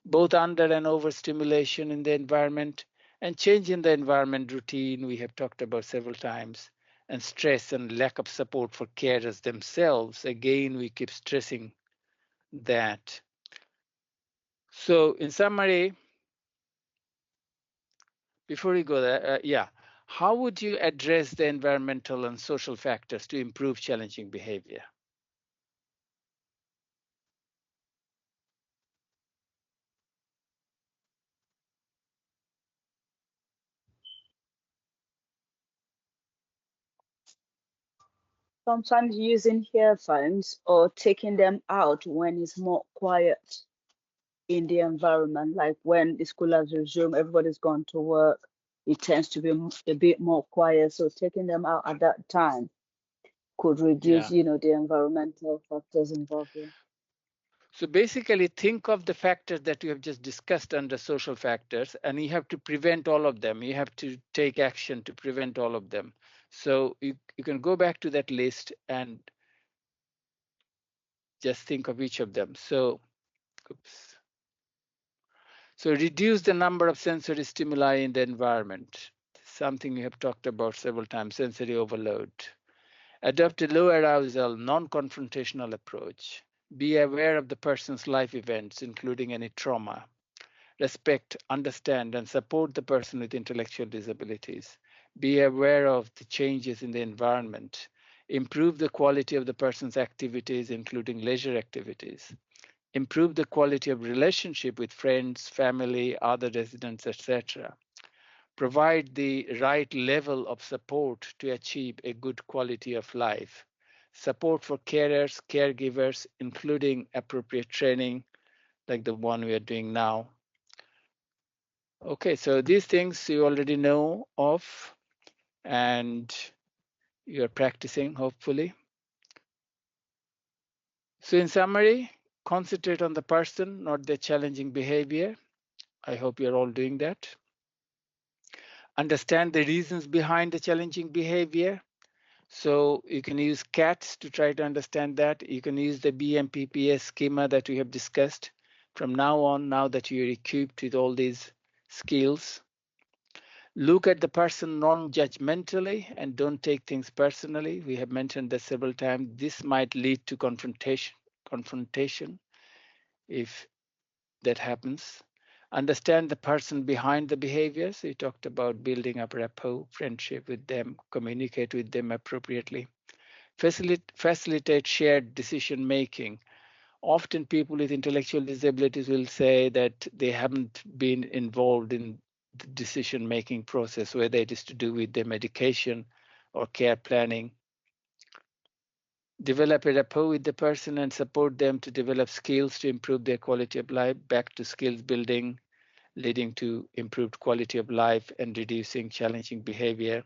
Both under and overstimulation in the environment and change in the environment routine we have talked about several times, and stress and lack of support for carers themselves. Again, we keep stressing that. So in summary, before we go there, how would you address the environmental and social factors to improve challenging behavior? Sometimes using earphones or taking them out when it's more quiet in the environment, like when the school has resumed, everybody's gone to work, it tends to be a bit more quiet. So taking them out at that time could reduce, Yeah. the environmental factors involved here. So basically, think of the factors that you have just discussed under social factors, and you have to prevent all of them. You have to take action to prevent all of them. So you can go back to that list and just think of each of them. So, oops. So reduce the number of sensory stimuli in the environment. Something you have talked about several times, sensory overload. Adopt a low arousal, non-confrontational approach. Be aware of the person's life events, including any trauma. Respect, understand, and support the person with intellectual disabilities. Be aware of the changes in the environment. Improve the quality of the person's activities, including leisure activities. Improve the quality of relationship with friends, family, other residents, etc. Provide the right level of support to achieve a good quality of life. Support for carers, caregivers, including appropriate training like the one we are doing now. Okay, so these things you already know of and you're practicing, hopefully. So in summary, concentrate on the person, not their challenging behavior. I hope you're all doing that. Understand the reasons behind the challenging behavior. So you can use CATS to try to understand that. You can use the BMPPS schema that we have discussed. From now on, now that you're equipped with all these skills, look at the person non-judgmentally and don't take things personally. We have mentioned that several times. This might lead to confrontation if that happens. Understand the person behind the behaviors. We talked about building up rapport, friendship with them, communicate with them appropriately. Facilitate shared decision making. Often people with intellectual disabilities will say that they haven't been involved in the decision making process, whether it is to do with their medication or care planning. Develop a rapport with the person and support them to develop skills to improve their quality of life. Back to skills building, leading to improved quality of life and reducing challenging behavior.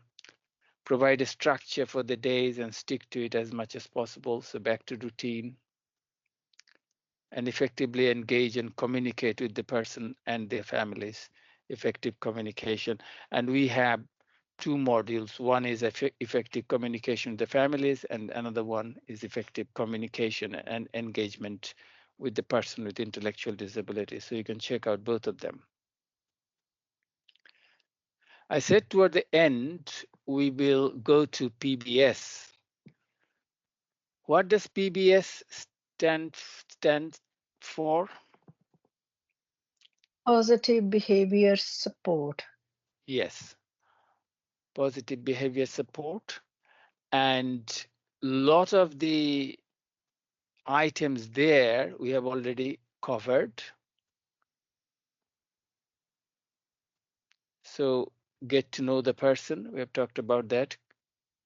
Provide a structure for the days and stick to it as much as possible. So back to routine. And effectively engage and communicate with the person and their families. Effective communication. And we have two modules. One is effective communication with the families, and another one is effective communication and engagement with the person with intellectual disability. So you can check out both of them. I said toward the end, we will go to PBS. What does PBS stand for? Positive behavior support. Yes. positive behavior support, and a lot of the items there we have already covered. So get to know the person, we have talked about that.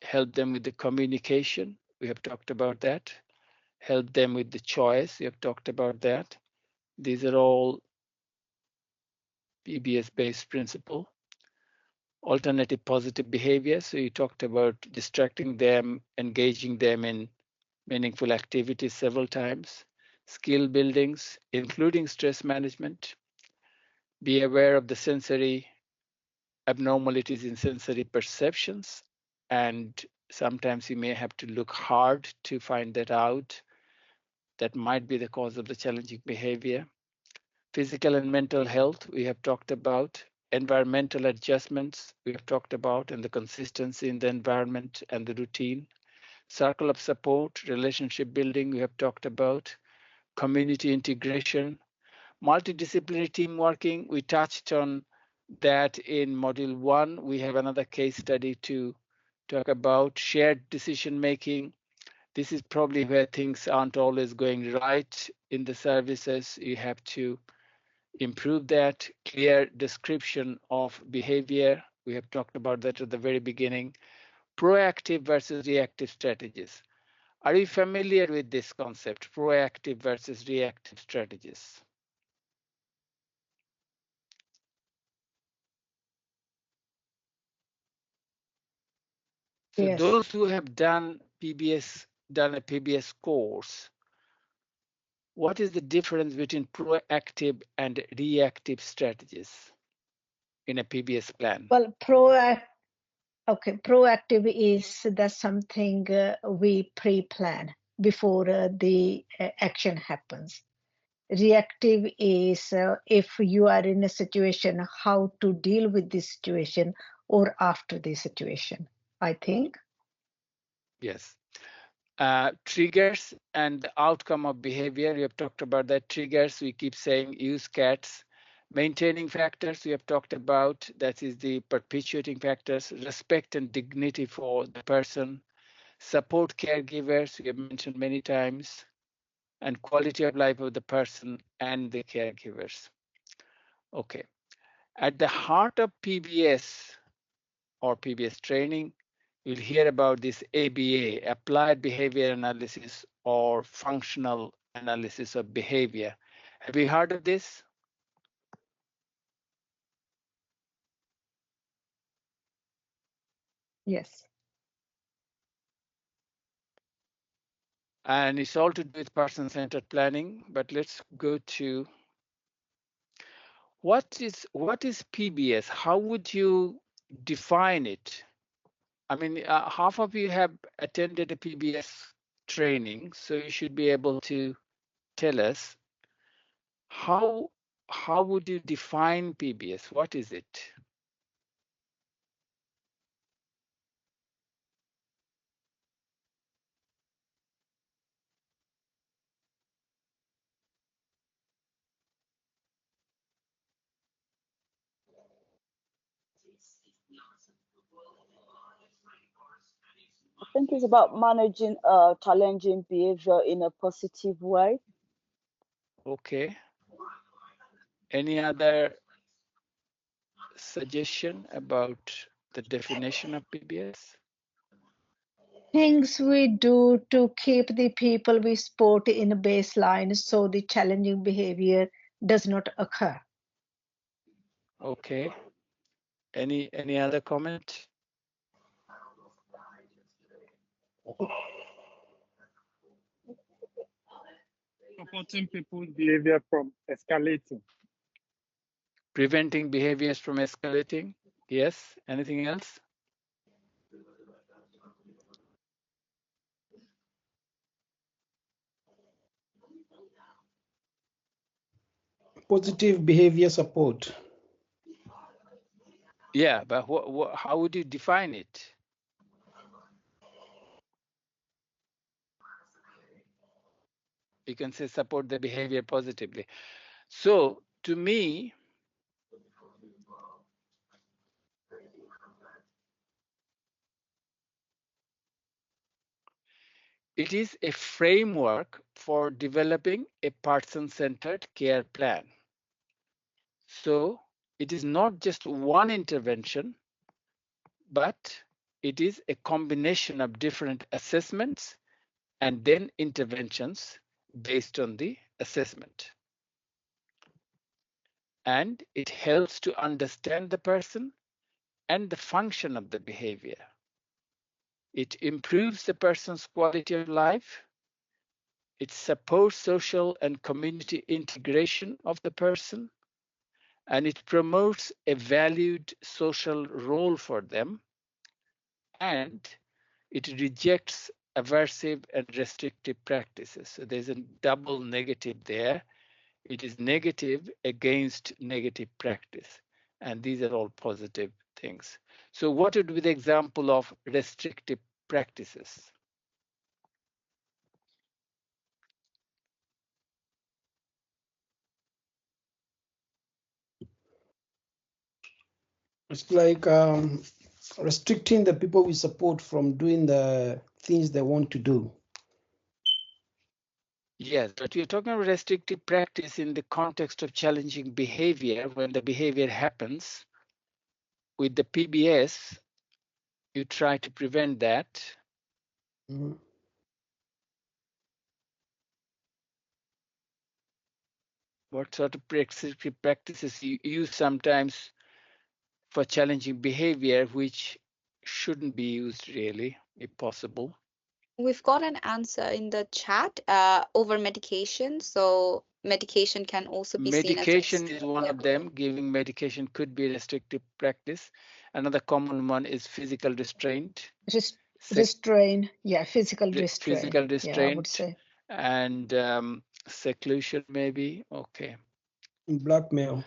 Help them with the communication, we have talked about that. Help them with the choice, we have talked about that. These are all PBS-based principle. Alternative positive behavior, so you talked about distracting them, engaging them in meaningful activities several times. Skill buildings, including stress management. Be aware of the sensory abnormalities in sensory perceptions, and sometimes you may have to look hard to find that out. That might be the cause of the challenging behavior. Physical and mental health, we have talked about. Environmental adjustments, we have talked about, and the consistency in the environment and the routine. Circle of support, relationship building, we have talked about. Community integration, multidisciplinary team working, we touched on that in module 1. We have another case study to talk about. Shared decision making, this is probably where things aren't always going right in the services. You have to improve that. Clear description of behavior, we have talked about that at the very beginning. Proactive versus reactive strategies. Are you familiar with this concept, proactive versus reactive strategies? So Yes. those who have done a PBS course, what is the difference between proactive and reactive strategies in a PBS plan? Well, proactive is that something we pre-plan before the action happens. Reactive is if you are in a situation, how to deal with this situation or after the situation, I think. Yes. Triggers and the outcome of behavior, we have talked about that. Triggers, we keep saying use cats. Maintaining factors, we have talked about, that is the perpetuating factors. Respect and dignity for the person. Support caregivers, we have mentioned many times. And quality of life of the person and the caregivers. Okay. At the heart of PBS or PBS training, you'll hear about this ABA, Applied Behavior Analysis or Functional Analysis of Behavior. Have you heard of this? Yes. And it's all to do with person-centered planning, but let's go to what is PBS? How would you define it? I mean, half of you have attended a PBS training, so you should be able to tell us how would you define PBS? What is it? I think it's about managing challenging behavior in a positive way. Okay. Any other suggestion about the definition of PBS? Things we do to keep the people we support in a baseline so the challenging behavior does not occur. Okay. Any other comment? Supporting people's behavior from escalating. Preventing behaviors from escalating. Yes. Anything else? Positive behavior support. Yeah, but how would you define it? You can say support the behavior positively. So to me, It is a framework for developing a person-centered care plan. So it is not just one intervention, but it is a combination of different assessments and then interventions based on the assessment. And it helps to understand the person and the function of the behavior. It improves the person's quality of life. It supports social and community integration of the person, and it promotes a valued social role for them, and it rejects aversive and restrictive practices. So there's a double negative there. It is negative against negative practice, and these are all positive things. So what would be the example of restrictive practices? It's like restricting the people we support from doing the things they want to do. Yes, but we're talking about restrictive practice in the context of challenging behavior. When the behavior happens with the PBS, you try to prevent that. Mm-hmm. What sort of restrictive practices you use sometimes for challenging behavior, which shouldn't be used really, if possible? We've got an answer in the chat, over medication. So medication can also be seen as Medication is one of them. Giving medication could be a restrictive practice. Another common one is physical restraint. Restrain, yeah, physical restraint. Physical Yeah, I would restraint say. and seclusion maybe. Okay. Blackmail.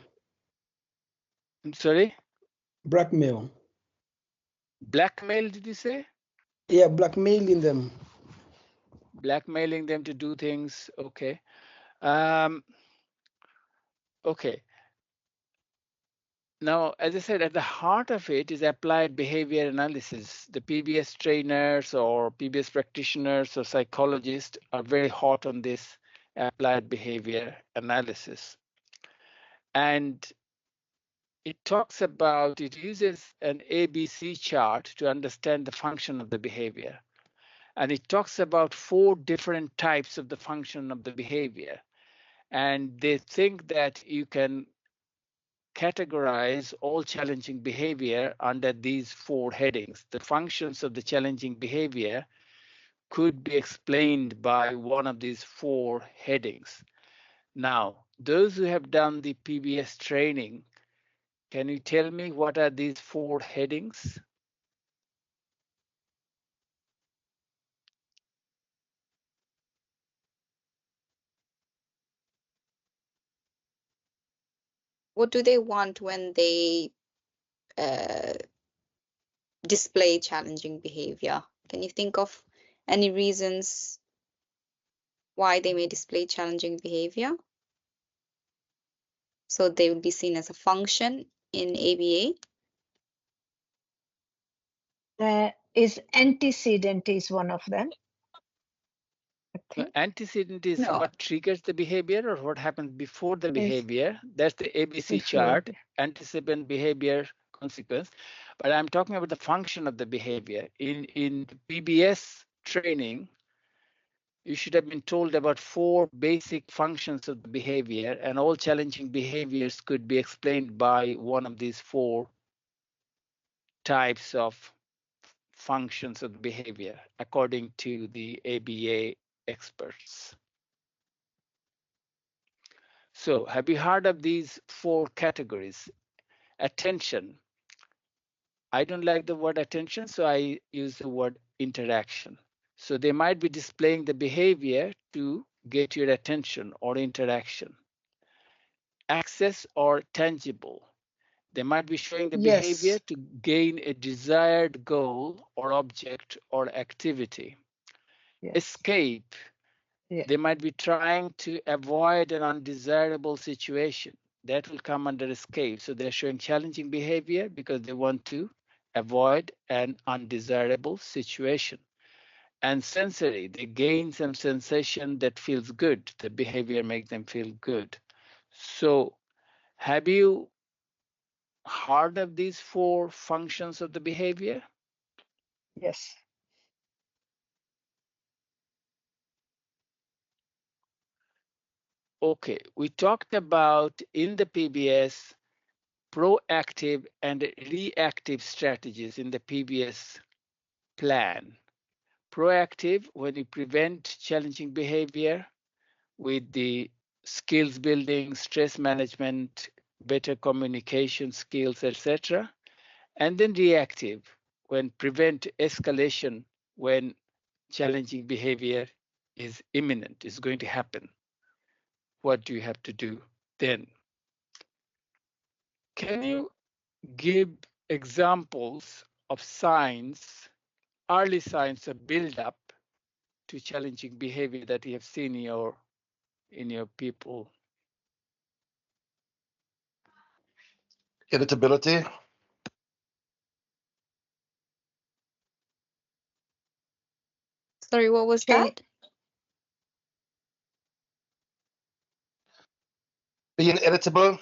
I'm sorry? Blackmail. Blackmail, did you say? Yeah, blackmailing them. Blackmailing them to do things. Okay. Okay. Now, as I said, at the heart of it is applied behavior analysis. The PBS trainers or PBS practitioners or psychologists are very hot on this applied behavior analysis. And it talks about, it uses an ABC chart to understand the function of the behavior. And it talks about 4 different types of the function of the behavior. And they think that you can categorize all challenging behavior under these 4 headings. The functions of the challenging behavior could be explained by one of these 4 headings. Now, those who have done the PBS training, can you tell me what are these 4 headings? What do they want when they display challenging behavior? Can you think of any reasons why they may display challenging behavior? So they would be seen as a function in ABA. Is antecedent is one of them. Antecedent is what triggers the behavior or what happens before the behavior. That's the ABC chart, antecedent, behavior, consequence. But I'm talking about the function of the behavior. In PBS training, you should have been told about 4 basic functions of the behavior, and all challenging behaviors could be explained by one of these 4 types of functions of the behavior, according to the ABA experts. So have you heard of these 4 categories? Attention. I don't like the word attention, so I use the word interaction. So they might be displaying the behavior to get your attention or interaction. Access or tangible. They might be showing the behavior to gain a desired goal or object or activity. Escape. They might be trying to avoid an undesirable situation. That will come under escape. So they're showing challenging behavior because they want to avoid an undesirable situation. and sensory. They gain some sensation that feels good. The behavior makes them feel good. So have you heard of these 4 functions of the behavior? Yes. Okay, we talked about in the PBS proactive and reactive strategies in the PBS plan. Proactive, when you prevent challenging behavior with the skills building, stress management, better communication skills, etc. And then reactive, when prevent escalation when challenging behavior is imminent, is going to happen. What do you have to do then? Can you give examples of signs, early signs of build-up to challenging behavior that you have seen in your people? Irritability, Sorry, what was Change, that? being irritable,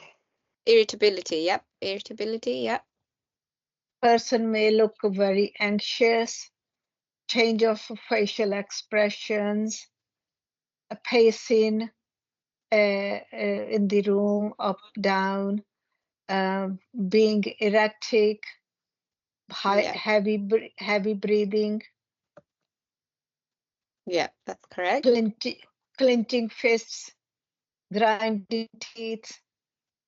Irritability, yep. Irritability, yep. person may look very anxious, change of facial expressions, a pacing in the room, up, down, being erratic, Yeah. heavy breathing, Yeah, that's correct. clenching fists, grinding teeth.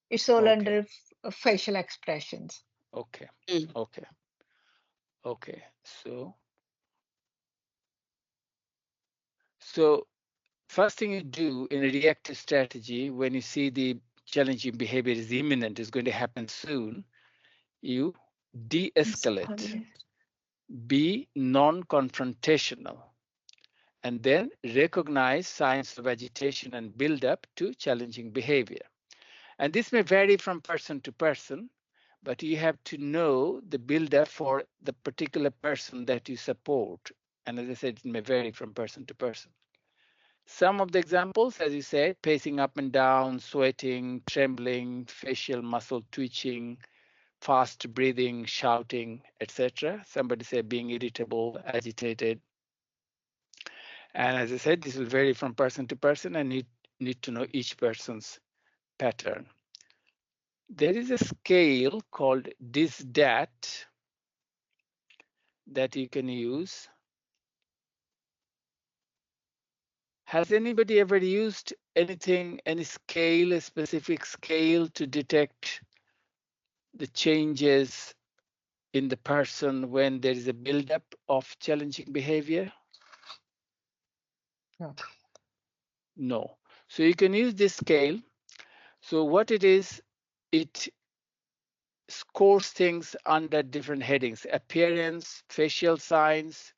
It's all Okay. under facial expressions. Okay. Mm. Okay. Okay. So first thing you do in a reactive strategy, when you see the challenging behavior is imminent, is going to happen soon, you de-escalate, be non-confrontational, and then recognize signs of agitation and build up to challenging behavior. And this may vary from person to person, but you have to know the build-up for the particular person that you support. And as I said, it may vary from person to person. Some of the examples, as you said, pacing up and down, sweating, trembling, facial muscle twitching, fast breathing, shouting, etc. Somebody said being irritable, agitated. And as I said, this will vary from person to person and need to know each person's pattern. There is a scale called DISDAT that you can use. Has anybody ever used anything, any scale, a specific scale to detect the changes in the person when there is a buildup of challenging behavior? No. No. So you can use this scale. So what it is, it scores things under different headings: appearance, facial signs,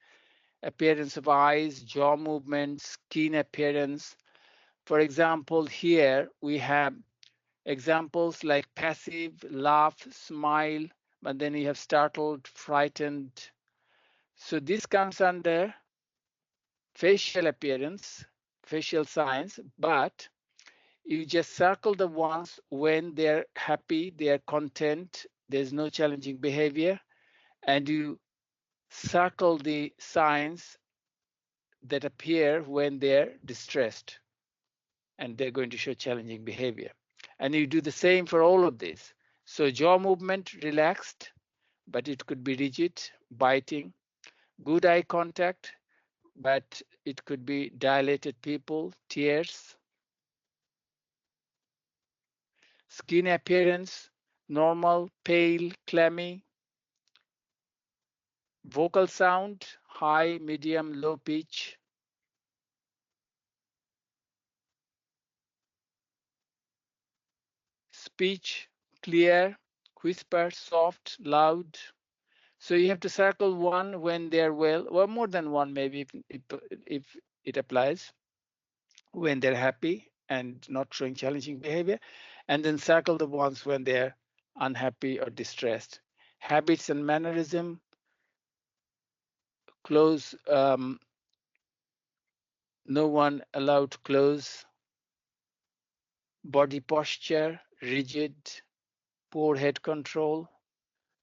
appearance of eyes, jaw movements, skin appearance. For example, here we have examples like passive, laugh, smile, but then you have startled, frightened. So this comes under facial appearance, facial signs, but you just circle the ones when they're happy, they're content, there's no challenging behavior, and you circle the signs that appear when they're distressed and they're going to show challenging behavior. And you do the same for all of these. So jaw movement relaxed, but it could be rigid, biting, good eye contact, but it could be dilated pupil, tears, skin appearance, normal, pale, clammy, vocal sound, high, medium, low pitch, speech, clear, whisper, soft, loud. So you have to circle one when they're well, or more than one maybe if it applies, when they're happy and not showing challenging behavior, and then circle the ones when they're unhappy or distressed. Habits and mannerism, close no one allowed close, body posture, rigid, poor head control,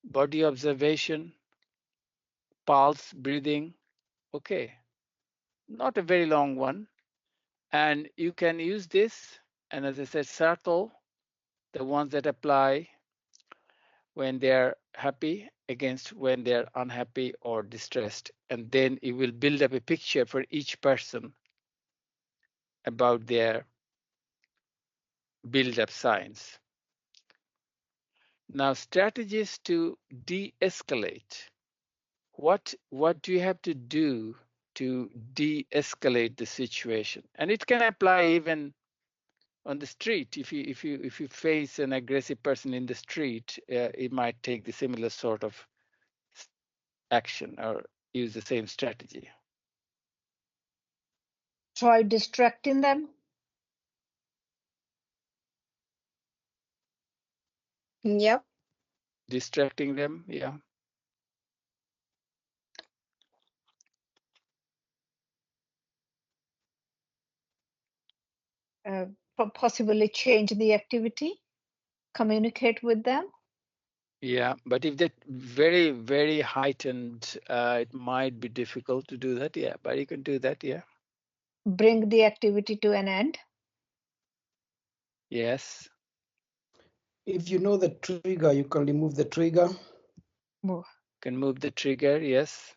body observation, pulse, breathing. Okay, not a very long one. And you can use this, and as I said, circle the ones that apply when they're happy against when they're unhappy or distressed. And then you will build up a picture for each person about their build-up signs. Now, strategies to de-escalate. What do you have to do to de-escalate the situation? And it can apply even on the street. If you face an aggressive person in the street, it might take the similar sort of action or use the same strategy. Try distracting them. Yep. Distracting them, yeah. Possibly change the activity, communicate with them. Yeah, but if they're very, very heightened, it might be difficult to do that. Yeah, but you can do that. Yeah. Bring the activity to an end. Yes. If you know the trigger, you can remove the trigger. Move. Can move the trigger, yes.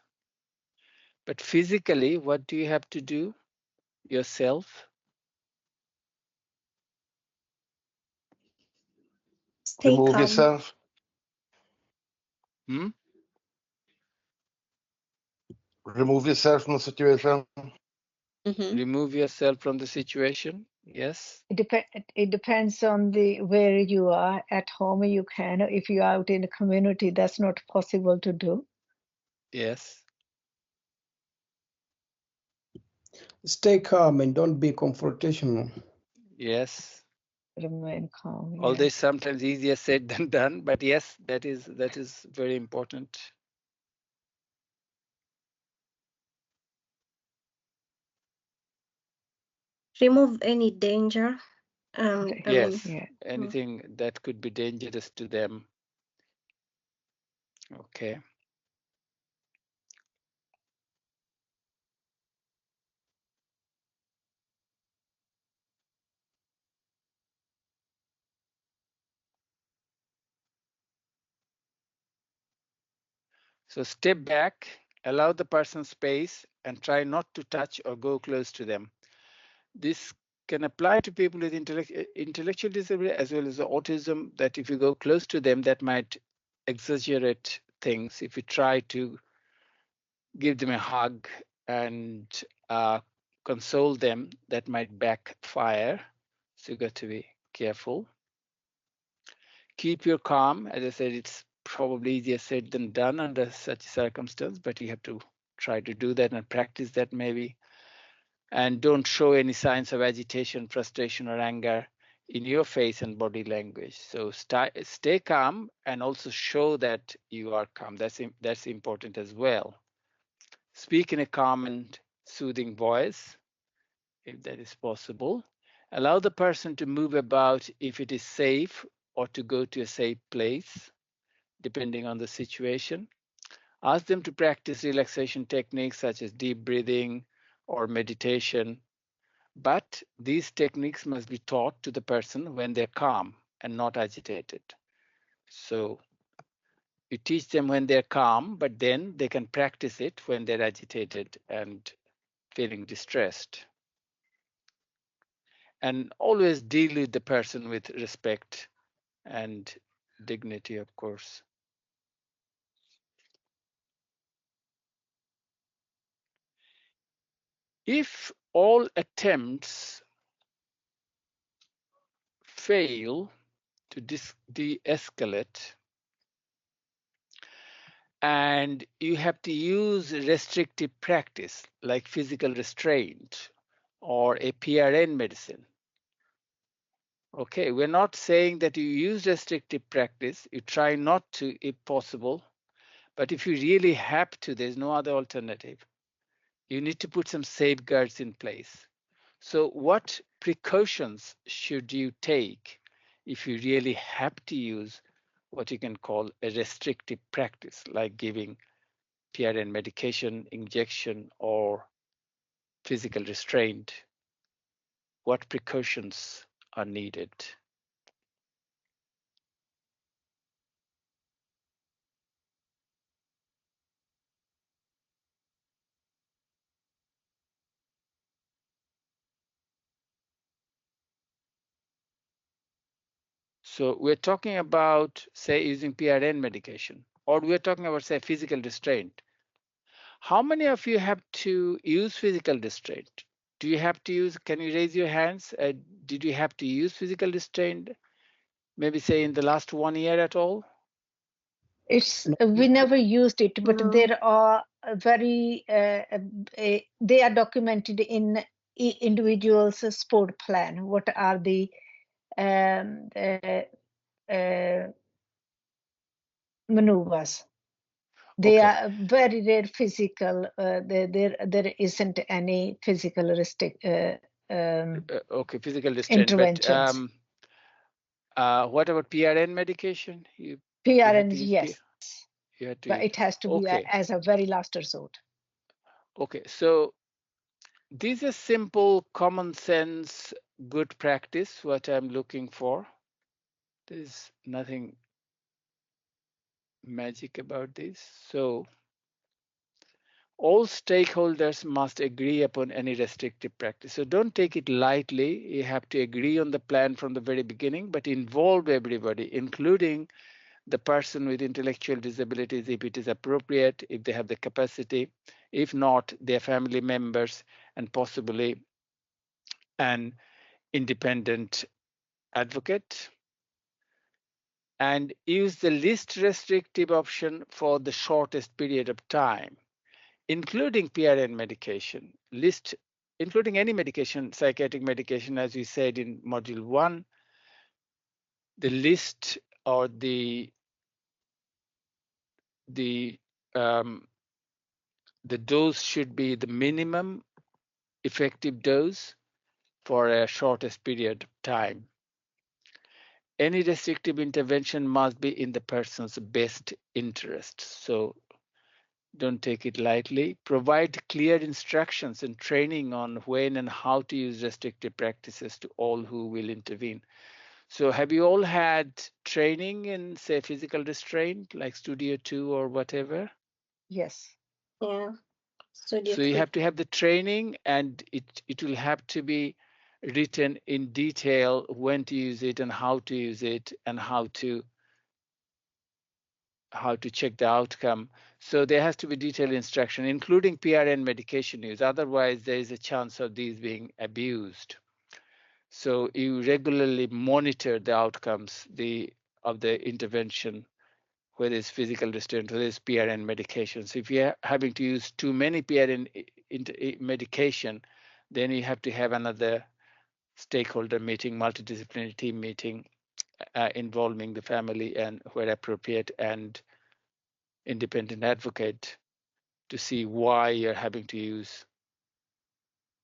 But physically, what do you have to do yourself? Stay Remove calm. yourself. Hmm? Remove yourself from the situation. Remove yourself from the situation. Yes. It depends on where you are. At home, you can. If you're out in the community, that's not possible to do. Yes. Stay calm and don't be confrontational. Yes. Remain calm. Although Yes. it's sometimes easier said than done, but yes, that is very important. Remove any danger. Yes. Yeah. Anything that could be dangerous to them. Okay. So step back, allow the person space, and try not to touch or go close to them. This can apply to people with intellectual disability as well as autism, that if you go close to them, that might exaggerate things. If you try to give them a hug and console them, that might backfire. So you got to be careful. Keep your calm. As I said, it's probably easier said than done under such circumstance, but you have to try to do that and practice that maybe. And don't show any signs of agitation, frustration, or anger in your face and body language. So stay calm and also show that you are calm. That's important as well. Speak in a calm and soothing voice, if that is possible. Allow the person to move about if it is safe or to go to a safe place, depending on the situation. Ask them to practice relaxation techniques such as deep breathing or meditation. But these techniques must be taught to the person when they're calm and not agitated. So you teach them when they're calm, but then they can practice it when they're agitated and feeling distressed. And always deal with the person with respect and dignity, of course. If all attempts fail to de-escalate, and you have to use restrictive practice like physical restraint or a PRN medicine. Okay, we're not saying that you use restrictive practice, you try not to if possible, but if you really have to, there's no other alternative. you need to put some safeguards in place. So what precautions should you take if you really have to use what you can call a restrictive practice, like giving PRN medication, injection, or physical restraint? What precautions are needed? So we're talking about, say, using PRN medication, or we're talking about, say, physical restraint. How many of you have to use physical restraint? Do you have to use, can you raise your hands? Did you have to use physical restraint, maybe say in the last 1 year at all? We never used it, but there are very they are documented in individuals' sport plan. What are the maneuvers? They are very rare physical. There isn't any physical okay, physical restraint. interventions. But what about PRN medication? PRN, yes, you had to but use. it has to be as a very last resort. Okay, so these are simple, common sense, good practice, what I'm looking for. There's nothing magic about this. So all stakeholders must agree upon any restrictive practice. So don't take it lightly. You have to agree on the plan from the very beginning, but involve everybody, including the person with intellectual disabilities, if it is appropriate, if they have the capacity, if not, their family members, and possibly an independent advocate. And use the least restrictive option for the shortest period of time, including PRN medication, including any medication, psychiatric medication, as we said in module 1, the list or the dose should be the minimum effective dose for a shortest period of time. Any restrictive intervention must be in the person's best interest. So don't take it lightly. Provide clear instructions and training on when and how to use restrictive practices to all who will intervene. So have you all had training in, say, physical restraint, like Studio 2 or whatever? Yes. Yeah. Studio So you 3. have to have the training, and it will have to be written in detail when to use it and how to use it and how to check the outcome. So there has to be detailed instruction, including PRN medication use. Otherwise, there is a chance of these being abused. So you regularly monitor the outcomes of the intervention, whether it's physical restraint, whether it's PRN medication. So if you're having to use too many PRN medication, then you have to have another stakeholder meeting, multidisciplinary team meeting, involving the family and, where appropriate, and independent advocate to see why you're having to use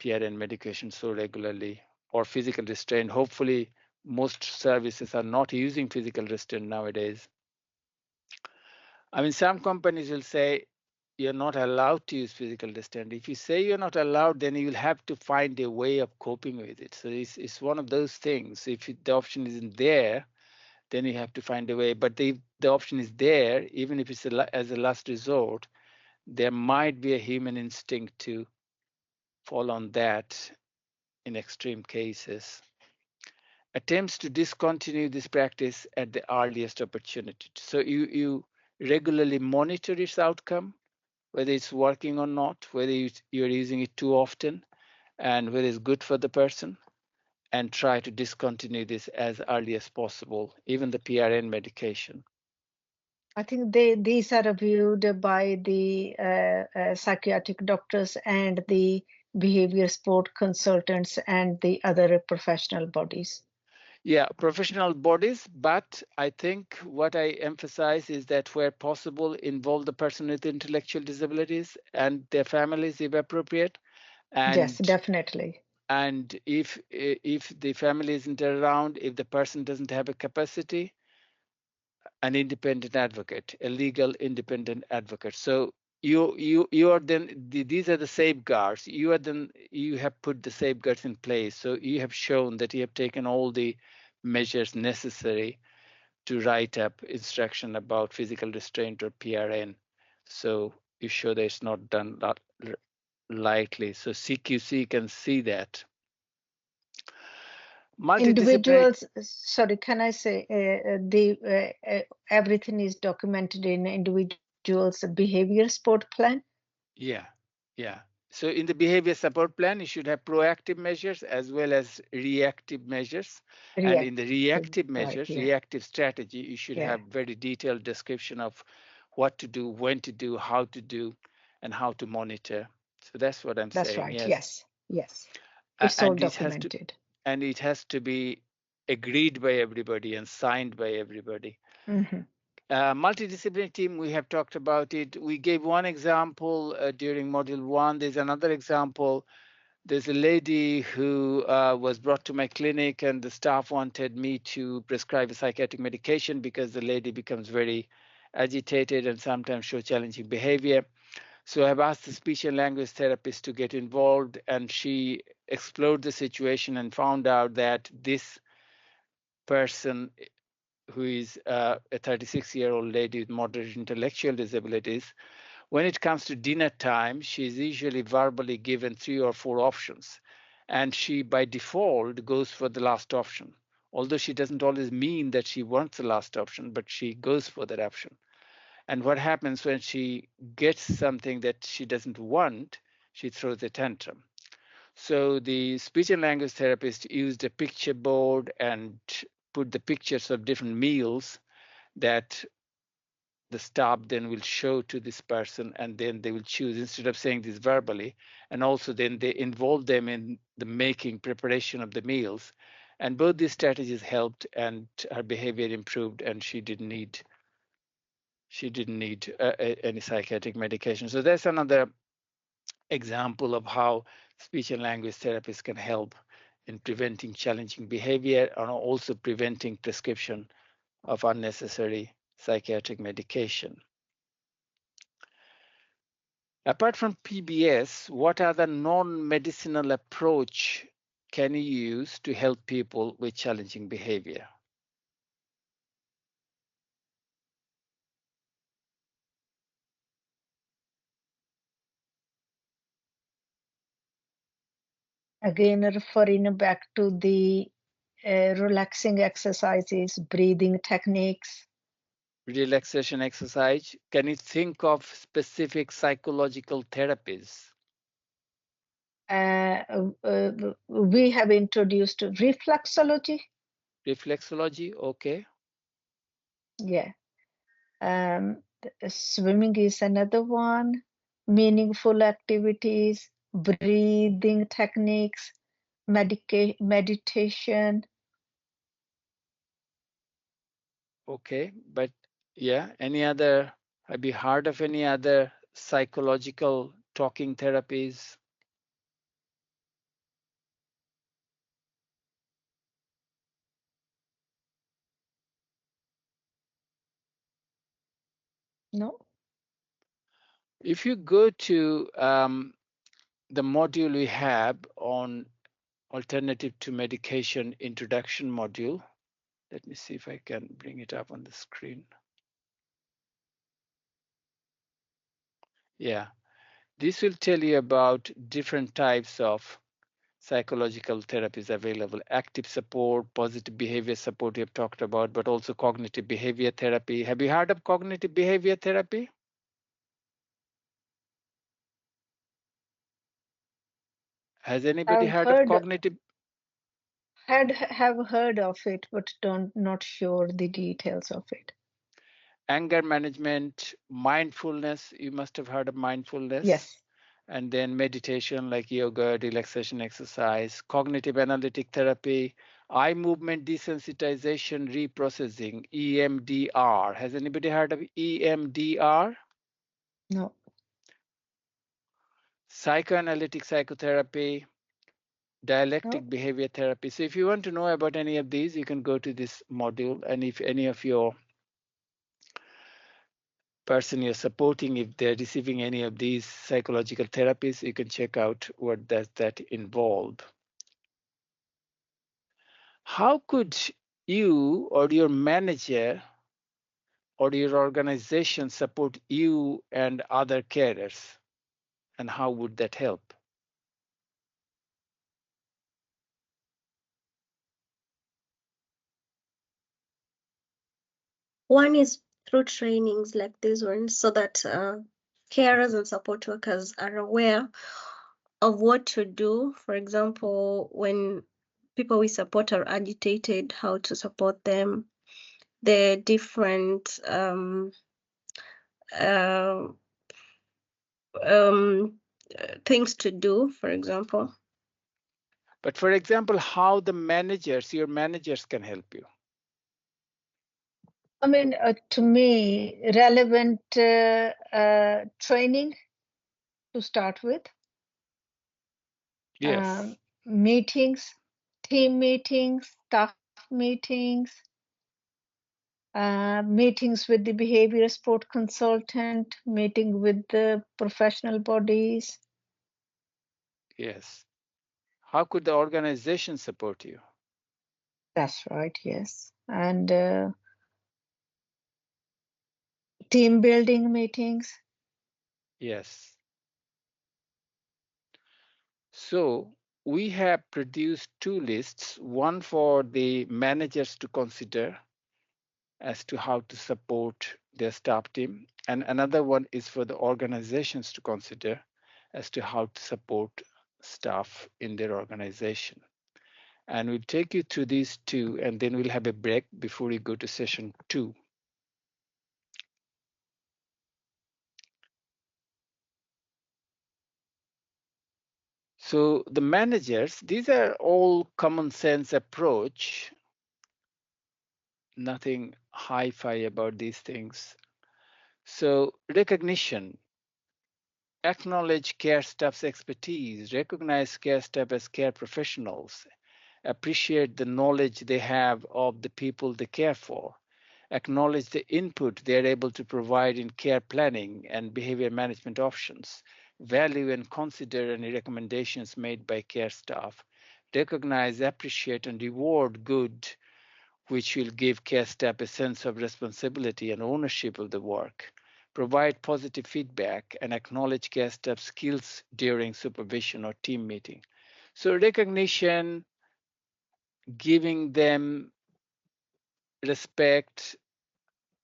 PRN medication so regularly, or physical restraint. Hopefully, most services are not using physical restraint nowadays. I mean, some companies will say you're not allowed to use physical restraint. If you say you're not allowed, then you'll have to find a way of coping with it. So it's one of those things. If the option isn't there, then you have to find a way. But if the option is there, even if it's as a last resort, there might be a human instinct to fall on that in extreme cases. Attempts to discontinue this practice at the earliest opportunity. So you regularly monitor its outcome, whether it's working or not, whether you're using it too often, and whether it's good for the person, and try to discontinue this as early as possible, even the PRN medication. I think these are reviewed by the psychiatric doctors and the behavior sport consultants and the other professional bodies. Yeah, professional bodies, but I think what I emphasize is that where possible, involve the person with intellectual disabilities and their families if appropriate. Yes, And definitely. and if the family isn't around, if the person doesn't have a capacity, an independent advocate, a legal independent advocate. So you are then these are the safeguards. You have put the safeguards in place. So you have shown that you have taken all the measures necessary to write up instruction about physical restraint or PRN. So you show that it's not done lightly. So CQC can see that. Multidisciplinary. Individuals, sorry, can I say everything is documented in individuals' behavior support plan? Yeah, yeah. So in the behavior support plan, you should have proactive measures as well as reactive measures. And in the reactive Right, measures, yeah, reactive strategy, you should yeah, have very detailed description of what to do, when to do, how to do, and how to monitor. So that's what I'm that's saying. right. Yes. Yes, yes, it's all And documented. it has to be agreed by everybody and signed by everybody. Mm-hmm. Multidisciplinary team, we have talked about it. We gave one example during module 1. There's another example. There's a lady who was brought to my clinic, and the staff wanted me to prescribe a psychiatric medication because the lady becomes very agitated and sometimes show challenging behavior. So I've asked the speech and language therapist to get involved, and she explored the situation and found out that this person, who is a 36-year-old lady with moderate intellectual disabilities, when it comes to dinner time, she is usually verbally given 3 or 4 options. And she, by default, goes for the last option. Although she doesn't always mean that she wants the last option, but she goes for that option. And what happens when she gets something that she doesn't want, she throws a tantrum. So the speech and language therapist used a picture board and put the pictures of different meals that the staff then will show to this person, and then they will choose instead of saying this verbally. And also then they involve them in the making preparation of the meals. And both these strategies helped, and her behavior improved, and she didn't need any psychiatric medication. So that's another example of how speech and language therapists can help in preventing challenging behavior and also preventing prescription of unnecessary psychiatric medication. Apart from PBS, what other non-medicinal approach can you use to help people with challenging behavior? Again, referring back to the relaxing exercises, breathing techniques. Relaxation exercise. Can you think of specific psychological therapies? We have introduced reflexology. Reflexology, okay. Yeah. Swimming is another one. Meaningful activities, breathing techniques, meditation. Okay, but yeah, have you heard of any other psychological talking therapies? No. If you go to the module we have on alternative to medication introduction module, let me see if I can bring it up on the screen. Yeah, this will tell you about different types of psychological therapies available. Active support, positive behavior support we have talked about, but also cognitive behavior therapy. Have you heard of cognitive behavior therapy? Has anybody heard of cognitive? Have heard of it, but not sure the details of it. Anger management, mindfulness. You must have heard of mindfulness. Yes. And then meditation like yoga, relaxation exercise, cognitive analytic therapy, Eye movement desensitization reprocessing, EMDR. Has anybody heard of EMDR? No. Psychoanalytic psychotherapy, dialectic No. behavior therapy. So if you want to know about any of these, you can go to this module. And if any of your person you're supporting, if they're receiving any of these psychological therapies, you can check out what does that involve. How could you or your manager or your organization support you and other carers? And how would that help? One is through trainings like this one, so that carers and support workers are aware of what to do. For example, when people we support are agitated, how to support them, the different things to do, for example. But for example, how the managers, your managers can help you. I mean, to me, relevant training to start with. Yes. Meetings, team meetings, staff meetings, meetings with the behavior support consultant, meeting with the professional bodies. Yes. How could the organization support you? That's right, yes. And team building meetings. Yes. So we have produced two lists, one for the managers to consider as to how to support their staff team, and another one is for the organizations to consider as to how to support staff in their organization. And we'll take you through these two, and then we'll have a break before we go to session 2. So the managers, these are all common sense approach, nothing hi-fi about these things. So recognition, acknowledge care staff's expertise, recognize care staff as care professionals, appreciate the knowledge they have of the people they care for, acknowledge the input they are able to provide in care planning and behavior management options, value and consider any recommendations made by care staff, recognize, appreciate, and reward good, which will give care staff a sense of responsibility and ownership of the work, provide positive feedback, and acknowledge care staff skills during supervision or team meeting. So recognition, giving them respect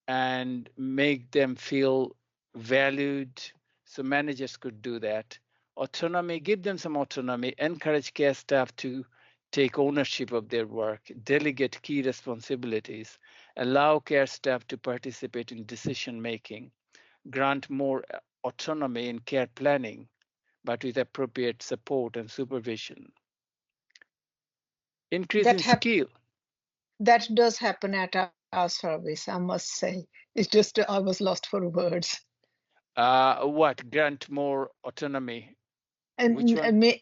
and make them feel valued. So managers could do that. Autonomy, give them some autonomy, encourage care staff to take ownership of their work, delegate key responsibilities, allow care staff to participate in decision making, grant more autonomy in care planning, but with appropriate support and supervision. Increase in skill. That does happen at our service, I must say. It's just I was lost for words. What? Grant more autonomy? Which one?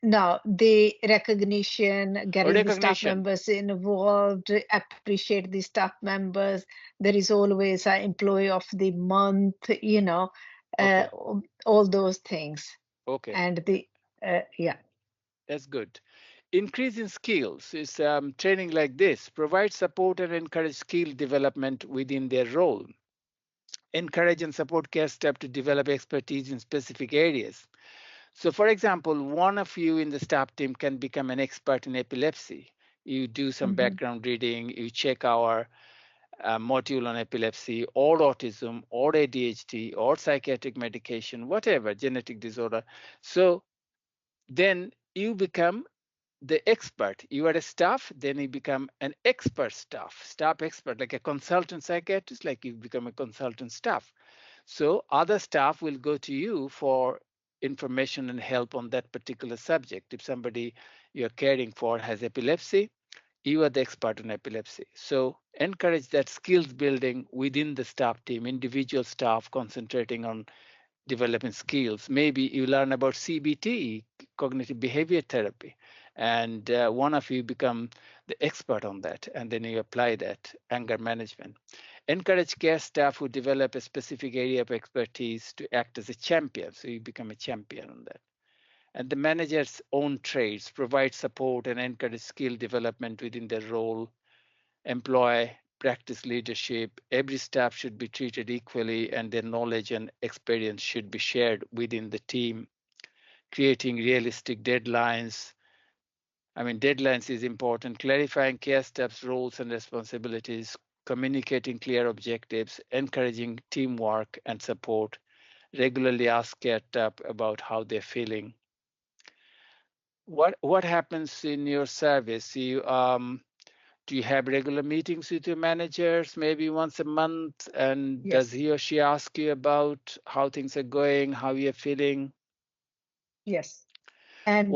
No, the recognition, getting the staff members involved, appreciate the staff members. There is always an employee of the month, you know, all those things. Okay. And yeah. That's good. Increase in skills is training like this. Provide support and encourage skill development within their role. Encourage and support care staff to develop expertise in specific areas. So for example, one of you in the staff team can become an expert in epilepsy. You do some background reading, you check our module on epilepsy or autism or ADHD or psychiatric medication, whatever, genetic disorder. So then you become the expert. You are a staff, then you become an expert staff expert, like a consultant psychiatrist, like you become a consultant staff. So other staff will go to you for information and help on that particular subject. If somebody you're caring for has epilepsy, You are the expert on epilepsy. So encourage that skills building within the staff team, individual staff concentrating on developing skills. Maybe you learn about CBT, cognitive behavior therapy, and one of you become the expert on that, and then you apply that, anger management. Encourage care staff who develop a specific area of expertise to act as a champion, so you become a champion on that. And the manager's own trades provide support and encourage skill development within their role, employ practice leadership. Every staff should be treated equally, and their knowledge and experience should be shared within the team. Creating realistic deadlines. I mean, deadlines is important. Clarifying care staff's roles and responsibilities, communicating clear objectives, encouraging teamwork and support. Regularly ask care staff about how they're feeling. What happens in your service? Do you have regular meetings with your managers, maybe once a month? And does he or she ask you about how things are going, how you're feeling? Yes. And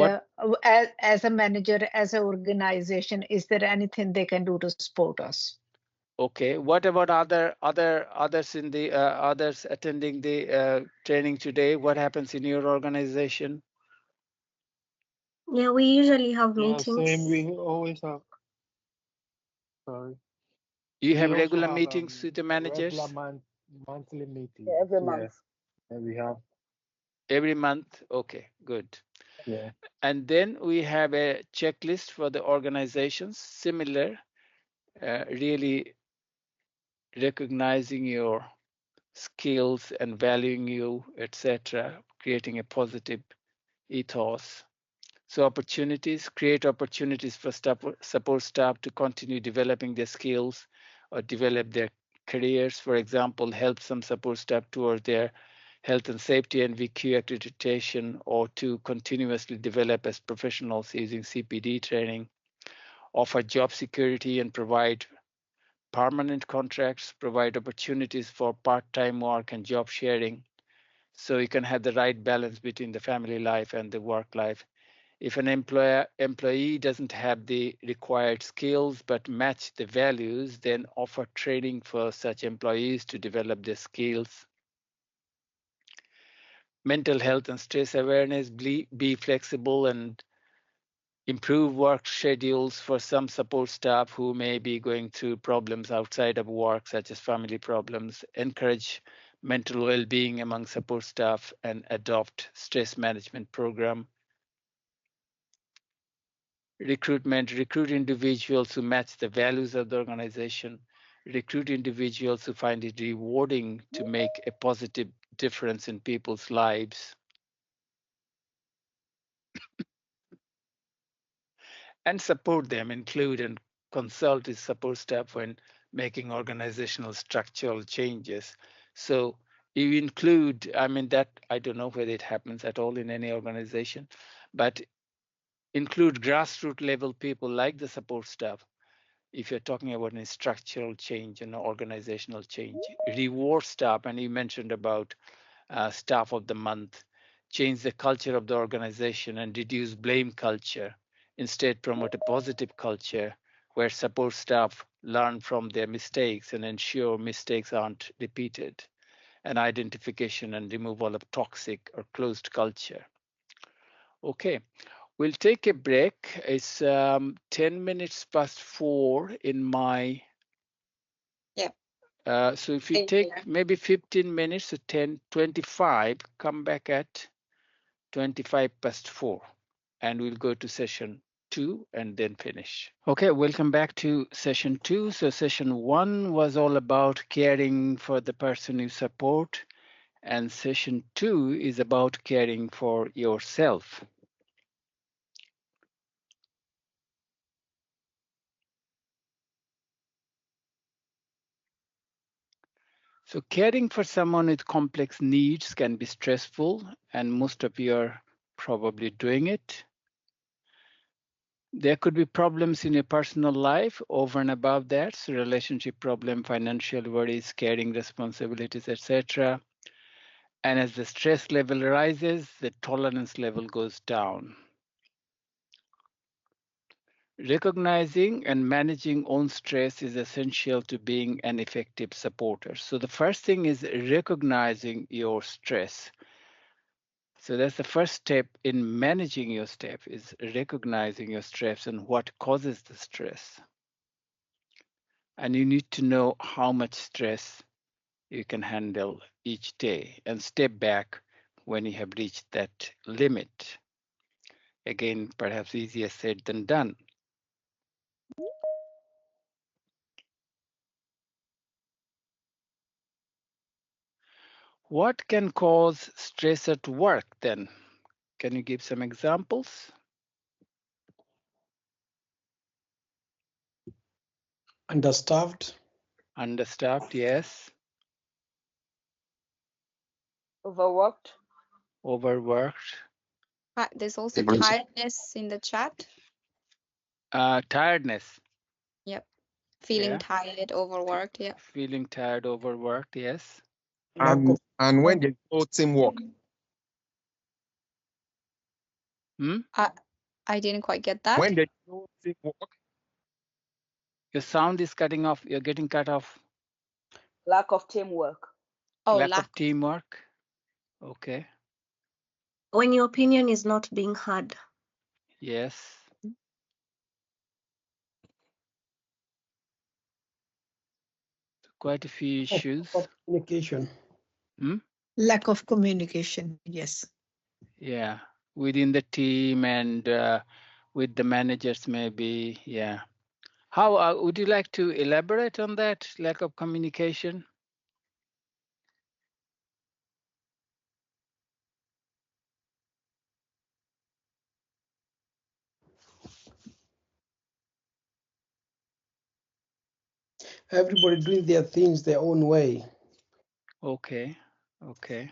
as a manager, as an organization, is there anything they can do to support us? Okay. What about others in the others attending the training today? What happens in your organization? Yeah, we usually have Yeah, meetings. same. We always have. Sorry. You have We also regular have meetings with the managers? regular monthly meetings. Yeah, every month. Yeah, we have. Every month? Okay, good. Yeah. And then we have a checklist for the organizations, similar, really recognizing your skills and valuing you, etc., creating a positive ethos. So opportunities, create opportunities for support staff to continue developing their skills or develop their careers. For example, help some support staff towards their health and safety and VQ accreditation, or to continuously develop as professionals using CPD training. Offer job security and provide permanent contracts, provide opportunities for part-time work and job sharing, so you can have the right balance between the family life and the work life. If an employee doesn't have the required skills but match the values, then offer training for such employees to develop their skills. Mental health and stress awareness, be flexible and improve work schedules for some support staff who may be going through problems outside of work, such as family problems. Encourage mental well-being among support staff and adopt stress management program. Recruit individuals who match the values of the organization. Recruit individuals who find it rewarding to make a positive difference in people's lives. And support them, include and consult with support staff when making organizational structural changes. So you include, I mean, that I don't know whether it happens at all in any organization, but include grassroots level people like the support staff. If you're talking about a structural change and organizational change, reward staff, and you mentioned about staff of the month, change the culture of the organization and reduce blame culture. Instead, promote a positive culture where support staff learn from their mistakes and ensure mistakes aren't repeated, and identification and removal of toxic or closed culture. Okay, we'll take a break. It's 10 minutes past 4 in my. Yeah. So if you take maybe 15 minutes to 10:25, come back at 25 past 4, and we'll go to session 2 and then finish. Okay, welcome back to session 2. So session 1 was all about caring for the person you support, and session 2 is about caring for yourself. So caring for someone with complex needs can be stressful, and most of you are probably doing it. There could be problems in your personal life over and above that, so relationship problem, financial worries, caring responsibilities, etc. And as the stress level rises, the tolerance level goes down. Recognizing and managing own stress is essential to being an effective supporter. So the first thing is recognizing your stress. So that's the first step in managing your stress, is recognizing your stress and what causes the stress. And you need to know how much stress you can handle each day and step back when you have reached that limit. Again, perhaps easier said than done. What can cause stress at work then? Can you give some examples? Understaffed. Understaffed, yes. Overworked. Overworked. There's also tiredness in the chat. Tiredness. Yep. Feeling Yeah. tired, overworked. Yeah. Feeling tired, overworked, yes. And when there's no teamwork. I didn't quite get that. When there's no teamwork. Your sound is cutting off. You're getting cut off. Lack of teamwork. Oh, lack of teamwork. Okay. When your opinion is not being heard. Yes. Quite a few issues. Communication. Lack of communication, yes. Yeah, within the team and with the managers maybe, yeah. How would you like to elaborate on that, lack of communication? Everybody doing their things their own way. Okay, okay.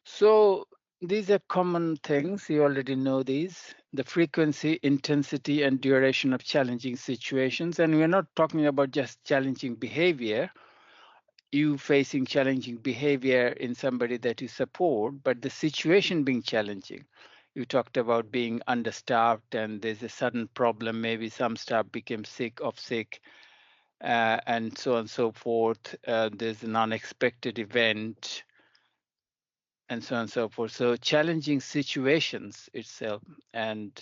So these are common things. You already know these. The frequency, intensity, and duration of challenging situations. And we're not talking about just challenging behavior, you facing challenging behavior in somebody that you support, but the situation being challenging. You talked about being understaffed and there's a sudden problem. Maybe some staff became sick, and so on and so forth. There's an unexpected event and so on and so forth. So challenging situations itself and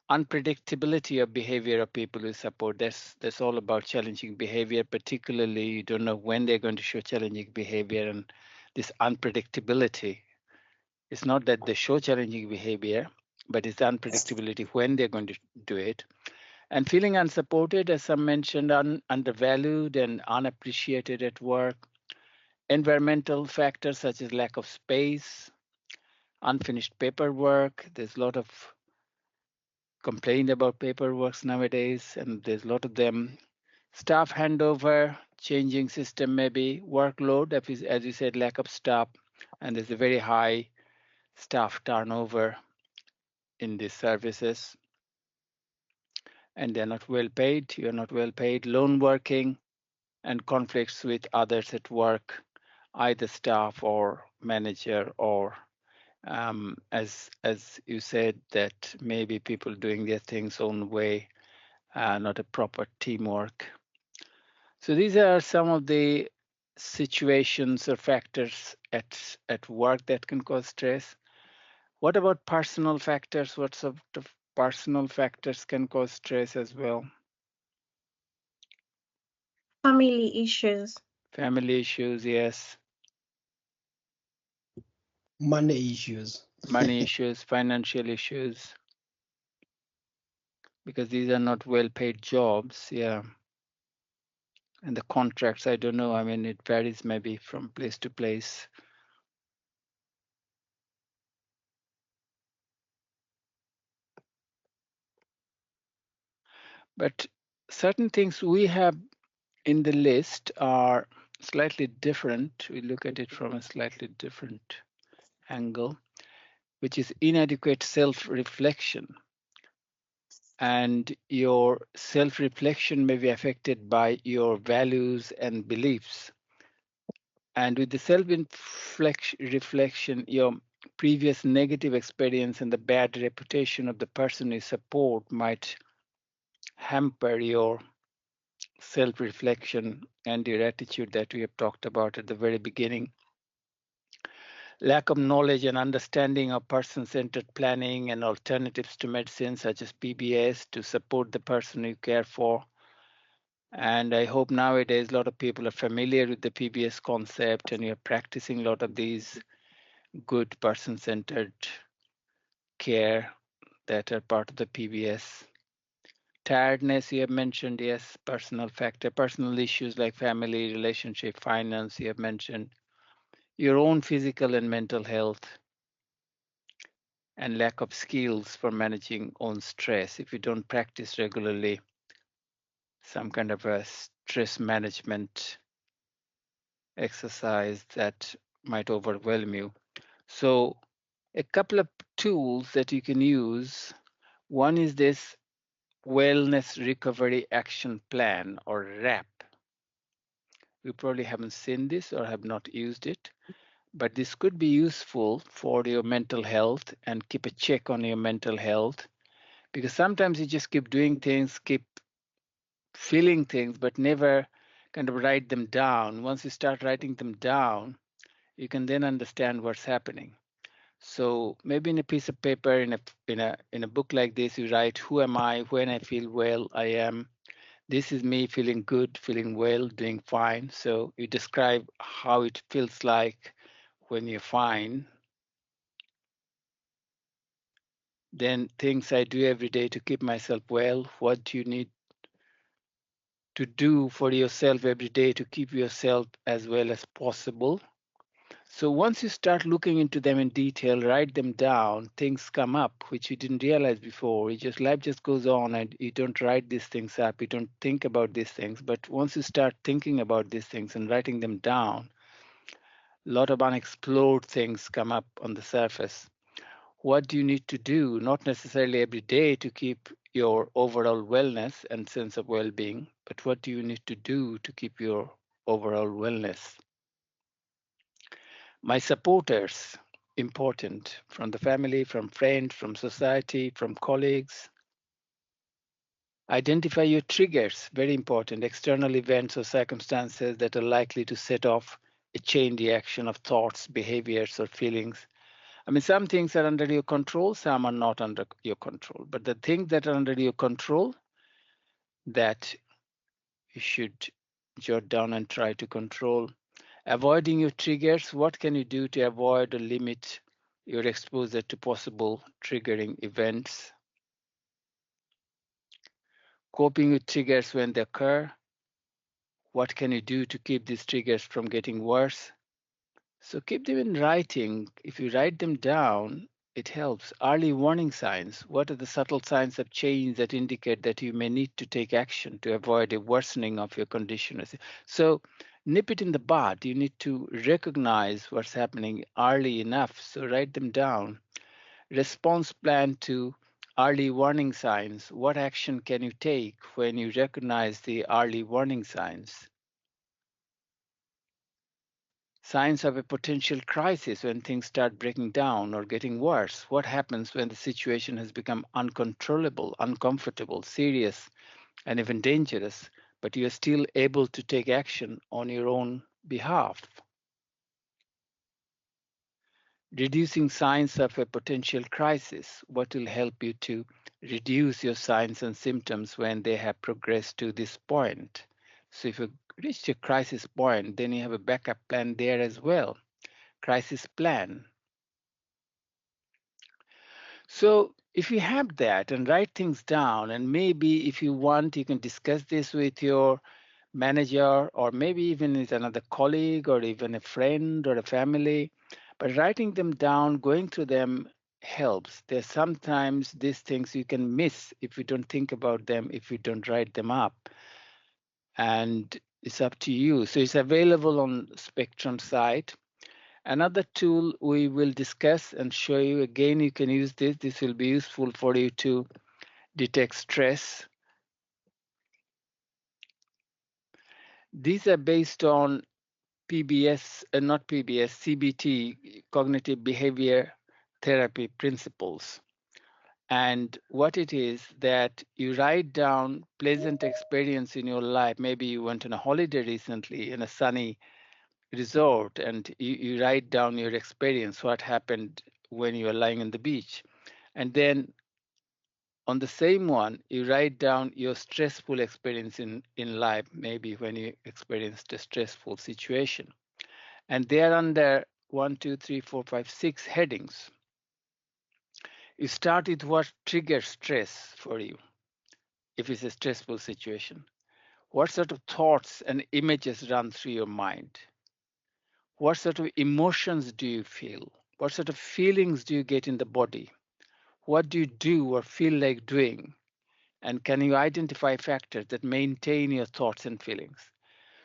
unpredictability of behavior of people who support. That's all about challenging behavior. Particularly, you don't know when they're going to show challenging behavior, and this unpredictability. It's not that they show challenging behavior, but it's the unpredictability when they're going to do it. And feeling unsupported, as some mentioned, undervalued and unappreciated at work. Environmental factors such as lack of space, unfinished paperwork. There's a lot of complained about paperwork nowadays, and there's a lot of them. Staff handover, changing system maybe, workload, as you said, lack of staff, and there's a very high staff turnover in these services, and they're not well paid, you're not well paid, lone working, and conflicts with others at work, either staff or manager, or as you said, that maybe people doing their things own way, not a proper teamwork. So these are some of the situations or factors at work that can cause stress. What about personal factors? What sort of personal factors can cause stress as well? Family issues. Family issues, yes. Money issues. Money issues, financial issues. Because these are not well-paid jobs, yeah. And the contracts, I don't know. I mean, it varies maybe from place to place. But certain things we have in the list are slightly different. We look at it from a slightly different angle, which is inadequate self-reflection. And your self-reflection may be affected by your values and beliefs. And with the self-reflection, your previous negative experience and the bad reputation of the person you support might hamper your self-reflection and your attitude that we have talked about at the very beginning. Lack of knowledge and understanding of person-centered planning and alternatives to medicine, such as PBS, to support the person you care for. And I hope nowadays a lot of people are familiar with the PBS concept and you're practicing a lot of these good person-centered care that are part of the PBS. Tiredness, you have mentioned, yes, personal factor, personal issues like family, relationship, finance, you have mentioned. Your own physical and mental health, and lack of skills for managing own stress. If you don't practice regularly, some kind of a stress management exercise that might overwhelm you. So a couple of tools that you can use. One is this Wellness Recovery Action Plan, or WRAP. You probably haven't seen this or have not used it, but this could be useful for your mental health and keep a check on your mental health, because sometimes you just keep doing things, keep feeling things, but never kind of write them down. Once you start writing them down, you can then understand what's happening. So maybe in a piece of paper, in a book like this, you write, who am I? When I feel well, I am. This is me feeling good, feeling well, doing fine. So you describe how it feels like when you're fine. Then things I do every day to keep myself well. What do you need to do for yourself every day to keep yourself as well as possible? So once you start looking into them in detail, write them down, things come up which you didn't realize before. Life just goes on and you don't write these things up, you don't think about these things. But once you start thinking about these things and writing them down, a lot of unexplored things come up on the surface. What do you need to do, not necessarily every day, to keep your overall wellness and sense of well-being, but what do you need to do to keep your overall wellness? My supporters, important, from the family, from friends, from society, from colleagues. Identify your triggers, very important, external events or circumstances that are likely to set off a chain reaction of thoughts, behaviors, or feelings. I mean, some things are under your control, some are not under your control. But the things that are under your control, that you should jot down and try to control. Avoiding your triggers, what can you do to avoid or limit your exposure to possible triggering events? Coping with triggers when they occur, what can you do to keep these triggers from getting worse? So keep them in writing. If you write them down, it helps. Early warning signs. What are the subtle signs of change that indicate that you may need to take action to avoid a worsening of your condition? So nip it in the bud. You need to recognize what's happening early enough. So write them down. Response plan to early warning signs. What action can you take when you recognize the early warning signs? Signs of a potential crisis, when things start breaking down or getting worse. What happens when the situation has become uncontrollable, uncomfortable, serious, and even dangerous, but you are still able to take action on your own behalf? Reducing signs of a potential crisis. What will help you to reduce your signs and symptoms when they have progressed to this point? So if you reach a crisis point, then you have a backup plan there as well. Crisis plan. So if you have that and write things down, and maybe if you want, you can discuss this with your manager or maybe even with another colleague or even a friend or a family. But writing them down, going through them helps. There's sometimes these things you can miss if you don't think about them, if you don't write them up. And it's up to you. So it's available on Spectrum site. Another tool we will discuss and show you, again, you can use this. This will be useful for you to detect stress. These are based on PBS, not PBS, CBT, cognitive behavior therapy principles. And what it is that you write down pleasant experience in your life. Maybe you went on a holiday recently in a sunny resort, and you write down your experience, what happened when you were lying on the beach. And then on the same one, you write down your stressful experience in life, maybe when you experienced a stressful situation. And they are under 1, 2, 3, 4, 5, 6 headings. You start with what triggers stress for you, if it's a stressful situation. What sort of thoughts and images run through your mind? What sort of emotions do you feel? What sort of feelings do you get in the body? What do you do or feel like doing? And can you identify factors that maintain your thoughts and feelings?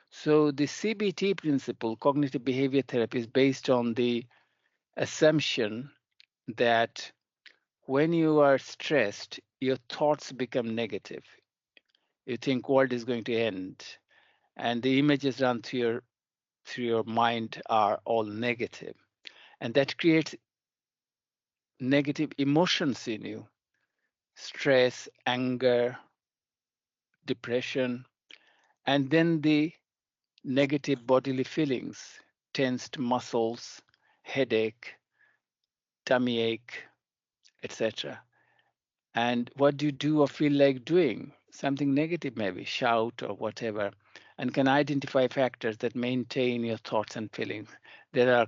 So the CBT principle, cognitive behavior therapy, is based on the assumption that when you are stressed, your thoughts become negative. You think world is going to end, and the images run through your mind are all negative, and that creates negative emotions in you: stress, anger, depression, and then the negative bodily feelings: tensed muscles, headache, tummy ache, etc. And what do you do or feel like doing? Something negative, maybe shout or whatever, and can identify factors that maintain your thoughts and feelings. There are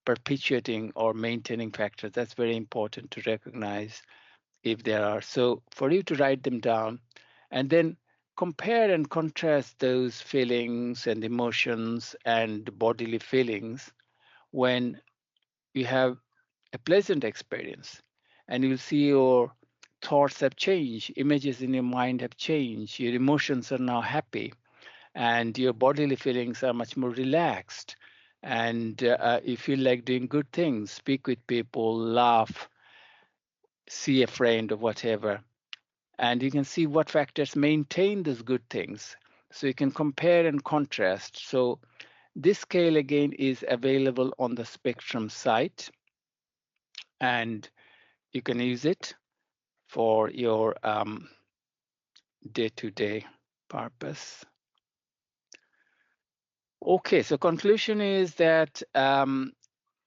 perpetuating or maintaining factors. That's very important to recognize if there are. So for you to write them down and then compare and contrast those feelings and emotions and bodily feelings when you have a pleasant experience, and you'll see your thoughts have changed, images in your mind have changed, your emotions are now happy, and your bodily feelings are much more relaxed, and you feel like doing good things, speak with people, laugh, see a friend or whatever. And you can see what factors maintain those good things. So you can compare and contrast. So this scale again is available on the Spectrum site, and you can use it for your day-to-day purpose. Okay, so conclusion is that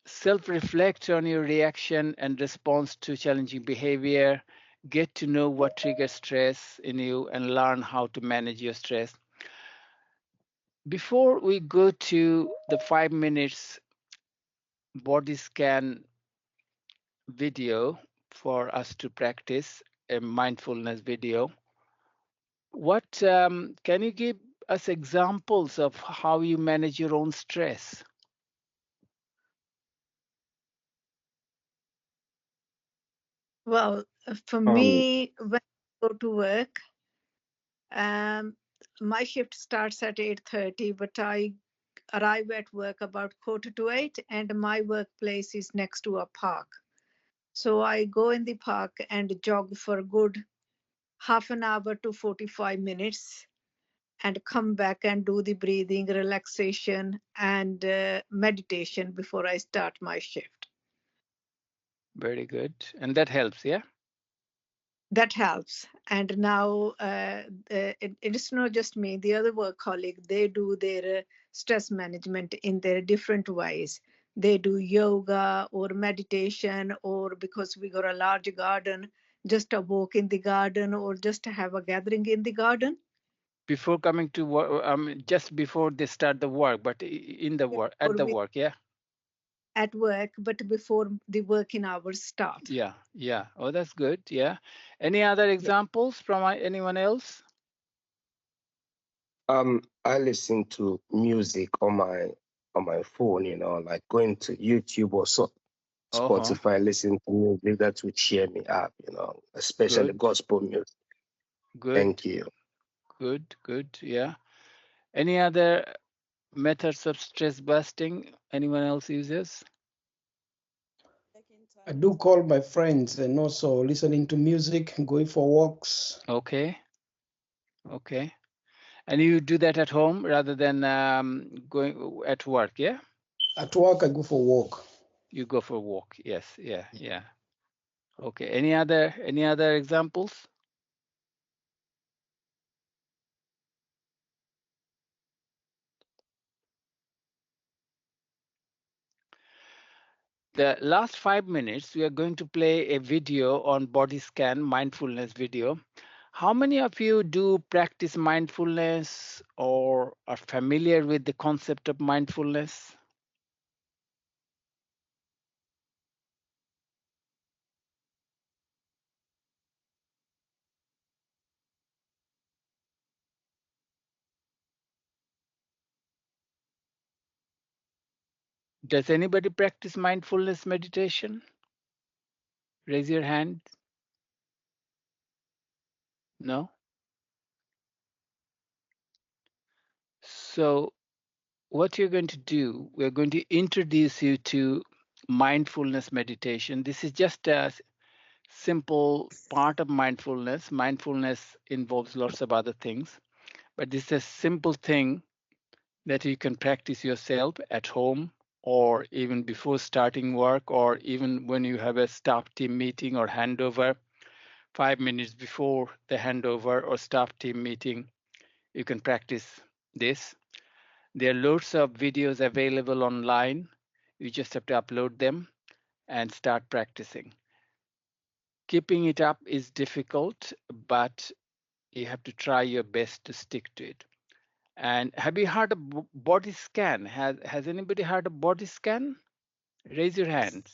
self-reflect on your reaction and response to challenging behavior, get to know what triggers stress in you, and learn how to manage your stress. Before we go to the 5 minutes body scan video for us to practice a mindfulness video, what can you give us examples of how you manage your own stress? Well, for me, when I go to work, my shift starts at 8:30, but I arrive at work about 7:45, and my workplace is next to a park. So I go in the park and jog for a good half an hour to 45 minutes and come back and do the breathing, relaxation, and meditation before I start my shift. Very good. And that helps, yeah? That helps. And now it's not just me, the other work colleague, they do their stress management in their different ways. They do yoga or meditation, or because we got a large garden, just a walk in the garden or just to have a gathering in the garden. Before coming to work, just before they start the work, but in the work, at the work, yeah? At work, but before the working hours start. Yeah, yeah. Oh, that's good. Yeah. Any other examples from anyone else? I listen to music on my phone, you know, like going to YouTube or so, Spotify, listen to music that would cheer me up, you know, especially gospel music. Good. Thank you. Good, good. Yeah. Any other methods of stress busting anyone else uses? I do call my friends and also listening to music, going for walks. Okay. Okay. And you do that at home rather than going at work, yeah? At work, I go for a walk. You go for a walk, yes, yeah. Okay, any other examples? The last 5 minutes, we are going to play a video on body scan, mindfulness video. How many of you do practice mindfulness or are familiar with the concept of mindfulness? Does anybody practice mindfulness meditation? Raise your hand. No? So what you're going to do, we're going to introduce you to mindfulness meditation. This is just a simple part of mindfulness. Mindfulness involves lots of other things, but this is a simple thing that you can practice yourself at home or even before starting work or even when you have a staff team meeting or handover. 5 minutes before the handover or staff team meeting, you can practice this. There are loads of videos available online. You just have to upload them and start practicing. Keeping it up is difficult, but you have to try your best to stick to it. And have you heard of body scan? Has anybody heard of body scan? Raise your hands.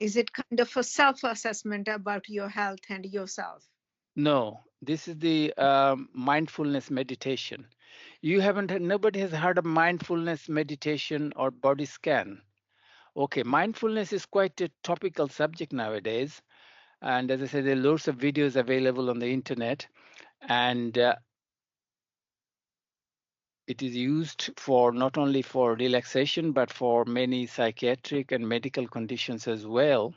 Is it kind of a self-assessment about your health and yourself? No, this is the mindfulness meditation. You haven't, nobody has heard of mindfulness meditation or body scan. Okay, mindfulness is quite a topical subject nowadays. And as I said, there are loads of videos available on the internet. And it is used for not only for relaxation, but for many psychiatric and medical conditions as well.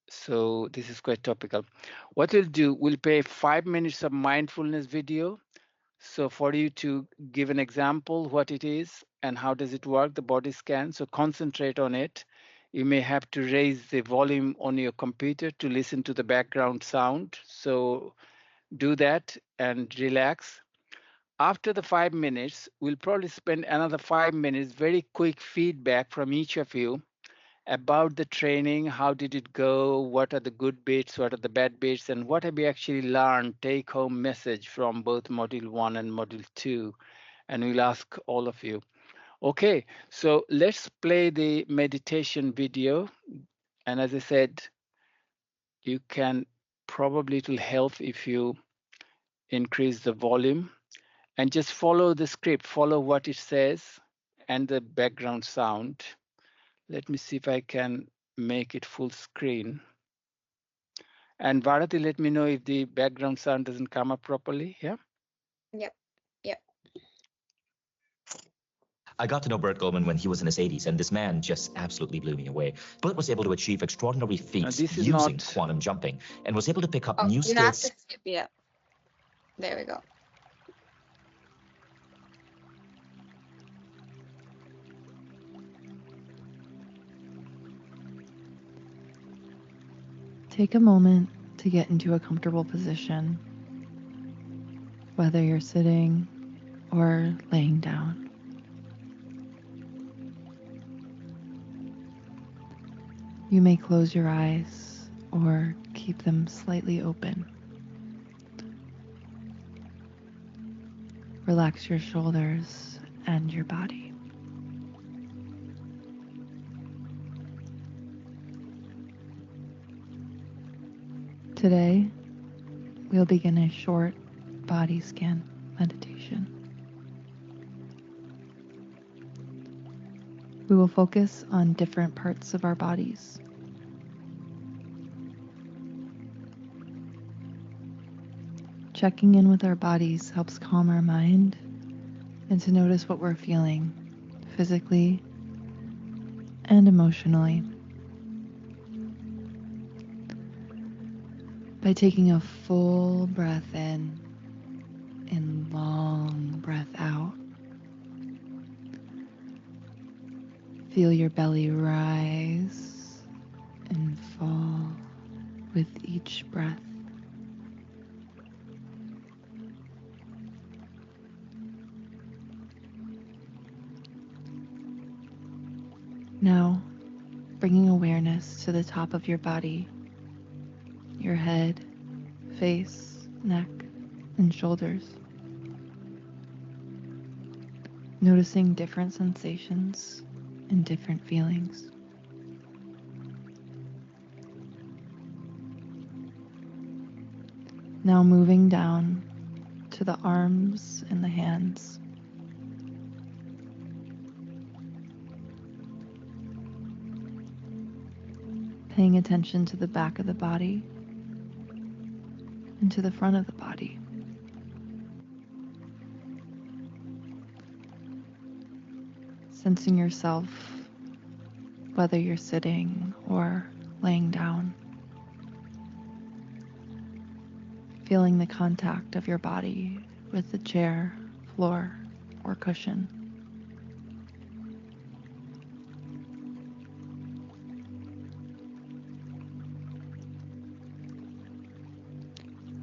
So this is quite topical. What we'll do, we'll play 5 minutes of mindfulness video. So for you to give an example, what it is and how does it work, the body scan. So concentrate on it. You may have to raise the volume on your computer to listen to the background sound. So do that and relax. After the 5 minutes, we'll probably spend another 5 minutes, very quick feedback from each of you about the training. How did it go? What are the good bits? What are the bad bits? And what have you actually learned? Take home message from both module 1 and module 2. And we'll ask all of you. Okay, so let's play the meditation video. And as I said, you can probably, it will help if you increase the volume and just follow the script, follow what it says and the background sound. Let me see if I can make it full screen. And Bharati, let me know if the background sound doesn't come up properly. Yeah. Yep. I got to know Burt Goldman when he was in his 80s, and this man just absolutely blew me away. Burt was able to achieve extraordinary feats using quantum jumping and was able to pick up new You have skills. to skip, yeah. There we go. Take a moment to get into a comfortable position, whether you're sitting or laying down. You may close your eyes or keep them slightly open. Relax your shoulders and your body. Today, we'll begin a short body scan meditation. We will focus on different parts of our bodies. Checking in with our bodies helps calm our mind and to notice what we're feeling physically and emotionally. by taking a full breath in and long breath out. Feel your belly rise and fall with each breath. Now, bringing awareness to the top of your body, your head, face, neck, and shoulders. Noticing different sensations and different feelings. Now moving down to the arms and the hands. Paying attention to the back of the body and to the front of the body. Sensing yourself, whether you're sitting or laying down. Feeling the contact of your body with the chair, floor, or cushion.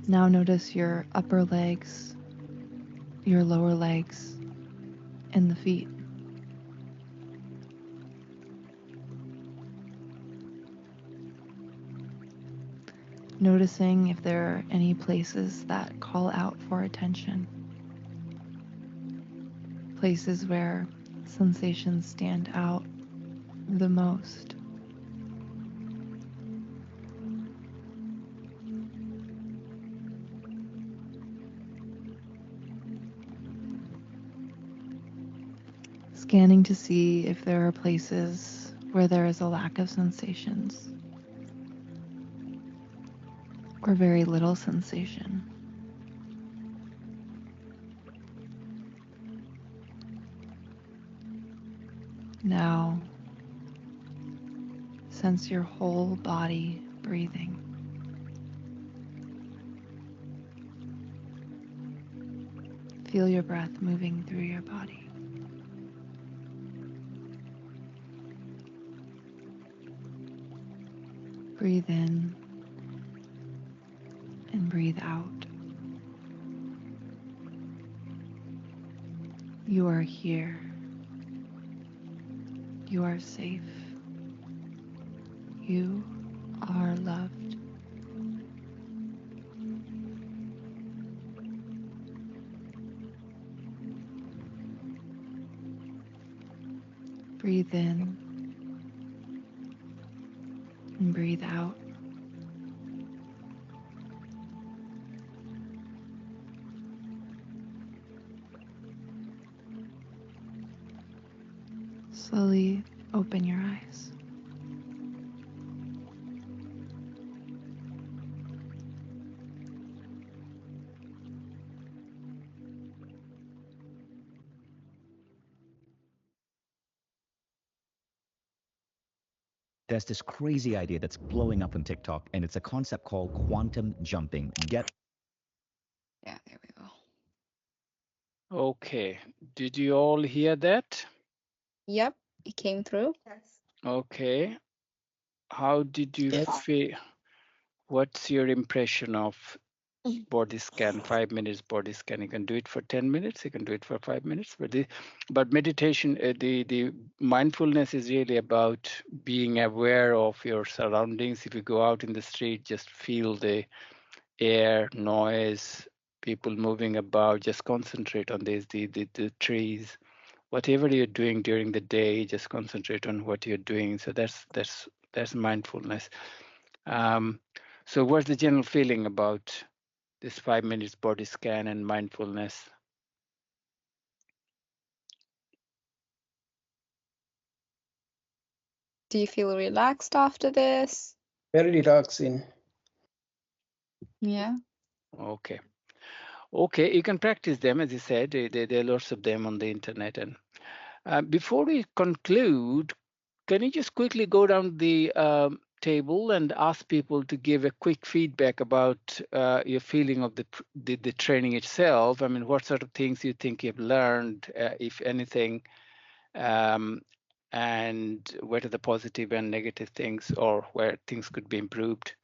Now notice your upper legs, your lower legs, and the feet. Noticing if there are any places that call out for attention. Places where sensations stand out the most. Scanning to see if there are places where there is a lack of sensations or very little sensation. Now, sense your whole body breathing. Feel your breath moving through your body. Breathe in and breathe out. You are here. You are safe. You are loved. Breathe in and breathe out. Slowly open your eyes. There's this crazy idea that's blowing up on TikTok, and it's a concept called quantum jumping. Yeah, there we go. Okay. Did you all hear that? Yep, it came through. Yes. Okay. How did you feel? What's your impression of body scan, 5 minutes body scan? You can do it for 10 minutes, you can do it for 5 minutes. But meditation, the mindfulness is really about being aware of your surroundings. If you go out in the street, just feel the air, noise, people moving about, just concentrate on this, the trees. Whatever you're doing during the day, just concentrate on what you're doing. So that's mindfulness. So what's the general feeling about this 5 minutes body scan and mindfulness? Do you feel relaxed after this? Very relaxing. Yeah. Okay. Okay, you can practice them, as you said. There are lots of them on the internet. And before we conclude, can you just quickly go down the table and ask people to give a quick feedback about your feeling of the training itself. I mean, what sort of things you think you've learned, if anything, and what are the positive and negative things, or where things could be improved.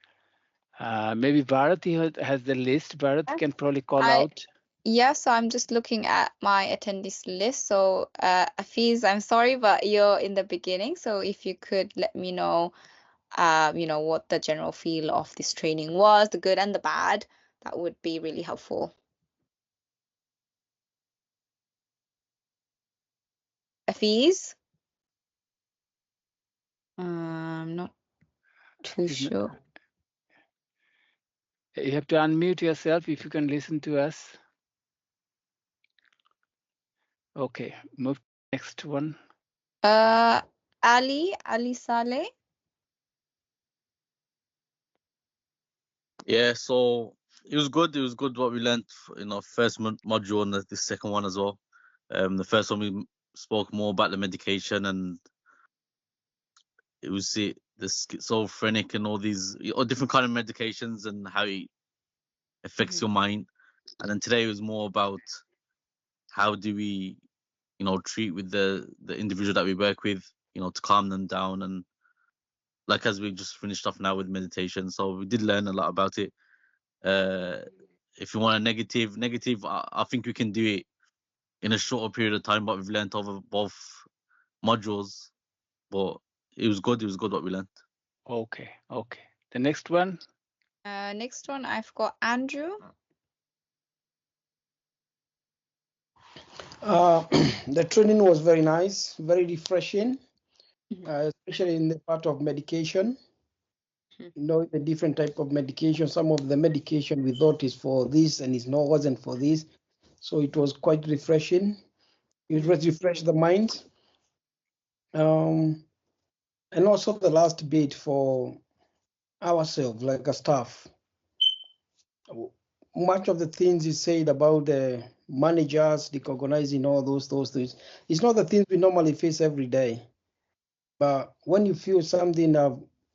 Maybe Bharati has the list. Bharati can probably call out. Yeah, so I'm just looking at my attendees list. So, Afiz, I'm sorry, but you're in the beginning. So if you could let me know, what the general feel of this training was, the good and the bad, that would be really helpful. Afiz? I'm not too sure. You have to unmute yourself if you can listen to us. Okay, move to the next one. Ali Saleh. Yeah, so it was good. It was good what we learned, first module and the second one as well. The first one we spoke more about the medication, and it was the schizophrenic and all these different kind of medications and how it affects your mind. And then today was more about how do we, treat with the individual that we work with, to calm them down, and like as we just finished off now with meditation. So we did learn a lot about it. If you want a negative, I think we can do it in a shorter period of time, but we've learned over both modules. But it was good. It was good what we learned. Okay. The next one. Next one, I've got Andrew. The training was very nice, very refreshing, especially in the part of medication. The different type of medication. Some of the medication we thought is for this and wasn't for this. So it was quite refreshing. It was refreshed the mind. And also the last bit for ourselves, like a staff. Much of the things you said about the managers, recognizing all those things, it's not the things we normally face every day. But when you feel something,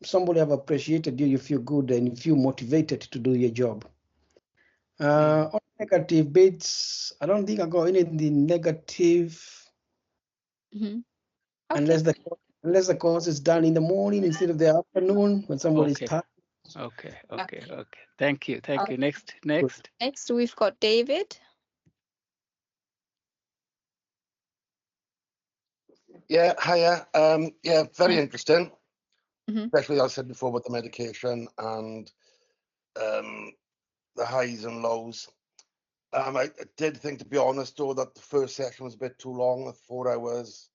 somebody have appreciated you, you feel good and you feel motivated to do your job. On negative bits, I don't think I got anything negative. Okay. Unless the course is done in the morning instead of the afternoon when somebody's tired. Okay. Thank you. Next. Next, we've got David. Yeah, hiya. Very interesting. Especially, I said before, about the medication and the highs and lows. I did think, to be honest, though, that the first session was a bit too long, 4 hours.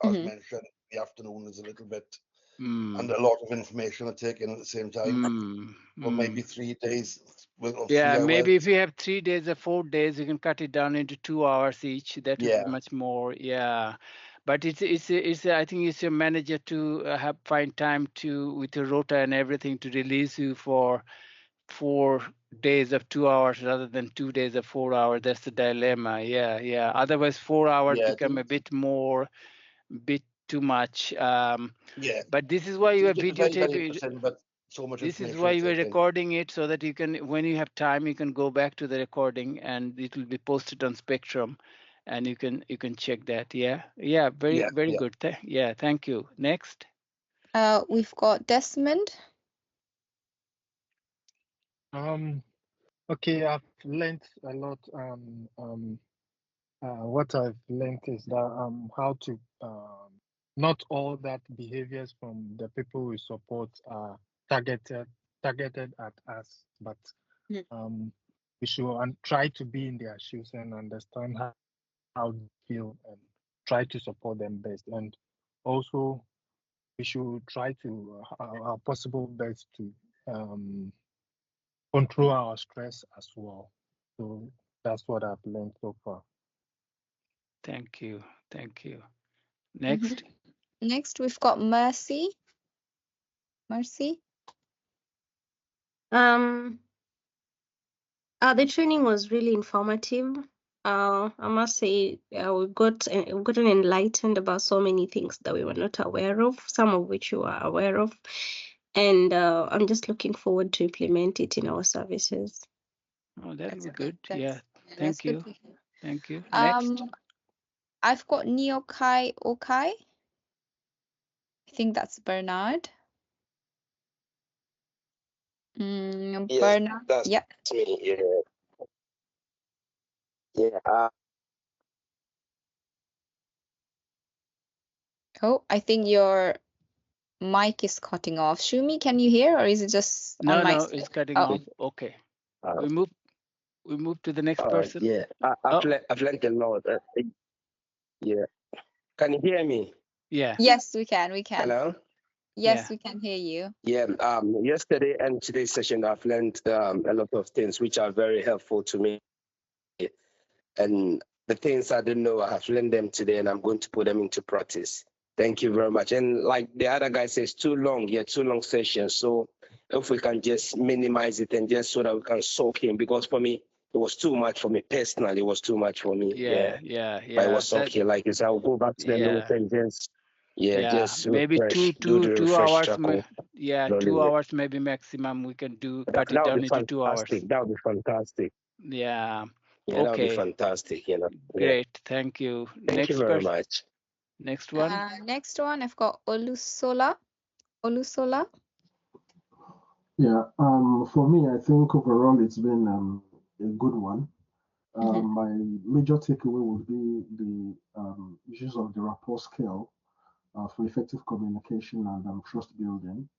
As mentioned, the afternoon is a little bit, and a lot of information to take in at the same time. Or maybe 3 days. Maybe if you have 3 days or 4 days, you can cut it down into 2 hours each. That would be much more. Yeah. But it's I think it's your manager to find time with your rota and everything to release you for 4 days of 2 hours rather than 2 days of 4 hours. That's the dilemma. Yeah. Otherwise, 4 hours become a bit too much. But this is why you have videotape. This is why you are recording it, so that you can, when you have time, you can go back to the recording and it will be posted on Spectrum, and you can check that. Very good. Thank you. Next. We've got Desmond. Okay, I've learned a lot. What I've learned is that how to not all that behaviors from the people we support are targeted at us, but we should try to be in their shoes and understand how they feel and try to support them best. And also, we should try to our possible best to control our stress as well. So that's what I've learned so far. Thank you. Next. Next, we've got Mercy. The training was really informative. I must say, we gotten enlightened about so many things that we were not aware of, some of which we were aware of. And I'm just looking forward to implement it in our services. Oh, that'll be good. That's, Yeah. that's Thank you. good. Thank you. Next. I've got Neokai Okai. I think that's Bernard. Yes, Bernard. that's Yep. me. Yeah. Yeah. Oh, I think your mic is cutting off. Shumi, can you hear, or is it just on my side? It's cutting off. Okay. We move to the next person. Yeah. I've learned a lot. Yeah. Can you hear me? Yeah. Yes, we can. We can. Hello? Yes, we can hear you. Yeah. Yesterday and today's session, I've learned a lot of things which are very helpful to me. And the things I didn't know, I have learned them today, and I'm going to put them into practice. Thank you very much. And like the other guy says, too long sessions. So if we can just minimize it and just so that we can soak in, because for me, it was too much for me personally. It was too much for me. Yeah. But it was okay. Like I said, I'll go back to the notes and just just maybe refresh, two do the two refresh hours. circle. 2 hours maybe maximum. We can cut it That would down be into 2 hours. fantastic. That would be fantastic. Yeah. Yeah, that would be fantastic. Great. Thank you. Thank you very much. Next one. Next one, I've got Olusola. Olusola. Yeah. For me, I think overall it's been a good one. My major takeaway would be the use of the rapport scale for effective communication and trust building.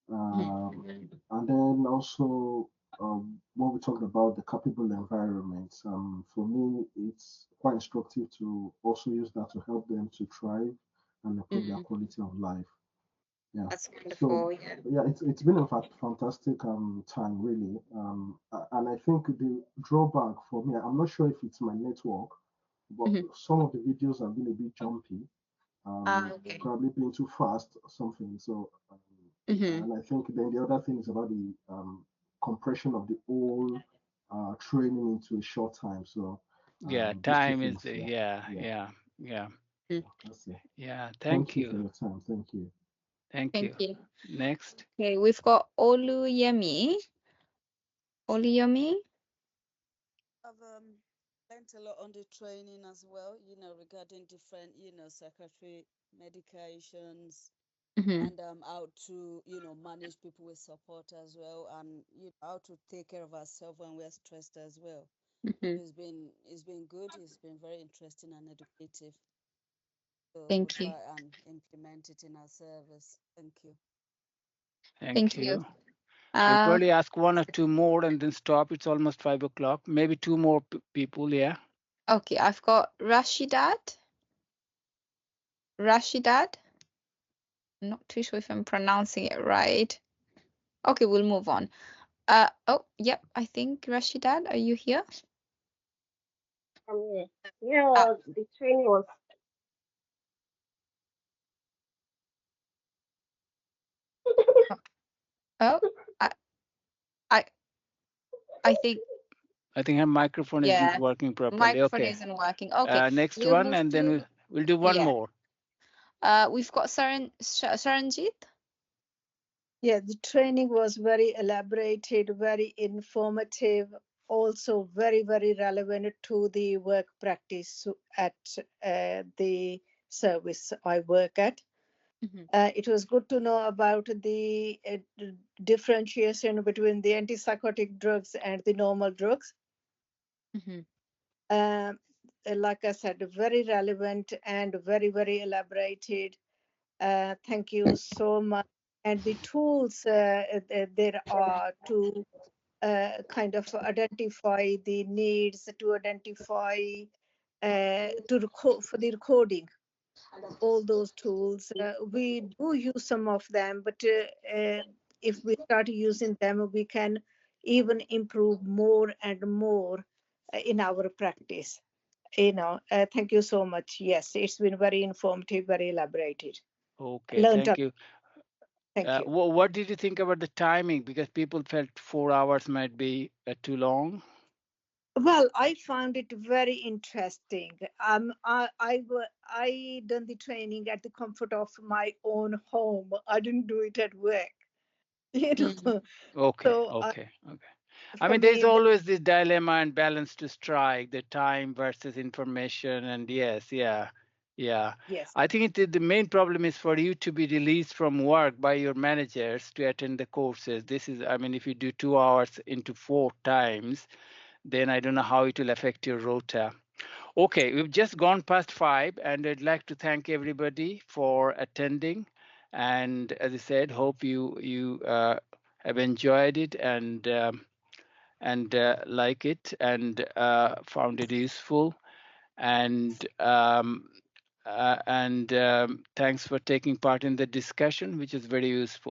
And then also when we talked about the capable environments, for me, it's quite instructive to also use that to help them to thrive and improve their quality of life. Yeah. That's wonderful. So, it's been a fantastic time, really. And I think the drawback for me, I'm not sure if it's my network, but some of the videos have been a bit jumpy, probably being too fast or something. So, and I think then the other thing is about the compression of the whole training into a short time. So, time is That's it. Thank you for your time. Thank you. Thank you. Next. Okay, we've got Oluyemi. Oluyemi. I've learned a lot on the training as well, regarding different, psychiatry medications and how to, manage people with support as well, and how to take care of ourselves when we're stressed as well. It's been good. It's been very interesting and educative. So Thank you. Try and implement it in our service. Thank you. Thank you. We'll probably ask one or two more and then stop. It's almost 5 o'clock. Maybe two more people. Yeah. Okay, I've got Rashidat. I'm not too sure if I'm pronouncing it right. Okay, we'll move on. Oh, yep, I think Rashidat, are you here? Yeah, the training was. Oh, I think. I think her microphone isn't working properly. Microphone isn't working. Okay. Next one, and then we'll do one more. We've got Saranjit. Yeah, the training was very elaborated, very informative, also very, very relevant to the work practice at the service I work at. It was good to know about the differentiation between the antipsychotic drugs and the normal drugs. Like I said, very relevant and very, very elaborated. Thank you so much. And the tools there are to kind of identify the needs, to identify for the recording. All those tools, we do use some of them, but if we start using them, we can even improve more and more in our practice. Thank you so much. Yes, it's been very informative, very elaborated. Okay, thank you. Thank you. What did you think about the timing? Because people felt 4 hours might be too long. Well, I found it very interesting. I done the training at the comfort of my own home. I didn't do it at work. You know. Okay, So okay. I for mean, there's me, always this dilemma and balance to strike, the time versus information. And yes, yeah. yes, I think the main problem is for you to be released from work by your managers to attend the courses. This is, I mean, if you do 2 hours into 4 times, then I don't know how it will affect your rota. Okay, we've just gone past 5, and I'd like to thank everybody for attending. And as I said, hope you have enjoyed it and like it and found it useful. And thanks for taking part in the discussion, which is very useful.